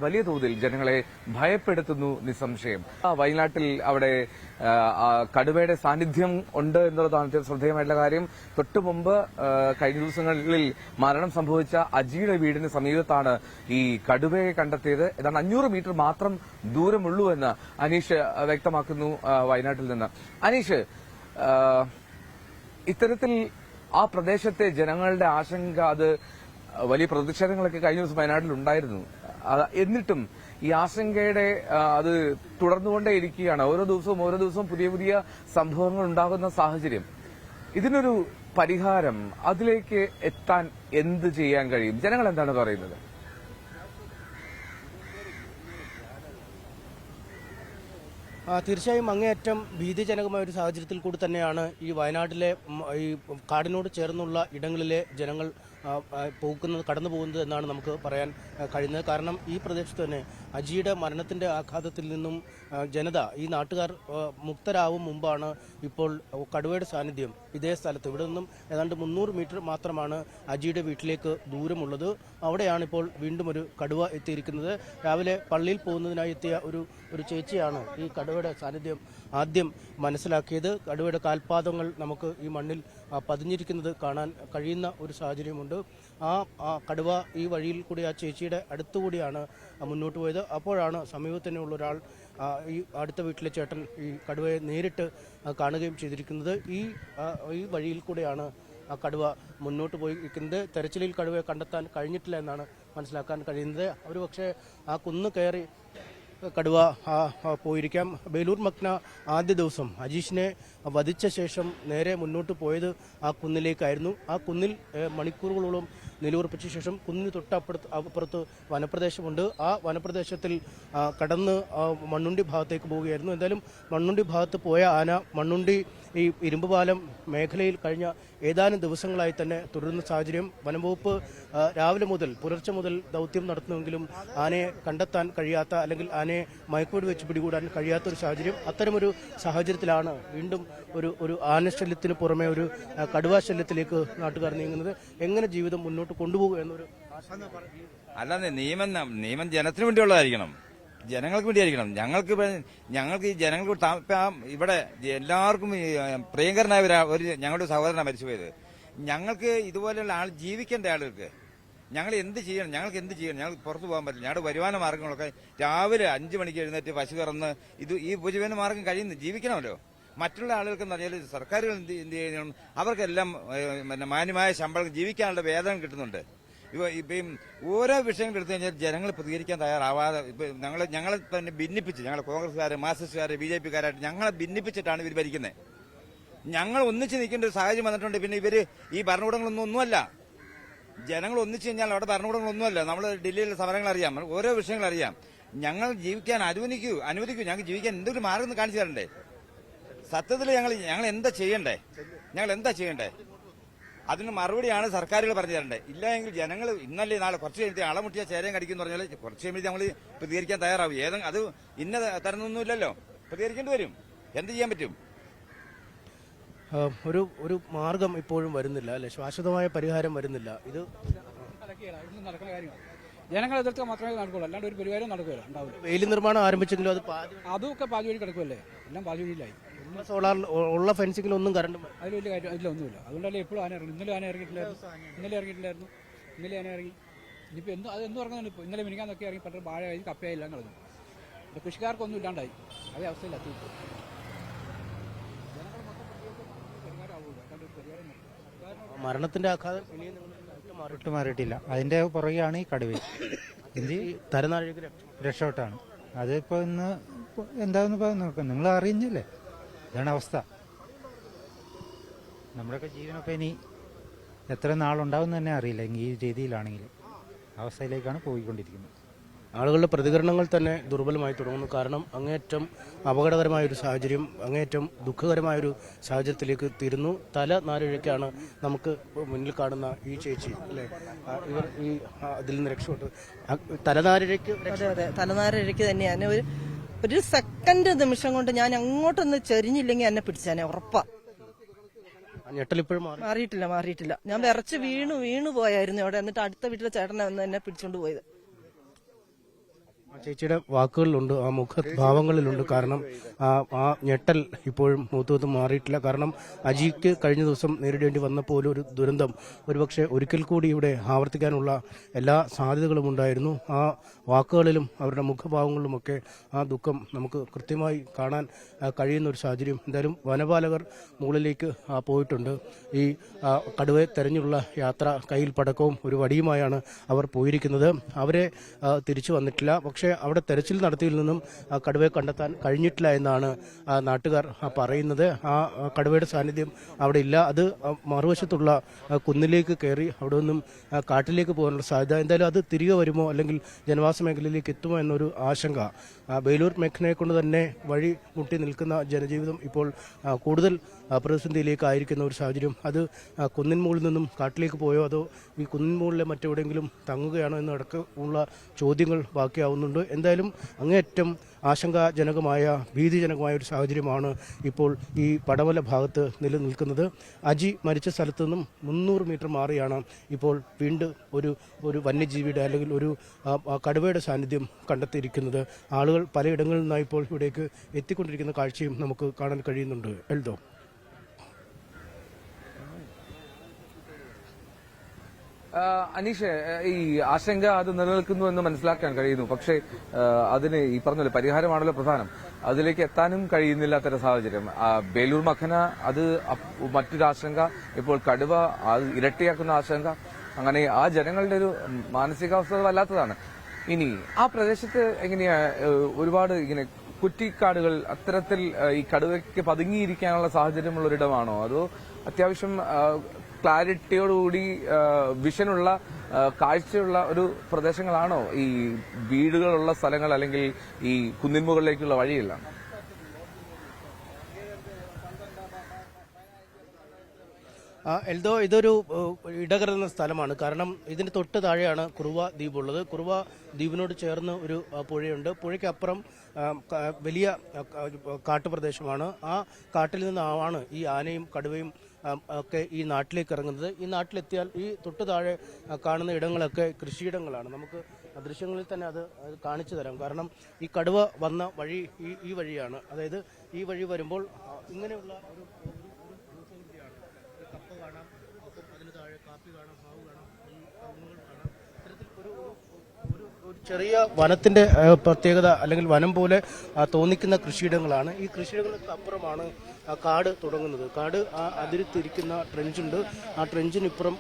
വലിയ തോതിൽ ജനങ്ങളെ ഭയപ്പെടുത്തുന്നു നിസ്സംശയം. വയനാട്ടിൽ അവിടെ കടുവയുടെ സാന്നിധ്യം ഉണ്ട് എന്നുള്ളതാണ് ശ്രദ്ധേയമായിട്ടുള്ള കാര്യം. തൊട്ടു മുമ്പ് കഴിഞ്ഞ ദിവസങ്ങളിൽ മരണം സംഭവിച്ച അജിയുടെ വീടിന് സമീപത്താണ് ഈ കടുവയെ കണ്ടെത്തിയത്. ഏതാണ്ട് 500 മീറ്റർ മാത്രം ദൂരമുള്ളൂ എന്ന് അനീഷ് വ്യക്തമാക്കുന്നു വയനാട്ടിൽ നിന്ന്. അനീഷ്, ഇത്തരത്തിൽ ആ പ്രദേശത്തെ ജനങ്ങളുടെ ആശങ്ക, അത് വലിയ പ്രതിഷേധങ്ങളൊക്കെ കഴിഞ്ഞ ദിവസം വയനാട്ടിൽ ഉണ്ടായിരുന്നു. എന്നിട്ടും ഈ ആശങ്കയുടെ അത് തുടർന്നുകൊണ്ടേയിരിക്കുകയാണ്. ഓരോ ദിവസവും പുതിയ സംഭവങ്ങൾ ഉണ്ടാകുന്ന സാഹചര്യം. ഇതിനൊരു പരിഹാരം, അതിലേക്ക് എത്താൻ എന്ത് ചെയ്യാൻ കഴിയും? ജനങ്ങൾ എന്താണ് പറയുന്നത്? തീർച്ചയായും അങ്ങേയറ്റം ഭീതിജനകമായ ഒരു സാഹചര്യത്തിൽ കൂടി തന്നെയാണ് ഈ വയനാട്ടിലെ ഈ കാടിനോട് ചേർന്നുള്ള ഇടങ്ങളിലെ ജനങ്ങൾ കടന്നു പോകുന്നത് എന്നാണ് നമുക്ക് പറയാൻ കഴിയുന്നത്. കാരണം ഈ പ്രദേശത്ത് തന്നെ അജിയുടെ മരണത്തിൻ്റെ ആഘാതത്തിൽ നിന്നും ജനത, ഈ നാട്ടുകാർ മുക്തരാവും മുമ്പാണ് ഇപ്പോൾ കടുവയുടെ സാന്നിധ്യം ഇതേ സ്ഥലത്ത്. ഇവിടെ നിന്നും ഏതാണ്ട് 300 മീറ്റർ മാത്രമാണ് അജിയുടെ വീട്ടിലേക്ക് ദൂരമുള്ളത്. അവിടെയാണ് ഇപ്പോൾ വീണ്ടും ഒരു കടുവ എത്തിയിരിക്കുന്നത്. രാവിലെ പള്ളിയിൽ പോകുന്നതിനായി എത്തിയ ഒരു ചേച്ചിയാണ് ഈ കടുവയുടെ സാന്നിധ്യം ആദ്യം മനസ്സിലാക്കിയത്. കടുവയുടെ കാൽപാദങ്ങൾ നമുക്ക് ഈ മണ്ണിൽ പതിഞ്ഞിരിക്കുന്നത് കാണാൻ കഴിയുന്ന ഒരു സാഹചര്യമുണ്ട്. ആ കടുവ ഈ വഴിയിൽ കൂടി ആ ചേച്ചിയുടെ അടുത്തുകൂടിയാണ് മുന്നോട്ട് പോയത്. അപ്പോഴാണ് സമീപത്ത് തന്നെയുള്ള ഒരാൾ, ഈ അടുത്ത വീട്ടിലെ ചേട്ടൻ, ഈ കടുവയെ നേരിട്ട് കാണുകയും ചെയ്തിരിക്കുന്നത്. ഈ വഴിയിൽ കൂടെയാണ് ആ കടുവ മുന്നോട്ട് പോയിരിക്കുന്നത്. തെരച്ചിലിൽ കടുവയെ കണ്ടെത്താൻ കഴിഞ്ഞിട്ടില്ല എന്നാണ് മനസ്സിലാക്കാൻ കഴിയുന്നത്. ഒരു പക്ഷേ ആ കുന്ന് കയറി കടുവ പോയിരിക്കാം. ബേലൂർ മക്ന ആദ്യ ദിവസം അജീഷിനെ വധിച്ച ശേഷം നേരെ മുന്നോട്ട് പോയത് ആ കുന്നിലേക്കായിരുന്നു. ആ കുന്നിൽ മണിക്കൂറുകളോളം നിലയുറപ്പിച്ച ശേഷം കുന്നിന് അപ്പുറത്ത് വനപ്രദേശമുണ്ട്. ആ വനപ്രദേശത്തിൽ കടന്ന് മണ്ണുണ്ടി ഭാഗത്തേക്ക് പോവുകയായിരുന്നു. എന്തായാലും മണ്ണുണ്ടി ഭാഗത്ത് പോയ ആന മണ്ണുണ്ടി ഈ ഇരുമ്പുപാലം മേഖലയിൽ കഴിഞ്ഞ ഏതാനും ദിവസങ്ങളായി തന്നെ തുടരുന്ന സാഹചര്യം. വനംവകുപ്പ് രാവിലെ മുതൽ പുലർച്ചെ മുതൽ ദൗത്യം നടത്തുന്നുവെങ്കിലും ആനയെ കണ്ടെത്താൻ കഴിയാത്ത അല്ലെങ്കിൽ ആനയെ മയക്കുവെടി വെച്ച് പിടികൂടാൻ കഴിയാത്തൊരു സാഹചര്യം. അത്തരമൊരു സാഹചര്യത്തിലാണ് വീണ്ടും ഒരു ആനശല്യത്തിന് പുറമെ ഒരു കടുവാ ശല്യത്തിലേക്ക് നാട്ടുകാർ നീങ്ങുന്നത്. എങ്ങനെ ജീവിതം മുന്നോട്ട് കൊണ്ടുപോകുക എന്നൊരു അല്ലാതെ നിയമം ജനത്തിന് വേണ്ടിയുള്ളതായിരിക്കണം, ജനങ്ങൾക്ക് വേണ്ടിയായിരിക്കണം. ഞങ്ങൾക്ക് ഈ ജനങ്ങൾക്ക് ഇവിടെ എല്ലാവർക്കും പ്രിയങ്കരനായ ഒരു ഞങ്ങളുടെ സഹോദരനാണ് മരിച്ചുപോയത്. ഞങ്ങൾക്ക് ഇതുപോലെയുള്ള ആൾ ജീവിക്കേണ്ട ആളുകൾക്ക് ഞങ്ങൾക്ക് എന്ത് ചെയ്യണം? ഞങ്ങൾക്ക് പുറത്തു പോകാൻ പറ്റില്ല. ഞങ്ങളുടെ വരുമാന മാർഗങ്ങളൊക്കെ രാവിലെ 5 മണിക്ക് എഴുന്നേറ്റ് പശു കറന്ന് ഈ ഉപജീവന മാർഗം കഴിയുന്നു, ജീവിക്കണമല്ലോ. മറ്റുള്ള ആളുകൾക്കെന്ന് പറഞ്ഞാൽ സർക്കാരുകൾ എന്ത് ചെയ്യണം? അവർക്കെല്ലാം മാന്യമായ ശമ്പളം, ജീവിക്കാനുള്ള വേതനം കിട്ടുന്നുണ്ട്. ഇപ്പം ഓരോ വിഷയങ്ങൾ എടുത്തു കഴിഞ്ഞാൽ ജനങ്ങൾ പ്രതികരിക്കാൻ തയ്യാറാവാതെ ഞങ്ങളെ തന്നെ ഭിന്നിപ്പിച്ച്, ഞങ്ങൾ കോൺഗ്രസ്സുകാർ, മാർക്സിസ്റ്റുകാർ, BJP-കാരായിട്ട് ഞങ്ങളെ ഭിന്നിപ്പിച്ചിട്ടാണ് ഇവർ ഭരിക്കുന്നത്. ഞങ്ങൾ ഒന്നിച്ച് നിൽക്കേണ്ട ഒരു സാഹചര്യം വന്നിട്ടുണ്ട്. പിന്നെ ഇവര് ഈ ഭരണകൂടങ്ങളൊന്നുമല്ല. ജനങ്ങൾ ഒന്നിച്ചു കഴിഞ്ഞാൽ അവിടെ ഭരണകൂടങ്ങളൊന്നുമല്ല. നമ്മൾ ഡൽഹിയിലെ സമരങ്ങൾ അറിയാം, ഓരോ വിഷയങ്ങൾ അറിയാം. ഞങ്ങൾ ജീവിക്കാൻ അനുവദിക്കൂ. ഞങ്ങൾക്ക് ജീവിക്കാൻ എന്തൊരു മാർഗം കാണിച്ചു തരണ്ടേ? സത്യത്തിൽ ഞങ്ങൾ എന്താ ചെയ്യണ്ടേ? അതിന് മറുപടിയാണ് സർക്കാരുകൾ പറഞ്ഞു തരേണ്ടത്. ഇല്ലെങ്കിൽ ജനങ്ങൾ ഇന്നല്ലേ നാളെ കുറച്ച് കഴിഞ്ഞിട്ട് അളമുട്ടിയ ചേരയും കടിക്കും എന്ന് പറഞ്ഞാൽ കുറച്ച് കഴിയുമ്പോൾ നമ്മൾ പ്രതികരിക്കാൻ തയ്യാറാവും. അത് ഇന്ന തരുന്നൊന്നുമില്ലല്ലോ, പ്രതികരിക്കേണ്ടി വരും. എന്ത് ചെയ്യാൻ പറ്റും? ഒരു മാർഗം ഇപ്പോഴും വരുന്നില്ല അല്ലെ, ശാശ്വതമായ പരിഹാരം വരുന്നില്ല. ഇത് നടക്കുന്ന കാര്യമാണ്. ജനങ്ങളെ എതിർത്താൽ മാത്രമേ നടക്കുള്ളൂ, അല്ലാണ്ട് ഒരു പരിഹാരം നടക്കുകയില്ല, ഉണ്ടാവില്ല. വേലി നിർമ്മാണം ആരംഭിച്ചെങ്കിലും അതുമൊക്കെ പാതി വഴി കിടക്കുമല്ലേ, എല്ലാം പാതി വഴിയിലായി. സോളാർ ഉള്ള ഫെൻസിങ്ങിലൊന്നും കറണ്ട് അതിൽ വലിയ കാര്യം അതിലൊന്നുമില്ല. അതുകൊണ്ടല്ലേ എപ്പോഴും ആന ഇറങ്ങി. ഇന്നലെ ആന ഇറങ്ങിയിട്ടില്ലായിരുന്നു, ഇന്നലെ ആന ഇറങ്ങി. ഇനിയിപ്പോൾ അതെന്ത് പറഞ്ഞാലും ഇപ്പോൾ ഇന്നലെ മിനിക്കാന്നൊക്കെ ഇറങ്ങി പണ്ട് വാഴ കഴിഞ്ഞ് കപ്പയായില്ല കളഞ്ഞു. ഇവിടെ കൃഷിക്കാർക്കൊന്നും ഇല്ലാണ്ടായി. അതേ അവസ്ഥയിൽ എത്തിയിട്ടു. മരണത്തിന്റെ ആഘാതം മാറിയിട്ടില്ല. അതിന്റെ പുറകെയാണ് ഈ കടുവ. തരനാഴിക രക്ഷപ്പെട്ടാണ്. അതിപ്പോ ഇന്ന് എന്താന്ന് നോക്കാം, നിങ്ങൾ അറിഞ്ഞില്ലേ, ഇതാണ് അവസ്ഥ. നമ്മുടെയൊക്കെ ജീവനൊക്കെ ഇനി എത്ര നാളുണ്ടാവും തന്നെ അറിയില്ല. ഈ രീതിയിലാണെങ്കിൽ അവസ്ഥയിലേക്കാണ് പോയിക്കൊണ്ടിരിക്കുന്നത്. ആളുകളുടെ പ്രതികരണങ്ങൾ തന്നെ ദുർബലമായി തുടങ്ങുന്നു. കാരണം അങ്ങേയറ്റം അപകടകരമായൊരു സാഹചര്യം, അങ്ങേയറ്റം ദുഃഖകരമായൊരു സാഹചര്യത്തിലേക്ക് തീരുന്നു. തല നാരിഴയ്ക്കാണ് നമുക്ക് മുന്നിൽ കാണുന്ന ഈ ചേച്ചി അല്ലേ, ഇവർ ഈ അതിൽ നിന്ന് രക്ഷപ്പെട്ടു. തലനാരിഴയ്ക്ക് അതെ തലനാരിഴയ്ക്ക് തന്നെയാണ്. ഒരു സെക്കൻഡ് നിമിഷം കൊണ്ട് ഞാൻ അങ്ങോട്ടൊന്ന് ചെരിഞ്ഞില്ലെങ്കിൽ എന്നെ പിടിച്ചാനെ ഉറപ്പാ. ഞെട്ടലിപ്പോഴും മാറിയിട്ടില്ല. ഞാൻ വിറച്ച് വീണു പോയായിരുന്നു അവിടെ. എന്നിട്ട് അടുത്ത വീട്ടിലെ ചേട്ടനെ വന്ന് എന്നെ പിടിച്ചോണ്ട് പോയത്. ചേച്ചിയുടെ വാക്കുകളിലുണ്ട്, ആ മുഖഭാവങ്ങളിലുണ്ട്. കാരണം ആ ഞെട്ടൽ ഇപ്പോഴും മുഖത്ത് മാറിയിട്ടില്ല. കാരണം അജിക്ക് കഴിഞ്ഞ ദിവസം നേരിടേണ്ടി വന്നപ്പോൾ ഒരു ദുരന്തം ഒരുപക്ഷെ ഒരിക്കൽ കൂടി ഇവിടെ ആവർത്തിക്കാനുള്ള എല്ലാ സാധ്യതകളും ഉണ്ടായിരുന്നു. ആ വാക്കുകളിലും അവരുടെ മുഖഭാവങ്ങളിലുമൊക്കെ ആ ദുഃഖം നമുക്ക് കൃത്യമായി കാണാൻ കഴിയുന്ന ഒരു സാഹചര്യം. എന്തായാലും വനപാലകർ മുകളിലേക്ക് പോയിട്ടുണ്ട്. ഈ കടുവയെ തെരഞ്ഞുള്ള യാത്ര കയ്യിൽ പടക്കവും ഒരു വടിയുമായാണ് അവർ പോയിരിക്കുന്നത്. അവരെ തിരിച്ചു വന്നിട്ടില്ല. പക്ഷേ അവിടെ തെരച്ചിൽ നടത്തിയതിൽ നിന്നും കടുവയെ കണ്ടെത്താൻ കഴിഞ്ഞിട്ടില്ല എന്നാണ് നാട്ടുകാർ പറയുന്നത്. ആ കടുവയുടെ സാന്നിധ്യം അവിടെ ഇല്ല. അത് മറുവശത്തുള്ള കുന്നിലേക്ക് കയറി അവിടെ നിന്നും കാട്ടിലേക്ക് പോകാനുള്ള സാധ്യത. എന്തായാലും അത് തിരികെ വരുമോ അല്ലെങ്കിൽ ജനവാസ മേഖലയിലേക്ക് എത്തുമോ എന്നൊരു ആശങ്ക. ബേലൂർ മേഖലയെ കൊണ്ട് തന്നെ വഴി മുട്ടി നിൽക്കുന്ന ജനജീവിതം ഇപ്പോൾ കൂടുതൽ പ്രതിസന്ധിയിലേക്ക് ആയിരിക്കുന്ന ഒരു സാഹചര്യം. അത് കുന്നിൻ മുകളിൽ നിന്നും കാട്ടിലേക്ക് പോയോ അതോ ഈ കുന്നിൻ മുകളിലെ മറ്റെവിടെയെങ്കിലും തങ്ങുകയാണോ എന്നടക്കമുള്ള ചോദ്യങ്ങൾ ബാക്കിയാവുന്നുണ്ട്. എന്തായാലും അങ്ങേയറ്റം ആശങ്കാജനകമായ ഭീതിജനകമായ ഒരു സാഹചര്യമാണ് ഇപ്പോൾ ഈ പടമല ഭാഗത്ത് നിലനിൽക്കുന്നത്. അജി മരിച്ച സ്ഥലത്ത് നിന്നും 300 മീറ്റർ മാറിയാണ് ഇപ്പോൾ വീണ്ടും ഒരു വന്യജീവിയുടെ അല്ലെങ്കിൽ ഒരു കടുവയുടെ സാന്നിധ്യം കണ്ടെത്തിയിരിക്കുന്നത്. ആളുകൾ പലയിടങ്ങളിൽ നിന്നായി ഇപ്പോൾ ഇവിടേക്ക് എത്തിക്കൊണ്ടിരിക്കുന്ന കാഴ്ചയും നമുക്ക് കാണാൻ കഴിയുന്നുണ്ട്. എൽദോ, അനീഷ്, ഈ ആശങ്ക അത് നിലനിൽക്കുന്നു എന്ന് മനസ്സിലാക്കാൻ കഴിയുന്നു. പക്ഷേ അതിന് ഈ പറഞ്ഞ പരിഹാരമാണല്ലോ പ്രധാനം. അതിലേക്ക് എത്താനും കഴിയുന്നില്ലാത്തൊരു സാഹചര്യം. ബേലൂർ മഖന അത് മറ്റൊരു ആശങ്ക, ഇപ്പോൾ കടുവ അത് ഇരട്ടിയാക്കുന്ന ആശങ്ക. അങ്ങനെ ആ ജനങ്ങളുടെ ഒരു മാനസികാവസ്ഥ വല്ലാത്തതാണ്. ഇനി ആ പ്രദേശത്ത് എങ്ങനെയാ ഒരുപാട് ഇങ്ങനെ കുറ്റിക്കാടുകൾ അത്തരത്തിൽ ഈ കടുവയ്ക്ക് പതുങ്ങിയിരിക്കാനുള്ള സാഹചര്യമുള്ളൊരിടമാണോ അതോ അത്യാവശ്യം ക്ലാരിറ്റിയോടുകൂടി വിഷനുള്ള കാഴ്ചയുള്ള ഒരു പ്രദേശങ്ങളാണോ ഈ വീടുകളുള്ള സ്ഥലങ്ങൾ അല്ലെങ്കിൽ ഈ കുന്നിൻ മുകളിലേക്കുള്ള വഴിയെല്ലാം? എൽദോ, ഇതൊരു ഇടകലർന്ന സ്ഥലമാണ്. കാരണം ഇതിന് തൊട്ട് താഴെയാണ് കുറുവ ദ്വീപ് ഉള്ളത്. കുറുവ ദ്വീപിനോട് ചേർന്ന് ഒരു പുഴയുണ്ട്. പുഴയ്ക്കപ്പുറം വലിയ കാട്ടുപ്രദേശമാണ്. ആ കാട്ടിൽ നിന്നാണ് ഈ ആനയും കടുവയും ഒക്കെ ഈ നാട്ടിലേക്ക് ഇറങ്ങുന്നത്. ഈ നാട്ടിലെത്തിയാൽ ഈ തൊട്ട് താഴെ കാണുന്ന ഇടങ്ങളൊക്കെ കൃഷിയിടങ്ങളാണ്. നമുക്ക് ദൃശ്യങ്ങളിൽ തന്നെ അത് കാണിച്ചു തരാം. കാരണം ഈ കടുവ വന്ന വഴി ഈ വഴിയാണ്. അതായത് ഈ വഴി വരുമ്പോൾ ഇങ്ങനെയുള്ള ഒരു കപ്പ കാണാം, ഒപ്പം അതിന് താഴെ കാപ്പി കാണാം, മാവ് കാണാം, ഈ കവുങ്ങുകൾ കാണാം. ഇത്തരത്തിൽ ഒരു ചെറിയ വനത്തിന്റെ പ്രത്യേകത അല്ലെങ്കിൽ വനം പോലെ തോന്നിക്കുന്ന കൃഷിയിടങ്ങളാണ്. ഈ കൃഷിയിടങ്ങൾക്ക് അപ്പുറമാണ് കാട് തുടങ്ങുന്നത്. കാട് അതിരുത്തിരിക്കുന്ന ട്രെഞ്ചുണ്ട്. ആ ട്രെഞ്ചിനിപ്പുറം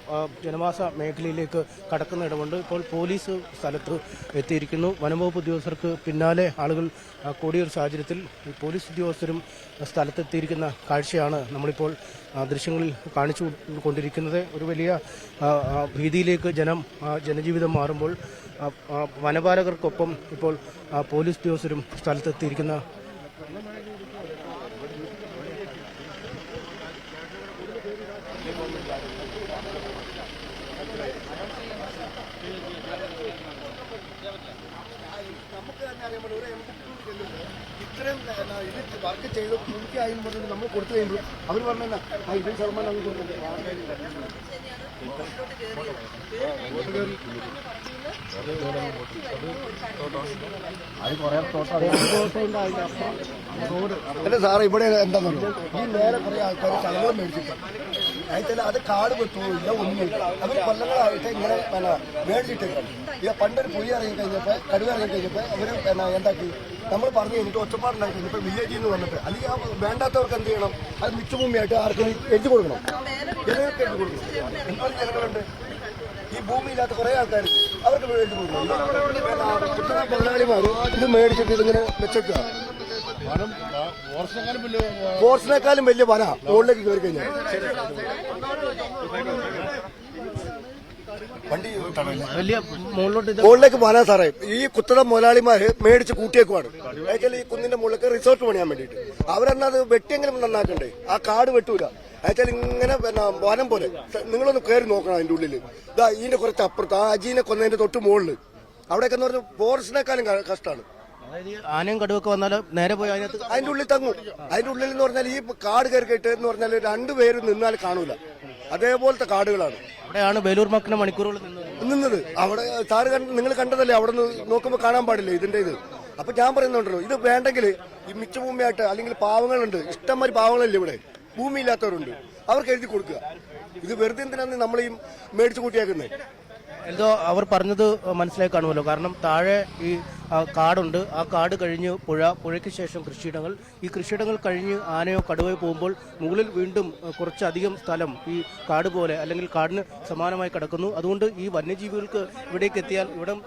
ജനവാസ മേഖലയിലേക്ക് കടക്കുന്ന ഇടമുണ്ട്. ഇപ്പോൾ പോലീസ് സ്ഥലത്ത് എത്തിയിരിക്കുന്നു. വനംവകുപ്പ് ഉദ്യോഗസ്ഥർക്ക് പിന്നാലെ ആളുകൾ കൂടിയൊരു സാഹചര്യത്തിൽ ഈ പോലീസ് ഉദ്യോഗസ്ഥരും സ്ഥലത്തെത്തിയിരിക്കുന്ന കാഴ്ചയാണ് നമ്മളിപ്പോൾ ദൃശ്യങ്ങളിൽ കാണിച്ചു കൊണ്ടിരിക്കുന്നത്. ഒരു വലിയ ഭീതിയിലേക്ക് ജനജീവിതം മാറുമ്പോൾ വനപാലകർക്കൊപ്പം ഇപ്പോൾ പോലീസ് ഉദ്യോഗസ്ഥരും സ്ഥലത്തെത്തിയിരിക്കുന്ന ഇത്രയും വർക്ക് ചെയ്ത് പൂർത്തിയായി പറഞ്ഞിട്ട് നമ്മൾ കൊടുത്തു കഴിയുമ്പോൾ അവർ പറഞ്ഞ 20% അങ്ങ് കൊടുക്കുന്നത്. അല്ല സാറേ, ഇവിടെ എന്താണെന്നോ ഈ നേരെ കുറെ ആൾക്കാർ സ്ഥലങ്ങൾ മേടിച്ചിട്ട് അയച്ചാൽ അത് കാട് വെട്ടുമില്ല, ഒന്നുമില്ല. അവർ കൊല്ലങ്ങളായിട്ട് ഇങ്ങനെ മേടിച്ചിട്ടേക്കാണ്. പണ്ടൊരു പുലി ഇറങ്ങി കഴിഞ്ഞപ്പോൾ, കടുവ ഇറങ്ങി കഴിഞ്ഞപ്പോൾ അവർ എന്താക്കി നമ്മൾ പറഞ്ഞു കഴിഞ്ഞിട്ട് ഒച്ചപ്പാടുണ്ടായി കഴിഞ്ഞപ്പോൾ വില്ലേജിൽ നിന്ന് വന്നിട്ട് അല്ലെങ്കിൽ ആ വേണ്ടാത്തവർക്ക് എന്ത് ചെയ്യണം, അത് മിച്ചഭൂമിയായിട്ട് ആർക്കും എഴുതി കൊടുക്കണം, ജനങ്ങൾക്ക് എഴുതി കൊടുക്കണം. എന്നാൽ ജനങ്ങളുണ്ട്, ഈ ഭൂമിയില്ലാത്ത കുറെ ആൾക്കാർ അവർക്ക് എഴുതി കൊടുക്കണം. മുതലാളിമാർ ഇത് മേടിച്ചിട്ട് ഇതിങ്ങനെ വെച്ചേക്കുക. ഫോറസ്റ്റിനേക്കാളും വലിയ വന മുകളിലേക്ക് കയറി കഴിഞ്ഞാൽ മുകളിലേക്ക് വന സാറേ. ഈ കുത്തട മുതലാളിമാര് മേടിച്ച് കൂട്ടിയേക്കുവാണ്. അയച്ചാൽ ഈ കുന്നിന്റെ മുകളിലേക്ക് റിസോർട്ട് പണിയാൻ വേണ്ടിയിട്ട് അവരെന്നത് വെട്ടിയെങ്കിലും നന്നാക്കണ്ടേ. ആ കാട് വെട്ടൂല. അയച്ചാൽ ഇങ്ങനെ വനം പോലെ നിങ്ങളൊന്ന് കയറി നോക്കണം. അതിന്റെ ഉള്ളിൽ ഇതാ ഇതിന്റെ കുറച്ച് അപ്പുറത്ത് ആ അജീനെ കൊന്നതിന്റെ തൊട്ട് മുകളിൽ അവിടെയൊക്കെ എന്ന് പറഞ്ഞാൽ ഫോറസ്റ്റിനേക്കാളും കഷ്ടമാണ്. ആനയും കടുവൊക്കെ വന്നാൽ നേരെ പോയി അതിന്റെ ഉള്ളിൽ തങ്ങും. അതിന്റെ ഉള്ളിൽ എന്ന് പറഞ്ഞാൽ ഈ കാട് കയറിയിട്ട് എന്ന് പറഞ്ഞാൽ രണ്ടുപേരും നിന്നാൽ കാണൂല. അതേപോലത്തെ കാടുകളാണ്. അവിടെയാണ് വേലൂർ മക്കിന് മണിക്കൂറുകൾ നിന്നത്. അവിടെ സാറ് നിങ്ങൾ കണ്ടതല്ലേ, അവിടെ നിന്ന് നോക്കുമ്പോൾ കാണാൻ പാടില്ല ഇതിന്റെ ഇത്. അപ്പൊ ഞാൻ പറയുന്നുണ്ടല്ലോ, ഇത് വേണ്ടെങ്കിൽ ഈ മിച്ചഭൂമിയായിട്ട് അല്ലെങ്കിൽ പാവങ്ങളുണ്ട്, ഇഷ്ടംമാതിരി പാവങ്ങളില്ല ഇവിടെ, ഭൂമിയില്ലാത്തവരുണ്ട്, അവർക്ക് എഴുതി കൊടുക്കുക. ഇത് വെറുതെ എന്തിനാണ് നമ്മൾ ഈ മേടിച്ചു കൂട്ടിയാക്കുന്നത്? എന്തോ അവർ പറഞ്ഞത് മനസ്സിലായി കാണുമല്ലോ. കാരണം താഴെ ഈ കാടുണ്ട്. ആ കാട് കഴിഞ്ഞ് പുഴയ്ക്ക് ശേഷം കൃഷിയിടങ്ങൾ. ഈ കൃഷിയിടങ്ങൾ കഴിഞ്ഞ് ആനയോ കടുവയോ പോകുമ്പോൾ മുകളിൽ വീണ്ടും കുറച്ചധികം സ്ഥലം ഈ കാട് പോലെ അല്ലെങ്കിൽ കാടിന് സമാനമായി കിടക്കുന്നു. അതുകൊണ്ട് ഈ വന്യജീവികൾക്ക് ഇവിടേക്ക് എത്തിയാൽ ഇവിടം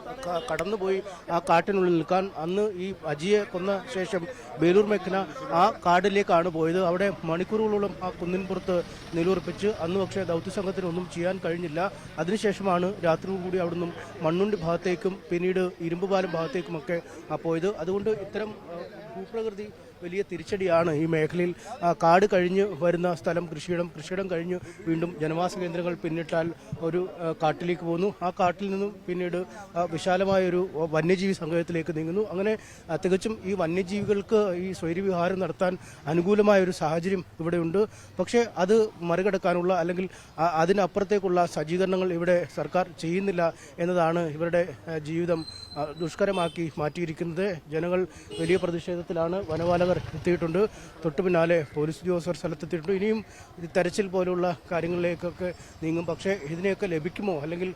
കടന്നുപോയി ആ കാട്ടിനുള്ളിൽ നിൽക്കാൻ. അന്ന് ഈ അജിയെ കൊന്ന ശേഷം ബേലൂർ മേഖല ആ കാടിലേക്കാണ് പോയത്. അവിടെ മണിക്കൂറുകളോളം ആ കുന്നിൻപുറത്ത് നിലയുറപ്പിച്ച് അന്ന് പക്ഷേ ദൗത്യസംഘത്തിനൊന്നും ചെയ്യാൻ കഴിഞ്ഞില്ല. അതിനുശേഷമാണ് രാത്രിയോടുകൂടി അവിടുന്ന് മണ്ണുണ്ടി ഭാഗത്തേക്കും പിന്നീട് ഇരുമ്പുപാലം ഭാഗത്തേക്കും ഒക്കെ പോയത്. അതുകൊണ്ട് ഇത്തരം ഭൂപ്രകൃതി വലിയ തിരിച്ചടിയാണ് ഈ മേഖലയിൽ. കാട് കഴിഞ്ഞ് വരുന്ന സ്ഥലം കൃഷിയിടം കഴിഞ്ഞ് വീണ്ടും ജനവാസ കേന്ദ്രങ്ങൾ പിന്നിട്ടാൽ ഒരു കാട്ടിലേക്ക് പോകുന്നു. ആ കാട്ടിൽ നിന്നും പിന്നീട് വിശാലമായൊരു വന്യജീവി സങ്കേതത്തിലേക്ക് നീങ്ങുന്നു. അങ്ങനെ തികച്ചും ഈ വന്യജീവികൾക്ക് ഈ സ്വൈര്യവിഹാരം നടത്താൻ അനുകൂലമായ ഒരു സാഹചര്യം ഇവിടെയുണ്ട്. പക്ഷേ അത് മറികടക്കാനുള്ള അല്ലെങ്കിൽ അതിനപ്പുറത്തേക്കുള്ള സജ്ജീകരണങ്ങൾ ഇവിടെ സർക്കാർ ചെയ്യുന്നില്ല എന്നതാണ് ഇവരുടെ ജീവിതം ദുഷ്കരമാക്കി മാറ്റിയിരിക്കുന്നത്. ജനങ്ങൾ വലിയ പ്രതിഷേധത്തിലാണ്. വനപാലകർ എത്തിയിട്ടുണ്ട്. തൊട്ടു പിന്നാലെ പോലീസ് ഉദ്യോഗസ്ഥർ സ്ഥലത്തെത്തിയിട്ടുണ്ട്. ഇനിയും തെരച്ചിൽ പോലുള്ള കാര്യങ്ങളിലേക്കൊക്കെ നീങ്ങും. പക്ഷേ ഇതിനെയൊക്കെ ലഭിക്കുമോ അല്ലെങ്കിൽ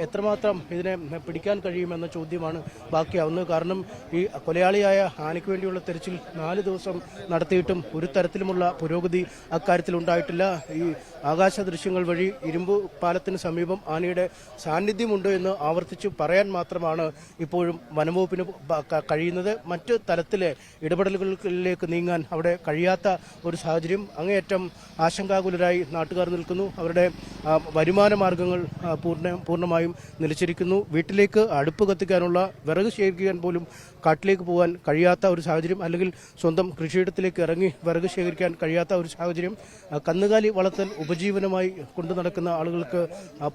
എത്രമാത്രം ഇതിനെ പിടിക്കാൻ കഴിയുമെന്ന ചോദ്യമാണ് ബാക്കിയാവുന്നത്. കാരണം ഈ കൊലയാളിയായ ആനയ്ക്ക് വേണ്ടിയുള്ള തെരച്ചിൽ 4 ദിവസം നടത്തിയിട്ടും ഒരു തരത്തിലുമുള്ള പുരോഗതി അക്കാര്യത്തിൽ ഉണ്ടായിട്ടില്ല. ഈ ആകാശ ദൃശ്യങ്ങൾ വഴി ഇരുമ്പ് പാലത്തിന് സമീപം ആനയുടെ സാന്നിധ്യമുണ്ട് എന്ന് ആവർത്തിച്ച് പറയാൻ മാത്രമാണ് ഇപ്പോഴും വനംവകുപ്പിന് കഴിയുന്നത്. മറ്റ് തലത്തിലെ ഇടപെടലുകൾക്ക് ഹോസ്പിറ്റലിലേക്ക് നീങ്ങാൻ അവിടെ കഴിയാത്ത ഒരു സാഹചര്യം. അങ്ങേയറ്റം ആശങ്കാകുലരായി നാട്ടുകാർ നിൽക്കുന്നു. അവരുടെ വരുമാന മാർഗങ്ങൾ പൂർണ്ണമായും നിലച്ചിരിക്കുന്നു. വീട്ടിലേക്ക് അടുപ്പ് കത്തിക്കാനുള്ള വിറക് ശേഖരിക്കാൻ പോലും കാട്ടിലേക്ക് പോകാൻ കഴിയാത്ത ഒരു സാഹചര്യം, അല്ലെങ്കിൽ സ്വന്തം കൃഷിയിടത്തിലേക്ക് ഇറങ്ങി വിറക് ശേഖരിക്കാൻ കഴിയാത്ത ഒരു സാഹചര്യം. കന്നുകാലി വളർത്തൽ ഉപജീവനമായി കൊണ്ടു നടക്കുന്ന ആളുകൾക്ക്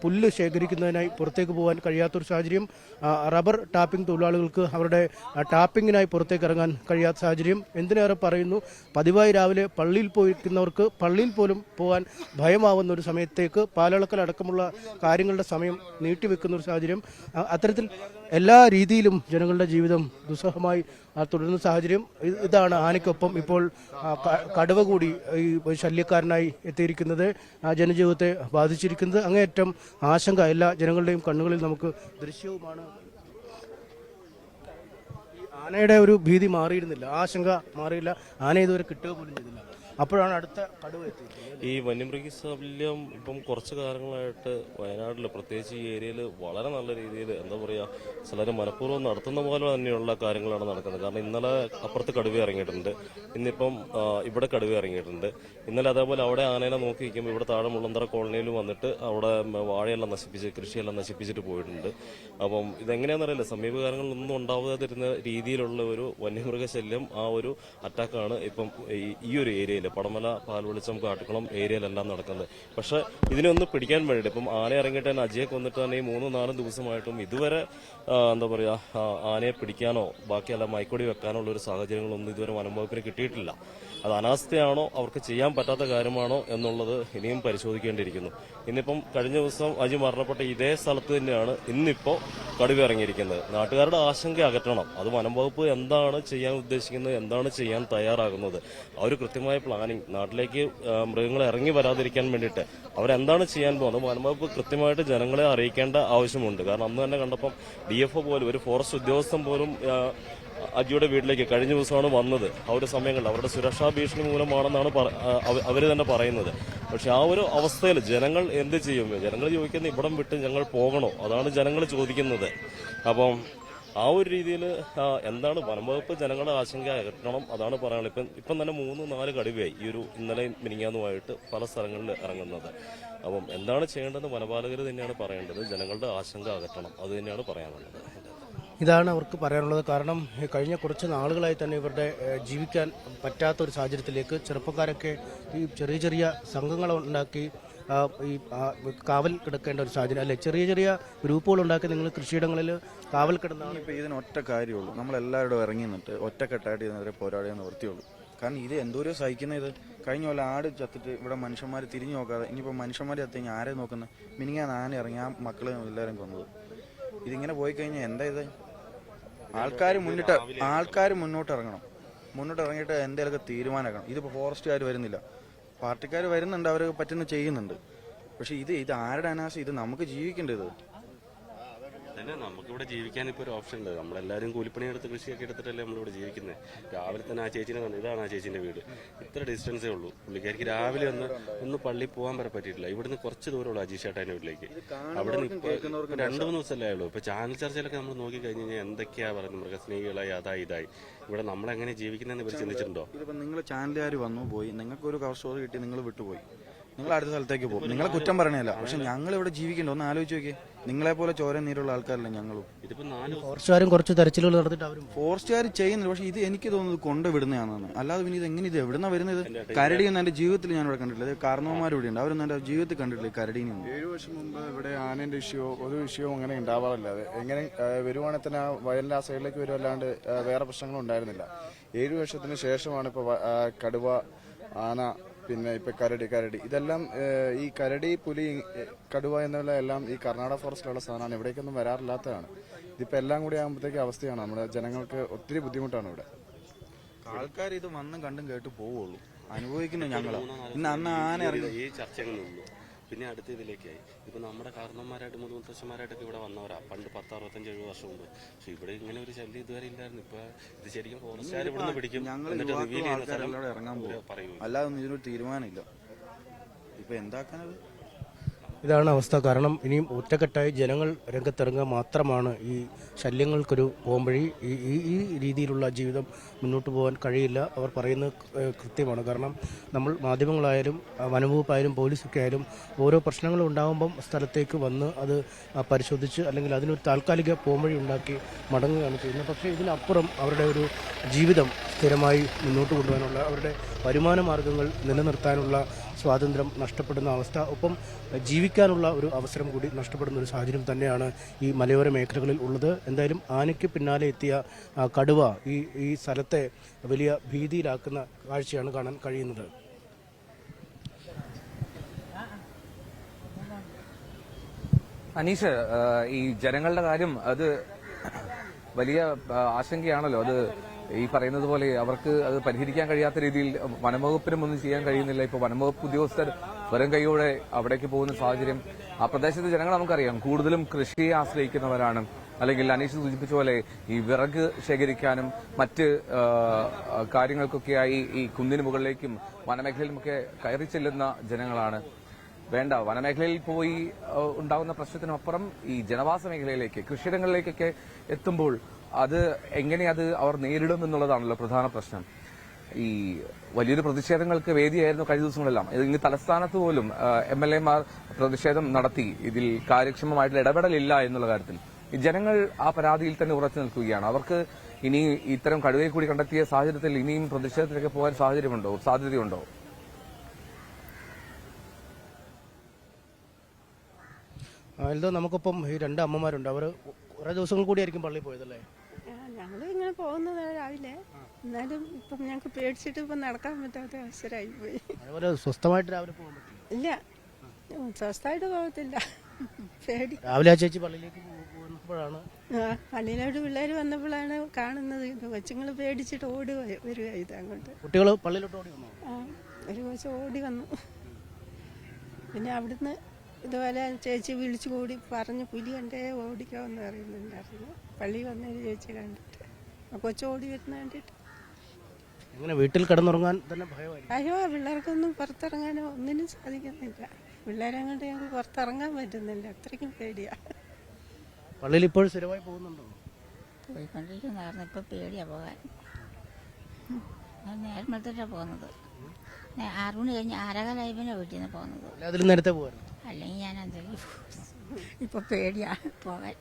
പുല്ല് ശേഖരിക്കുന്നതിനായി പുറത്തേക്ക് പോകാൻ കഴിയാത്തൊരു സാഹചര്യം. റബ്ബർ ടാപ്പിംഗ് തൊഴിലാളികൾക്ക് അവരുടെ ടാപ്പിങ്ങിനായി പുറത്തേക്ക് ഇറങ്ങാൻ കഴിയാത്ത സാഹചര്യം. എന്തിനേറെ പറയുന്നു, പതിവായി രാവിലെ പള്ളിയിൽ പോയിരിക്കുന്നവർക്ക് പള്ളിയിൽ പോലും പോകാൻ ഭയമാവുന്ന ഒരു സമയത്തേക്ക് പാലളക്കൽ അടക്കമുള്ള കാര്യങ്ങളുടെ സമയം നീട്ടിവെക്കുന്ന ഒരു സാഹചര്യം. അത്തരത്തിൽ എല്ലാ രീതിയിലും ജനങ്ങളുടെ ജീവിതം ദുസ്സഹമായി തുടരുന്ന സാഹചര്യം. ഇതാണ് ആനയ്ക്കൊപ്പം ഇപ്പോൾ കടുവ കൂടി ഈ ശല്യക്കാരനായി എത്തിയിരിക്കുന്നത്, ജനജീവിതത്തെ ബാധിച്ചിരിക്കുന്നത്. അങ്ങേയറ്റം ആശങ്ക എല്ലാ ജനങ്ങളുടെയും കണ്ണുകളിൽ നമുക്ക് ദൃശ്യവുമാണ്. ആനയുടെ ഒരു ഭീതി മാറിയിരുന്നില്ല, ആശങ്ക മാറിയില്ല. ആന ഇതുവരെ കിട്ടുക പോലും ചെയ്തില്ല. അപ്പോഴാണ് അടുത്ത കടുവ എത്തിയത്. ഈ വന്യമൃഗ ശല്യം ഇപ്പം കുറച്ച് കാലങ്ങളായിട്ട് വയനാട്ടിൽ പ്രത്യേകിച്ച് ഈ ഏരിയയിൽ വളരെ നല്ല രീതിയിൽ എന്താ പറയുക, ചിലർ മനഃപൂർവ്വം നടത്തുന്ന പോലെ തന്നെയുള്ള കാര്യങ്ങളാണ് നടക്കുന്നത്. കാരണം ഇന്നലെ അപ്പുറത്ത് കടുവ ഇറങ്ങിയിട്ടുണ്ട്, ഇന്നിപ്പം ഇവിടെ കടുവ ഇറങ്ങിയിട്ടുണ്ട്. ഇന്നലെ അതേപോലെ അവിടെ ആനേനെ നോക്കി നിൽക്കുമ്പോൾ ഇവിടെ താഴെ മുള്ളന്തറ കോളനിയിൽ വന്നിട്ട് അവിടെ വാഴയെല്ലാം നശിപ്പിച്ച് കൃഷിയെല്ലാം നശിപ്പിച്ചിട്ട് പോയിട്ടുണ്ട്. അപ്പം ഇതെങ്ങനെയാണെന്നറിയില്ല, സമീപകാലങ്ങളിലൊന്നും ഉണ്ടാവാതിരുന്ന രീതിയിലുള്ള ഒരു വന്യമൃഗശല്യം, ആ ഒരു അറ്റാക്കാണ് ഇപ്പം ഈ ഒരു ഏരിയയിൽ പടമല, പാൽവെളിച്ചം, കാട്ടുകുളം ഏരിയയിലെല്ലാം നടക്കുന്നത്. പക്ഷെ ഇതിനൊന്ന് പിടിക്കാൻ വേണ്ടിയിട്ട് ഇപ്പം ആന ഇറങ്ങിയിട്ട് തന്നെ അജയെ കൊന്നിട്ട് തന്നെ ഈ 3-4 ദിവസമായിട്ടും ഇതുവരെ എന്താ പറയുക, ആനയെ പിടിക്കാനോ ബാക്കിയല്ല മൈക്കൊടി വെക്കാനോ ഉള്ള ഒരു സാഹചര്യങ്ങളൊന്നും ഇതുവരെ വനംവകുപ്പിന് കിട്ടിയിട്ടില്ല. അത് അനാസ്ഥയാണോ, അവർക്ക് ചെയ്യാൻ പറ്റാത്ത കാര്യമാണോ എന്നുള്ളത് ഇനിയും പരിശോധിക്കേണ്ടിയിരിക്കുന്നു. ഇന്നിപ്പം കഴിഞ്ഞ ദിവസം അജി മരണപ്പെട്ട ഇതേ സ്ഥലത്ത് തന്നെയാണ് ഇന്നിപ്പോൾ കടുവ ഇറങ്ങിയിരിക്കുന്നത്. നാട്ടുകാരുടെ ആശങ്ക അകറ്റണം. അത് വനംവകുപ്പ് എന്താണ് ചെയ്യാൻ ഉദ്ദേശിക്കുന്നത്, എന്താണ് ചെയ്യാൻ തയ്യാറാകുന്നത്, ആ ഒരു കൃത്യമായ പ്ലാനിങ്, നാട്ടിലേക്ക് മൃഗങ്ങളെ ഇറങ്ങി വരാതിരിക്കാൻ വേണ്ടിയിട്ട് അവരെന്താണ് ചെയ്യാൻ പോകുന്നത് വനംവകുപ്പ് കൃത്യമായിട്ട് ജനങ്ങളെ അറിയിക്കേണ്ട ആവശ്യമുണ്ട്. കാരണം അന്ന് തന്നെ കണ്ടപ്പം DFO പോലും ഒരു ഫോറസ്റ്റ് ഉദ്യോഗസ്ഥൻ പോലും അജിയുടെ വീട്ടിലേക്ക് കഴിഞ്ഞ ദിവസമാണ് വന്നത്. ആ ഒരു സമയങ്ങളിൽ അവരുടെ സുരക്ഷാ ഭീഷണി മൂലമാണെന്നാണ് അവർ തന്നെ പറയുന്നത്. പക്ഷെ ആ ഒരു അവസ്ഥയിൽ ജനങ്ങൾ എന്ത് ചെയ്യും? ജനങ്ങൾ ചോദിക്കുന്നത് ഇവിടം വിട്ട് ഞങ്ങൾ പോകണോ, അതാണ് ജനങ്ങൾ ചോദിക്കുന്നത്. അപ്പം ആ ഒരു രീതിയിൽ എന്താണ് വനംവകുപ്പ് ജനങ്ങളുടെ ആശങ്ക അകറ്റണം, അതാണ് പറയാനുള്ളത്. ഇപ്പം തന്നെ 3-4 കടുവയായി ഈ ഒരു ഇന്നലെയും മിനിങ്ങാന്നുമായിട്ട് പല സ്ഥലങ്ങളിൽ ഇറങ്ങുന്നത്. അപ്പം എന്താണ് ചെയ്യേണ്ടതെന്ന് വനപാലകർ തന്നെയാണ് പറയേണ്ടത്. ജനങ്ങളുടെ ആശങ്ക അകറ്റണം, അത് തന്നെയാണ് പറയാനുള്ളത്. ഇതാണ് അവർക്ക് പറയാനുള്ളത്. കാരണം കഴിഞ്ഞ കുറച്ച് നാളുകളായി തന്നെ ഇവരുടെ ജീവിക്കാൻ പറ്റാത്തൊരു സാഹചര്യത്തിലേക്ക് ചെറുപ്പക്കാരൊക്കെ ഈ ചെറിയ ചെറിയ സംഘങ്ങൾ ഉണ്ടാക്കി ഈ കാവൽ കിടക്കേണ്ട ഒരു സാഹചര്യം അല്ലെ. ചെറിയ ചെറിയ ഗ്രൂപ്പുകൾ ഉണ്ടാക്കി നിങ്ങൾ കൃഷിയിടങ്ങളിൽ കാവൽ കിടന്നാണ്. ഇപ്പോൾ ഇതിന് ഒറ്റ കാര്യമുള്ളൂ, നമ്മളെല്ലാവരും ഇറങ്ങി നിന്നിട്ട് ഒറ്റക്കെട്ടായിട്ട് ഇതിനെതിരെ പോരാടിയെന്ന് വൃത്തിയുള്ളൂ. കാരണം ഇത് എന്തോരം സഹിക്കുന്ന ഇത്. കഴിഞ്ഞ പോലെ ആട് ചത്തിട്ട് ഇവിടെ മനുഷ്യന്മാർ തിരിഞ്ഞു നോക്കാതെ ഇനിയിപ്പോൾ മനുഷ്യന്മാർ ചത്തി കഴിഞ്ഞാൽ ആരെ നോക്കുന്നത്? മിനിങ്ങാൻ ആന ഇറങ്ങി ആ മക്കളെ എല്ലാവരും കൊന്നത്. ഇതിങ്ങനെ പോയി കഴിഞ്ഞാൽ എന്താ ഇത്? ആൾക്കാർ മുന്നോട്ട് ഇറങ്ങണം. മുന്നോട്ട് ഇറങ്ങിയിട്ട് എന്തെങ്കിലുമൊക്കെ തീരുമാനമാക്കണം. ഇതിപ്പോൾ ഫോറസ്റ്റുകാർ വരുന്നില്ല, പാർട്ടിക്കാർ വരുന്നുണ്ട്, അവർ പറ്റുന്ന ചെയ്യുന്നുണ്ട്. പക്ഷെ ഇത് ആരുടെ അനാശ? ഇത് നമുക്ക് ജീവിക്കേണ്ടത് തന്നെ. നമുക്കിവിടെ ജീവിക്കാൻ ഇപ്പോൾ ഒരു ഓപ്ഷൻ ഉണ്ട്. നമ്മളെല്ലാവരും കൂലിപ്പണി എടുത്ത് കൃഷിയൊക്കെ എടുത്തിട്ടല്ലേ നമ്മളിവിടെ ജീവിക്കുന്നത്. രാവിലെ തന്നെ ആ ചേച്ചീനെ കണ്ടു, ഇതാണ് ആ ചേച്ചീൻ്റെ വീട്. ഇത്ര ഡിസ്റ്റൻസേ ഉള്ളൂ. പുള്ളിക്കാർക്ക് രാവിലെ ഒന്ന് പള്ളിയിൽ പോകാൻ വരെ പറ്റിയിട്ടില്ല. ഇവിടുന്ന് കുറച്ച് ദൂരമുള്ളൂ അജീഷ് ചേട്ടാൻ്റെ വീട്ടിലേക്ക്. അവിടെ നിന്ന് 2-3 ദിവസമല്ലേ ഉള്ളൂ. ഇപ്പോൾ ചാനൽ ചർച്ചയിലൊക്കെ നമ്മൾ നോക്കി കഴിഞ്ഞ് കഴിഞ്ഞാൽ എന്തൊക്കെയാ പറയുന്നത്, മൃഗസ്നേഹികളായി അതായി ഇതായി. ഇവിടെ നമ്മളെങ്ങനെ ജീവിക്കുന്നതെന്ന് ഇവർ ചിന്തിച്ചിട്ടുണ്ടോ? ഇതിപ്പോൾ നിങ്ങൾ ചാനലുകാർ വന്നു പോയി, നിങ്ങൾക്കൊരു കവർ സ്റ്റോറി കിട്ടി, നിങ്ങൾ വിട്ടുപോയി, നിങ്ങൾ അടുത്ത സ്ഥലത്തേക്ക് പോകും. നിങ്ങളെ കുറ്റം പറയണല്ല, പക്ഷെ ഞങ്ങൾ ഇവിടെ ജീവിക്കണ്ട. ഒന്ന് ആലോചിച്ച് നോക്കിയേ, നിങ്ങളെ പോലെ ചോര നീരുള്ള ആൾക്കാരല്ല ഞങ്ങളും. ഫോറസ്റ്റുകാരും കുറച്ച് തെരച്ചിലുകൾ നടത്തിയിട്ട് അവരും ഫോറസ്റ്റുകാർ ചെയ്യുന്നില്ല. പക്ഷെ ഇത് എനിക്ക് തോന്നുന്നത് കൊണ്ടുവിടുന്നതാണെന്ന്. അല്ലാതെ പിന്നെ ഇത് എങ്ങനെ, ഇത് എവിടുന്ന വരുന്നത്? കരടിയൊന്നും എൻ്റെ ജീവിതത്തിൽ ഞാൻ ഇവിടെ കണ്ടിട്ടില്ല. കാരണവന്മാർ ഇവിടെ ഉണ്ട്, അവരൊന്നും എൻ്റെ ജീവിതത്തിൽ കണ്ടിട്ടില്ല കരടീനൊന്നും. 7 വർഷം മുമ്പ് ഇവിടെ ആനേന്റെ ഒരു വിഷയവും അങ്ങനെ ഉണ്ടാവാറില്ല. എങ്ങനെ വരുവാണെങ്കിൽ തന്നെ വയലിന്റെ ആ സൈഡിലേക്ക് വരുമല്ലാണ്ട് വേറെ പ്രശ്നങ്ങളും ഉണ്ടായിരുന്നില്ല. 7 വർഷത്തിന് ശേഷമാണ് ഇപ്പോൾ കടുവ, ആന, പിന്നെ ഇപ്പൊ കരടി ഇതെല്ലാം ഈ കരടി, പുലി, കടുവ എന്നുള്ള എല്ലാം ഈ കർണാടക ഫോറസ്റ്റിലുള്ള സാധനമാണ്. ഇവിടേക്കൊന്നും വരാറില്ലാത്തതാണ്. ഇതിപ്പോ എല്ലാം കൂടി ആകുമ്പോഴത്തേക്ക് അവസ്ഥയാണ്. നമ്മുടെ ജനങ്ങൾക്ക് ഒത്തിരി ബുദ്ധിമുട്ടാണ് ഇവിടെ. ആൾക്കാർ ഇത് വന്നും കണ്ടും കേട്ട് പോവുള്ളൂ, അനുഭവിക്കുന്നു ഞങ്ങൾ. ഇന്ന് അന്ന് ആന ഇറങ്ങി ഈ ചർച്ചകളുള്ളൂ. പിന്നെ അടുത്ത ഇതിലേക്കായി ഇപ്പൊ നമ്മുടെ കാരണന്മാരായിട്ട് മുതുമുത്തശ്ശന്മാരായിട്ടൊക്കെ ഇവിടെ വന്നവരാ പണ്ട് 10, 65, 70 വർഷം മുമ്പ്. പക്ഷെ ഇവിടെ ഇങ്ങനെ ഒരു ശല്യം ഇതുവരെ ഇല്ലായിരുന്നു. ഇപ്പൊ ഇത് ശരിക്കും ഫോറസ്റ്റുകാർ ഇവിടുന്ന് പിടിക്കും, ഇറങ്ങാൻ പോകും, അല്ലാതെ ഒന്നും ഇതിനൊരു തീരുമാനമില്ല. ഇപ്പൊ എന്താക്കാനത്? ഇതാണ് അവസ്ഥ. കാരണം ഇനിയും ഒറ്റക്കെട്ടായി ജനങ്ങൾ രംഗത്തിറങ്ങുക മാത്രമാണ് ഈ ശല്യങ്ങൾക്കൊരു പോംവഴി. ഈ രീതിയിലുള്ള ജീവിതം മുന്നോട്ട് പോകാൻ കഴിയില്ല. അവർ പറയുന്നത് കൃത്യമാണ്. കാരണം നമ്മൾ മാധ്യമങ്ങളായാലും വനംവകുപ്പായാലും പോലീസൊക്കെ ആയാലും ഓരോ പ്രശ്നങ്ങളും ഉണ്ടാകുമ്പം സ്ഥലത്തേക്ക് വന്ന് അത് പരിശോധിച്ച് അല്ലെങ്കിൽ അതിനൊരു താൽക്കാലിക പോംവഴി ഉണ്ടാക്കി മടങ്ങുകയാണ് ചെയ്യുന്നത്. പക്ഷേ ഇതിനപ്പുറം അവരുടെ ഒരു ജീവിതം സ്ഥിരമായി മുന്നോട്ട് കൊണ്ടുപോകാനുള്ള, അവരുടെ വരുമാന മാർഗങ്ങൾ നിലനിർത്താനുള്ള സ്വാതന്ത്ര്യം നഷ്ടപ്പെടുന്ന അവസ്ഥ, ഒപ്പം ജീവിക്കാനുള്ള ഒരു അവസരം കൂടി നഷ്ടപ്പെടുന്ന ഒരു സാഹചര്യം തന്നെയാണ് ഈ മലയോര മേഖലകളിൽ ഉള്ളത്. എന്തായാലും ആനയ്ക്ക് പിന്നാലെ എത്തിയ കടുവ ഈ സ്ഥലത്തെ വലിയ ഭീതിയിലാക്കുന്ന കാഴ്ചയാണ് കാണാൻ കഴിയുന്നത്. അനീഷ്, ഈ ജനങ്ങളുടെ കാര്യം അത് വലിയ ആശങ്കയാണല്ലോ. അത് ഈ പറയുന്നത് പോലെ അവർക്ക് അത് പരിഹരിക്കാൻ കഴിയാത്ത രീതിയിൽ വനംവകുപ്പിനും ഒന്നും ചെയ്യാൻ കഴിയുന്നില്ല. ഇപ്പോൾ വനംവകുപ്പ് ഉദ്യോഗസ്ഥർ വെറും കൈയോടെ അവിടേക്ക് പോകുന്ന സാഹചര്യം. ആ പ്രദേശത്തെ ജനങ്ങൾ നമുക്കറിയാം കൂടുതലും കൃഷിയെ ആശ്രയിക്കുന്നവരാണ്. അല്ലെങ്കിൽ അനീഷ് സൂചിപ്പിച്ച പോലെ ഈ വിറക് ശേഖരിക്കാനും മറ്റ് കാര്യങ്ങൾക്കൊക്കെയായി ഈ കുന്നിന് മുകളിലേക്കും വനമേഖലയിലുമൊക്കെ കയറി ചെല്ലുന്ന ജനങ്ങളാണ്. വേണ്ട, വനമേഖലയിൽ പോയി ഉണ്ടാകുന്ന പ്രശ്നത്തിനപ്പുറം ഈ ജനവാസ മേഖലയിലേക്ക്, കൃഷിയിടങ്ങളിലേക്കൊക്കെ എത്തുമ്പോൾ അത് എങ്ങനെ അവർ നേരിടും എന്നുള്ളതാണല്ലോ പ്രധാന പ്രശ്നം. ഈ വലിയൊരു പ്രതിഷേധങ്ങൾക്ക് വേദിയായിരുന്നു കഴിഞ്ഞ ദിവസങ്ങളെല്ലാം. ഇന്ന് തലസ്ഥാനത്ത് പോലും MLA-മാർ പ്രതിഷേധം നടത്തി. ഇതിൽ കാര്യക്ഷമമായിട്ടുള്ള ഇടപെടലില്ല എന്നുള്ള കാര്യത്തിൽ ഈ ജനങ്ങൾ ആ പരാതിയിൽ തന്നെ ഉറച്ചു നിൽക്കുകയാണ്. അവർക്ക് ഇനി ഇത്തരം കടുവയെ കൂടി കണ്ടെത്തിയ സാഹചര്യത്തിൽ ഇനിയും പ്രതിഷേധത്തിലേക്ക് പോകാൻ സാധ്യതയുണ്ടോ? എന്തോ നമുക്കിപ്പം ഈ രണ്ട് അമ്മമാരുണ്ട്. അവർ കുറേ ദിവസങ്ങൾ കൂടിയായിരിക്കും പള്ളിയിൽ പോയതല്ലേ? ഞങ്ങൾ ഇങ്ങനെ പോകുന്നത് രാവിലെ, എന്നാലും ഇപ്പം ഞങ്ങൾക്ക് പേടിച്ചിട്ട് ഇപ്പം നടക്കാൻ പറ്റാത്ത അവസരമായി പോയി. അതുപോലെ സ്വസ്ഥമായിട്ട് രാവിലെ പോകാൻ പറ്റില്ല? ഇല്ല, സ്വസ്ഥമായിട്ട് പോകത്തില്ല, പേടി. രാവിലെ ആ ചേച്ചി പള്ളിയിലേക്ക് പോകുമ്പോഴാണ് പള്ളിയിലോട്ട് പിള്ളേർ വന്നപ്പോഴാണ് കാണുന്നത്. കൊച്ചുങ്ങൾ പേടിച്ചിട്ട് ഓടി വരിക ഇത് അങ്ങോട്ട്. കുട്ടികൾ പള്ളിയിലോട്ട് ഓടി വന്നു. ഒരു കൊച്ചു ഓടി വന്നു. പിന്നെ അവിടുന്ന് ഇതുപോലെ ചേച്ചി വിളിച്ചു കൂടി പറഞ്ഞ് പുലി കണ്ടേ ഓടിക്കാമെന്ന് പറയുന്നുണ്ടായിരുന്നു. പള്ളി വന്നൊരു ചേച്ചി കണ്ടിട്ട് കൊച്ചു ഓടി വരുന്ന കണ്ടിട്ട് എങ്ങനെ വീട്ടിൽ കിടന്നുറങ്ങാൻ തന്നെ ഭയമായിരുന്നു? അയ്യോ, പിള്ളേർക്കൊന്നും പുറത്തിറങ്ങാനോ ഒന്നിനും സാധിക്കുന്നില്ല. പിള്ളേരെ കൊണ്ട് ഞങ്ങൾക്ക് പുറത്തിറങ്ങാൻ പറ്റുന്നില്ല, അത്രയ്ക്കും പേടിയാ. പള്ളിയിൽ ഇപ്പോഴും സ്ഥിരമായി പോകുന്നുണ്ടോ? പോയിക്കൊണ്ടിരിക്കുന്നതായിരുന്നു, ഇപ്പം പേടിയാണ് പോകാൻ. നേരം എടുത്തിട്ടാണ് പോകുന്നത്. 6 മണി കഴിഞ്ഞ് 6:15 പിന്നെ വീട്ടിൽ നിന്ന് പോകുന്നത്. അതിലും നേരത്തെ പോകാറുണ്ട്? അല്ലെങ്കിൽ ഞാൻ എന്തെങ്കിലും ഇപ്പൊ പേടിയാ പോകാൻ.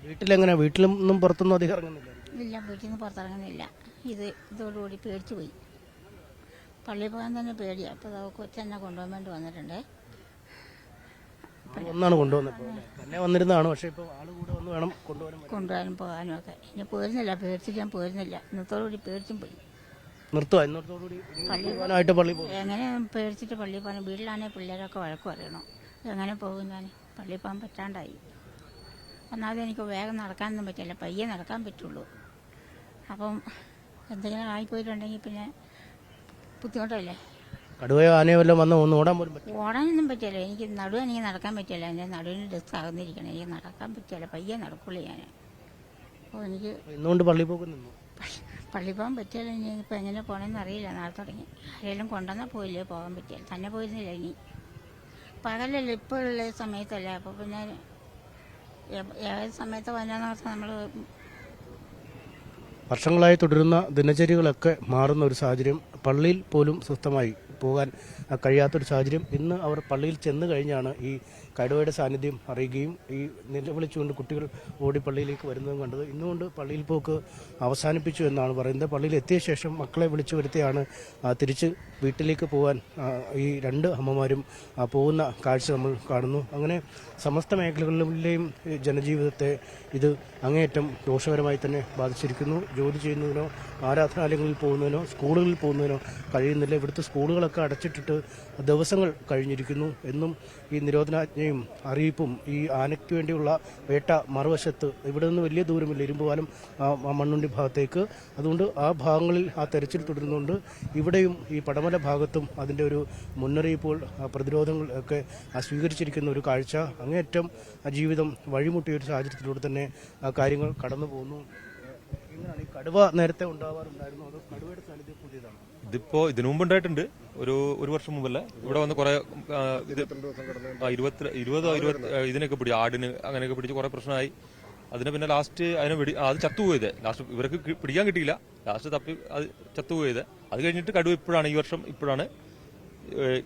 വീട്ടിലെങ്ങനെ? വീട്ടിലൊന്നും പുറത്തൊന്നും അധികം ഇറങ്ങുന്നില്ല? ഇല്ല, വീട്ടിൽ നിന്ന് പുറത്തിറങ്ങുന്നില്ല. ഇതോടുകൂടി പേടിച്ചു പോയി. പള്ളിയിൽ പോകാൻ തന്നെ പേടിയാ. അപ്പോൾ കൊച്ചെന്നെ കൊണ്ടുപോകാൻ വേണ്ടി വന്നിട്ടുണ്ട്. ഒന്നാണ് കൊണ്ടുവന്നപ്പോൾ തന്നെ വന്നിരുന്നതാണ്. പക്ഷേ ഇപ്പോൾ ആൾ കൂടെ വന്ന് വേണം കൊണ്ടുപോകാനും പോകാനും ഒക്കെ. ഇനി പോരുന്നില്ല, പേടിച്ചിട്ട് ഞാൻ പോരുന്നില്ല. ഇന്നത്തോടുകൂടി പേടിച്ചും പോയി. നിർത്തുക ഇന്നത്തോടുകൂടി പള്ളി പോകും. എങ്ങനെ പേടിച്ചിട്ട് പള്ളിയിൽ പോകാൻ? വീട്ടിലാണെങ്കിൽ പിള്ളേരൊക്കെ വഴക്ക് പറയണോ? എങ്ങനെ പോകും ഞാൻ? പള്ളിയിൽ പോകാൻ പറ്റാണ്ടായി. ഒന്നാമത് എനിക്ക് വേഗം നടക്കാനൊന്നും പറ്റില്ല, പയ്യെ നടക്കാൻ പറ്റുള്ളൂ. അപ്പം എന്തെങ്കിലും ആയിപ്പോയിട്ടുണ്ടെങ്കിൽ പിന്നെ ബുദ്ധിമുട്ടല്ലേ. കടുവയോ ആനയോ വല്ലതും വന്ന് ഒന്ന് ഓടാൻ പോലും പറ്റും? ഓടാനൊന്നും പറ്റില്ല. എനിക്ക് നടക്കാൻ പറ്റില്ല. എൻ്റെ നടുവിന് ഡെസ്ക് ആകുന്നിരിക്കണം. എനിക്ക് നടക്കാൻ പറ്റില്ല, പയ്യെ നടക്കുള്ളൂ ഞാൻ. അപ്പോൾ എനിക്ക് ഇന്നുകൊണ്ട് പള്ളിയിൽ പോകുന്നു. പള്ളിയിൽ പോകാൻ പറ്റില്ല. ഇനി ഇപ്പം എങ്ങനെ പോകണമെന്ന് അറിയില്ല. നാളെ തുടങ്ങി ആരെങ്കിലും കൊണ്ടുവന്നാൽ പോയില്ലേ, പോകാൻ പറ്റില്ല. തന്നെ പോയിരുന്നില്ല. ഇനി പകലല്ല, ഇപ്പോഴുള്ള സമയത്തല്ലേ. അപ്പോൾ പിന്നെ ഏത് സമയത്ത് വന്നാന്ന് പറഞ്ഞാൽ നമ്മൾ വർഷങ്ങളായി തുടരുന്ന ദിനചര്യകളൊക്കെ മാറുന്ന ഒരു സാഹചര്യം. പള്ളിയിൽ പോലും സ്വസ്ഥമായി പോകാൻ കഴിയാത്തൊരു സാഹചര്യം. ഇന്ന് അവർ പള്ളിയിൽ ചെന്ന് കഴിഞ്ഞാണ് ഈ കടുവയുടെ സാന്നിധ്യം അറിയുകയും ഈ നിലവിളിച്ചുകൊണ്ട് കുട്ടികൾ ഓടി പള്ളിയിലേക്ക് വരുന്നതും കണ്ടത്. ഇന്നുകൊണ്ട് പള്ളിയിൽ പോക്ക് അവസാനിപ്പിച്ചു എന്നാണ് പറയുന്നത്. പള്ളിയിൽ എത്തിയ ശേഷം മക്കളെ വിളിച്ചു വരുത്തിയാണ് തിരിച്ച് വീട്ടിലേക്ക് പോകാൻ ഈ രണ്ട് അമ്മമാരും പോകുന്ന കാഴ്ച നമ്മൾ കാണുന്നു. അങ്ങനെ സമസ്ത മേഖലകളിലെയും ജനജീവിതത്തെ ഇത് അങ്ങേയറ്റം ദോഷകരമായി തന്നെ ബാധിച്ചിരിക്കുന്നു. ജോലി ചെയ്യുന്നതിനോ ആരാധനാലയങ്ങളിൽ പോകുന്നതിനോ സ്കൂളുകളിൽ പോകുന്നതിനോ കഴിയുന്നില്ല. ഇവിടുത്തെ സ്കൂളുകളൊക്കെ അടച്ചിട്ടിട്ട് ദിവസങ്ങൾ കഴിഞ്ഞിരിക്കുന്നു. എന്നും ഈ നിരോധനാജ്ഞയും അറിയിപ്പും ഈ ആനയ്ക്ക് വേണ്ടിയുള്ള വേട്ട മറുവശത്ത് ഇവിടെ നിന്ന് വലിയ ദൂരമില്ല, ഇരുമ്പുപാലം മണ്ണുണ്ടി ഭാഗത്തേക്ക്. അതുകൊണ്ട് ആ ഭാഗങ്ങളിൽ ആ തെരച്ചിൽ തുടരുന്നുണ്ട്. ഇവിടെയും ഈ പടമല ഭാഗത്തും അതിൻ്റെ ഒരു മുന്നറിയിപ്പുകൾ പ്രതിരോധങ്ങൾ ഒക്കെ സ്വീകരിച്ചിരിക്കുന്ന ഒരു കാഴ്ച. അങ്ങേയറ്റം ജീവിതം വഴിമുട്ടിയ ഒരു സാഹചര്യത്തിലൂടെ തന്നെ കാര്യങ്ങൾ കടന്നു പോകുന്നു. എങ്ങനെയാണ് ഈ കടുവ നേരത്തെ ഉണ്ടാവാറുണ്ടായിരുന്നു? അതോ കടുവയുടെ സാന്നിധ്യം പുതിയതാണ്? ഇതിനു മുമ്പ് ഉണ്ടായിട്ടുണ്ട്. ഒരു വർഷം മുമ്പല്ലേ ഇവിടെ വന്ന് കുറെ ഇതിനൊക്കെ പിടിച്ചു, ആടിന് അങ്ങനെയൊക്കെ പിടിച്ച് കുറെ പ്രശ്നമായി. അതിന് പിന്നെ ലാസ്റ്റ് അത് ചത്തുപോയത്. ലാസ്റ്റ് ഇവർക്ക് പിടിക്കാൻ കിട്ടിയില്ല, ലാസ്റ്റ് തപ്പി അത് ചത്തുപോയത്. അത് കഴിഞ്ഞിട്ട് കടുവ ഇപ്പോഴാണ് ഈ വർഷം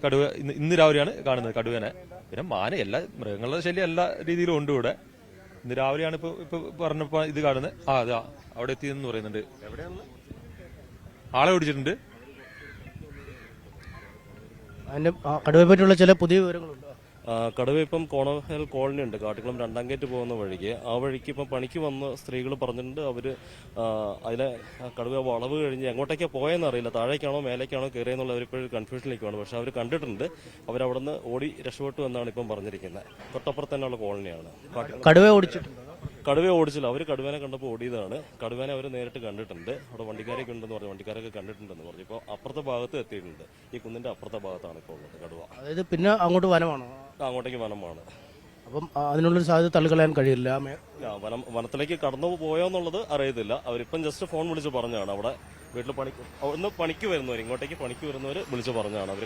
കടുവ ഇന്ന് രാവിലെയാണ് കാണുന്നത് കടുവേനെ. പിന്നെ മാന എല്ലാ മൃഗങ്ങളുടെ ശല്യം എല്ലാ രീതിയിലും ഉണ്ട് ഇവിടെ. ഇന്ന് രാവിലെയാണ് ഇപ്പൊ പറഞ്ഞപ്പോ ഇത് കാണുന്നത്. അതാ അവിടെ എത്തിയെന്ന് പറയുന്നുണ്ട്. ആളെ ഓടിച്ചിട്ടുണ്ട്. അതിന്റെ കടുവയെ പറ്റിയുള്ള ചില പുതിയ വിവരങ്ങളുണ്ട്. കടുവ ഇപ്പം കോണവേൽ കോളനി ഉണ്ട്, കാട്ടിക്കുളം 2ാം ഗേറ്റ് പോകുന്ന വഴിക്ക്. ആ വഴിക്ക് ഇപ്പം പണിക്ക് വന്ന സ്ത്രീകൾ പറഞ്ഞിട്ടുണ്ട് അവര് അതിലെ കടുവ വളവ് കഴിഞ്ഞ് എങ്ങോട്ടേക്കാണ് പോയെന്ന് അറിയില്ല, താഴേക്കാണോ മേലേക്കാണോ കയറിയെന്നുള്ള അവരിപ്പോഴും കൺഫ്യൂഷനിലേക്കാണ്. പക്ഷെ അവർ കണ്ടിട്ടുണ്ട്, അവരവിടെ നിന്ന് ഓടി രക്ഷപ്പെട്ടു എന്നാണ് ഇപ്പം പറഞ്ഞിരിക്കുന്നത്. തൊട്ടപ്പുറത്ത് തന്നെയുള്ള കോളനിയാണ്. കടുവയെ ഓടിച്ചിട്ടുണ്ട്? കടുവയെ ഓടിച്ചില്ല, അവർ കടുവേനെ കണ്ടപ്പോൾ ഓടിയതാണ്. കടുവേനെ അവർ നേരിട്ട് കണ്ടിട്ടുണ്ട്. അവിടെ വണ്ടിക്കാരൊക്കെ ഉണ്ടെന്ന് പറഞ്ഞു, വണ്ടിക്കാരൊക്കെ കണ്ടിട്ടുണ്ടെന്ന് പറഞ്ഞു. ഇപ്പോൾ അപ്പുറത്തെ ഭാഗത്ത് എത്തിയിട്ടുണ്ട്. ഈ കുന്നിന്റെ അപ്പുറത്തെ ഭാഗത്താണ് ഇപ്പോൾ ഉള്ളത് കടുവ. അതായത് പിന്നെ അങ്ങോട്ട് വനമാണോ? അങ്ങോട്ടേക്ക് വനമാണ്. അപ്പം അതിനുള്ളൊരു സാധ്യത തള്ളിക്കളയാൻ കഴിയില്ല. വനത്തിലേക്ക് കടന്നു പോയോ എന്നുള്ളത് അറിയത്തില്ല. അവരിപ്പം ജസ്റ്റ് ഫോൺ വിളിച്ച് പറഞ്ഞാണ്. അവിടെ വീട്ടിൽ ഒന്ന് പണിക്ക് വരുന്നവർ, ഇങ്ങോട്ടേക്ക് പണിക്ക് വരുന്നവർ വിളിച്ച് പറഞ്ഞാണ് അവർ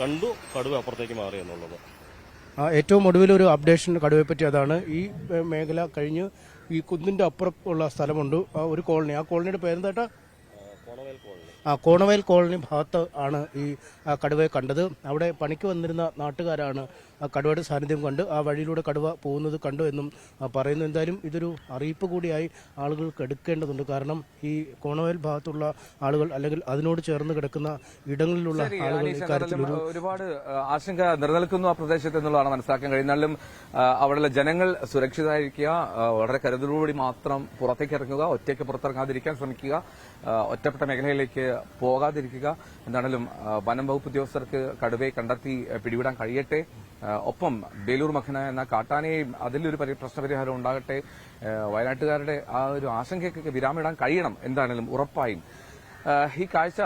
കണ്ടു കടുവ അപ്പുറത്തേക്ക് മാറി എന്നുള്ളത്. ഏറ്റവും ഒടുവിലൊരു അപ്ഡേഷൻ കടുവയെ പറ്റി അതാണ്. ഈ മേഖല കഴിഞ്ഞ് ഈ കുന്നിന്റെ അപ്പുറം ഉള്ള സ്ഥലമുണ്ട്, ഒരു കോളനി. ആ കോളനിയുടെ പേരെന്താ? കോണവയൽ കോളനി ഭാഗത്ത് ആണ് ഈ കടുവയെ കണ്ടത്. അവിടെ പണിക്ക് വന്നിരുന്ന നാട്ടുകാരാണ് കടുവയുടെ സാന്നിധ്യം കണ്ട് ആ വഴിയിലൂടെ കടുവ പോകുന്നത് കണ്ടു എന്നും പറയുന്നു. എന്തായാലും ഇതൊരു അറിയിപ്പ് കൂടിയായി ആളുകൾക്ക് എടുക്കേണ്ടതുണ്ട്. കാരണം ഈ കോണവയൽ ഭാഗത്തുള്ള ആളുകൾ അല്ലെങ്കിൽ അതിനോട് ചേർന്ന് കിടക്കുന്ന ഇടങ്ങളിലുള്ള ആളുകൾ ഇക്കാര്യത്തിൽ ഒരുപാട് ആശങ്ക നിലനിൽക്കുന്നു ആ പ്രദേശത്ത് എന്നുള്ളതാണ് മനസ്സിലാക്കാൻ കഴിയുന്നാലും അവിടെയുള്ള ജനങ്ങൾ സുരക്ഷിതരായിരിക്കുക, വളരെ കരുതലോടുകൂടി മാത്രം പുറത്തേക്ക് ഇറങ്ങുക, ഒറ്റയ്ക്ക് പുറത്തിറങ്ങാതിരിക്കാൻ ശ്രമിക്കുക, ഒറ്റപ്പെട്ട മേഖലയിലേക്ക് പോകാതിരിക്കുക. എന്താണെങ്കിലും വനം വകുപ്പ് ഉദ്യോഗസ്ഥർക്ക് കടുവയെ കണ്ടെത്തി പിടിവിടാൻ കഴിയട്ടെ. ഒപ്പം ബേലൂർ മഖന എന്ന കാട്ടാനയെയും അതിലൊരു പ്രശ്നപരിഹാരം ഉണ്ടാകട്ടെ. വയനാട്ടുകാരുടെ ആ ഒരു ആശങ്കയ്ക്കൊക്കെ വിരാമിടാൻ കഴിയണം. എന്താണെങ്കിലും ഉറപ്പായും ഈ കാഴ്ച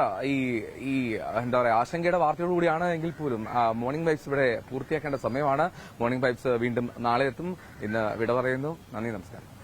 ഈ എന്താ പറയുക ആശങ്കയുടെ വാർത്തയോടുകൂടിയാണ് എങ്കിൽ പോലും മോർണിംഗ് വൈബ്സ് ഇവിടെ പൂർത്തിയാക്കേണ്ട സമയമാണ്. മോർണിംഗ് വൈബ്സ് വീണ്ടും നാളെ എത്തും. ഇന്ന് വിട പറയുന്നു. നന്ദി, നമസ്കാരം.